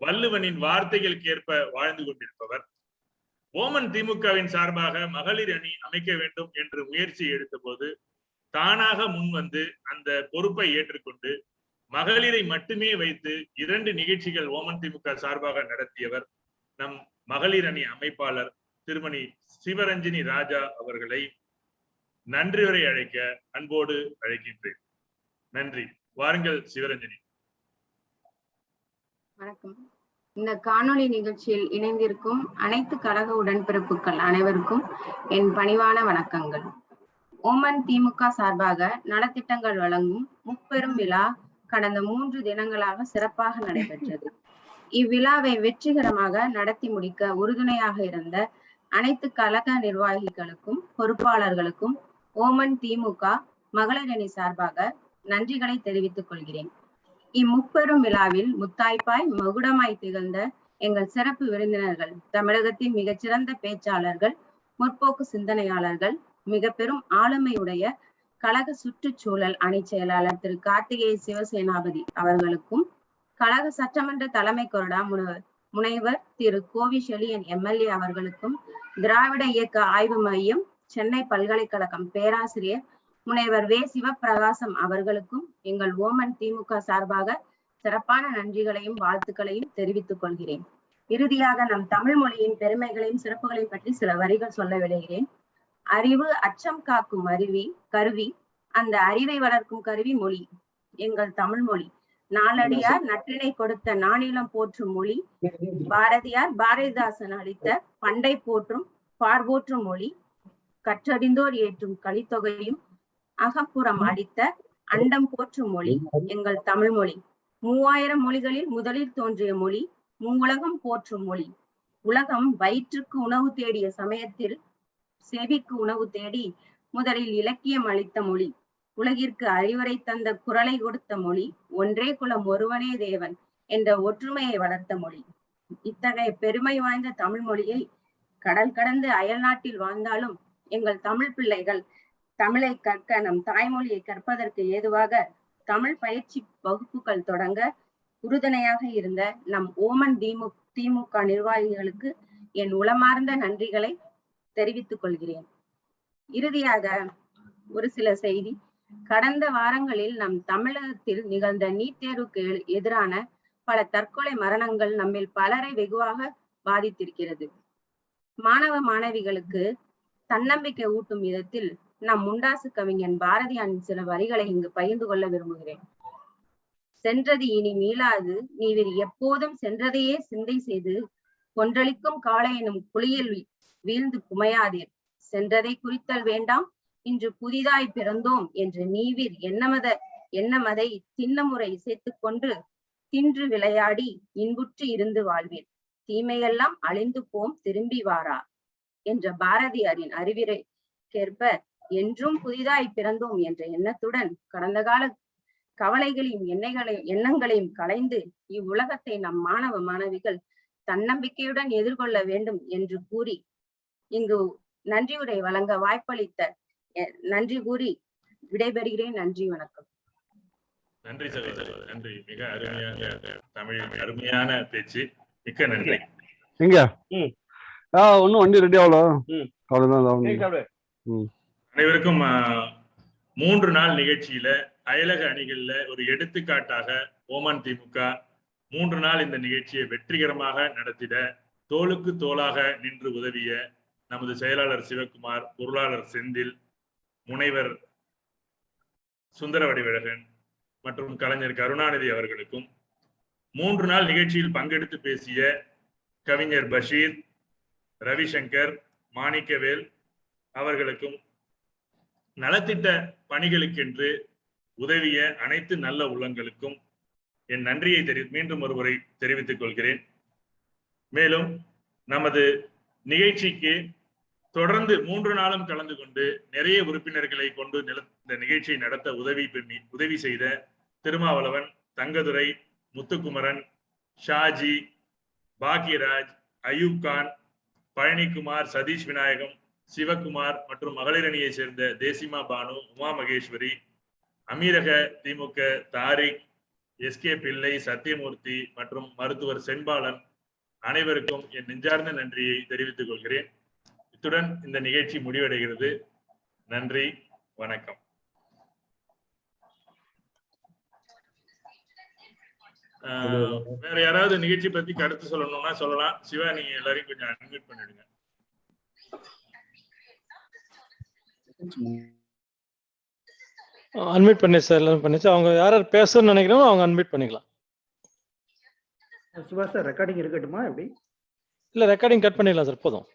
வள்ளுவனின் வார்த்தைகளுக்கு ஏற்ப வாழ்ந்து கொண்டிருப்பவர். ஓமன் திமுகவின் சார்பாக மகளிர் அணி அமைக்க வேண்டும் என்று முயற்சி எடுத்த போது தானாக முன் வந்து அந்த பொறுப்பை ஏற்றுக்கொண்டு மகளிரை மட்டுமே வைத்து 2 நிகழ்ச்சிகள் ஓமன் திமுக சார்பாக நடத்தியவர் நம் மகளிர் அணி அமைப்பாளர் திருமணி சிவரஞ்சனி ராஜா அவர்களை நன்றி உரை அழைக்க அன்போடு அழைக்கின்றேன். நன்றி. வாருங்கள் சிவரஞ்சனி. வணக்கம். இந்த காணொளி நிகழ்ச்சியில் இணைந்திருக்கும் அனைத்து கழக உடன்பிறப்புகள் அனைவருக்கும் என் பணிவான வணக்கங்கள். ஓமன் திமுக சார்பாக நலத்திட்டங்கள் வழங்கும் முப்பெரும் விழா கடந்த 3 தினங்களாக சிறப்பாக நடைபெற்றது. இவ்விழாவை வெற்றிகரமாக நடத்தி முடிக்க உறுதுணையாக இருந்த அனைத்து கழக நிர்வாகிகளுக்கும் பொறுப்பாளர்களுக்கும் ஓமன் திமுக மகளிர் அணி சார்பாக நன்றிகளை தெரிவித்துக் கொள்கிறேன். இம்முப்பெரும் விழாவில் முத்தாய்ப்பாய் மகுடமாய் திகழ்ந்த எங்கள் சிறப்பு விருந்தினர்கள், தமிழகத்தின் மிகச்சிறந்த பேச்சாளர்கள், முற்போக்கு சிந்தனையாளர்கள், மிக பெரும் ஆளுமையுடைய கழக சுற்றுச்சூழல் அணி செயலாளர் திரு கார்த்திகேய சிவசேனாபதி அவர்களுக்கும், கழக சட்டமன்ற தலைமை கொறடா முனைவர் திரு கோவி செழியன் எம்எல்ஏ அவர்களுக்கும், திராவிட இயக்க ஆய்வு மையம் சென்னை பல்கலைக்கழகம் பேராசிரியர் முனைவர் வே சிவபிரகாசம் அவர்களுக்கும் எங்கள் ஓமன் திமுக சார்பாக சிறப்பான நன்றிகளையும் வாழ்த்துக்களையும் தெரிவித்துக் கொள்கிறேன். இறுதியாக நம் தமிழ் மொழியின் பெருமைகளையும் சிறப்புகளையும் பற்றி சில வரிகள் சொல்ல விளைகிறேன். அறிவு அச்சம் காக்கும் கருவி, அந்த அறிவை வளர்க்கும் கருவி மொழி. எங்கள் தமிழ் மொழி நாலடியார் நற்றினை கொடுத்த நானிலம் போற்றும் மொழி. பாரதியார் பாரதிதாசன் அளித்த பண்டை போற்றும் பார்போற்றும் மொழி. கற்றறிந்தோர் ஏற்றும் கலித்தொகையும் அகப்புறம் அளித்த அண்டம் போற்றும் மொழி எங்கள் தமிழ் மொழி. 3000 மொழிகளில் முதலில் தோன்றிய மொழி, மூவுலகம் போற்றும் மொழி. உலகம் வயிற்றுக்கு உணவு தேடிய சமயத்தில் செவிக்கு உணவு தேடி முதலில் இலக்கியம் அளித்த மொழி. உலகிற்கு அறிவுரை தந்த குரலை கொடுத்த மொழி. ஒன்றே குலம் ஒருவனே தேவன் என்ற ஒற்றுமையை வளர்த்த மொழி. இத்தகைய பெருமை வாய்ந்த தமிழ் மொழியை கடல் கடந்து அயல் நாட்டில் வாழ்ந்தாலும் எங்கள் தமிழ் பிள்ளைகள் தமிழை கற்க, நம் தாய்மொழியை கற்பதற்கு ஏதுவாக தமிழ் பயிற்சி வகுப்புகள் தொடங்க உறுதுணையாக இருந்த நம் ஓமன் திமுக நிர்வாகிகளுக்கு என் உளமார்ந்த நன்றிகளை தெரிவித்துக் கொள்கிறேன். இறுதியாக ஒரு சில செய்தி. கடந்த வாரங்களில் நம் தமிழகத்தில் நிகழ்ந்த நீட் தேர்வுக்கு எதிரான பல தற்கொலை மரணங்கள் நம்மில் பலரை வெகுவாக பாதித்திருக்கிறது. மாணவ மாணவிகளுக்கு தன்னம்பிக்கை ஊட்டும் விதத்தில் நம் முண்டாசு கவிஞன் பாரதியாரின் சில வரிகளை இங்கு பகிர்ந்து கொள்ள விரும்புகிறேன். சென்றது இனி மீளாது, நீவிர் எப்போதும் சென்றதையே சிந்தை செய்து கொன்றளிக்கும் காளை எனும் குளியில் வீழ்ந்து குமையாதீர். சென்றதை குறித்தல் வேண்டாம், இன்று புதிதாய் பிறந்தோம் என்று நீவிர் எண்ணமதை திண்ணமுறை சேர்த்துக் கொண்டு தின்று விளையாடி இன்புற்று இருந்து வாழ்வீர். தீமையெல்லாம் அழிந்து போம் திரும்பி வாரா என்ற பாரதியாரின் அறிவுரைக்கேற்ப என்றும் புதிதாய் பிறந்தோம் என்ற எண்ணத்துடன் கடந்த கால கவலைகளையும் எண்ணங்களையும் களைந்து இவ்வுலகத்தை நம் மாணவ மாணவிகள் தன்னம்பிக்கையுடன் எதிர்கொள்ள வேண்டும் என்று கூறி இங்கு நன்றியுரை வழங்க வாய்ப்பளித்த நன்றி கூறி விடைபெறுகிறேன். நன்றி, வணக்கம். நன்றி சகோதரி, நன்றி. மிக அருமையாக தமிழ் அருமையான பேச்சு. மிக்க நன்றி. எங்க ஒன்னும் வண்டி ரெடி ஆகல. அவ்வளவுதான். அனைவருக்கும் 3 நாள் நிகழ்ச்சியில அயலக அணிகள்ல ஒரு எடுத்துக்காட்டாக ஓமன் திமுக 3 நாள் இந்த நிகழ்ச்சியை வெற்றிகரமாக நடத்திட தோளுக்கு தோளாக நின்று உதவிய நமது செயலாளர் சிவகுமார், பொருளாளர் செந்தில், முனைவர் சுந்தர வடிவழகன் மற்றும் கலைஞர் கருணாநிதி அவர்களுக்கும், 3 நாள் நிகழ்ச்சியில் பங்கெடுத்து பேசிய கவிஞர் பஷீர், ரவிசங்கர், மாணிக்கவேல் அவர்களுக்கும், நலத்திட்ட பணிகளுக்கென்று உதவிய அனைத்து நல்ல உள்ளங்களுக்கும் என் நன்றியை மீண்டும் ஒருமுறை தெரிவித்துக் கொள்கிறேன். மேலும் நமது நிகழ்ச்சிக்கு தொடர்ந்து 3 நாளும் கலந்து கொண்டு நிறைய உறுப்பினர்களை கொண்டு இந்த நிகழ்ச்சியை நடத்த உதவி செய்த திருமாவளவன், தங்கதுரை, முத்துக்குமரன், ஷாஜி, பாக்யராஜ், அயூப் கான், பழனிக்குமார், சதீஷ் விநாயகம், சிவகுமார் மற்றும் மகளிர் அணியை சேர்ந்த தேசிமா பானு, உமா மகேஸ்வரி, அமீரக திமுக தாரிக், எஸ்கே பிள்ளை, சத்தியமூர்த்தி மற்றும் மருத்துவர் செண்பாலன் அனைவருக்கும் என் நெஞ்சார்ந்த நன்றியை தெரிவித்துக் கொள்கிறேன். இத்துடன் இந்த நிகழ்ச்சி முடிவடைகிறது. நன்றி, வணக்கம். வேற யாராவது நிகழ்ச்சி பத்தி கருத்து சொல்லணும்னா சொல்லலாம். சிவா, நீங்க எல்லாரையும் கொஞ்சம் அன்மியூட் பண்ணிடுங்க. அன்மியூட் பண்ணி சார், எல்லாரும் பண்ணிச்சு. அவங்க யார் யார் பேசணும்னு நினைக்கிறோம் அவங்க அன்மியூட் பண்ணிக்கலாம். சிவா சார் ரெக்கார்டிங் இருக்கட்டுமா எப்படி? இல்ல ரெக்கார்டிங் கட் பண்ணிடலாம் சார், போதும்.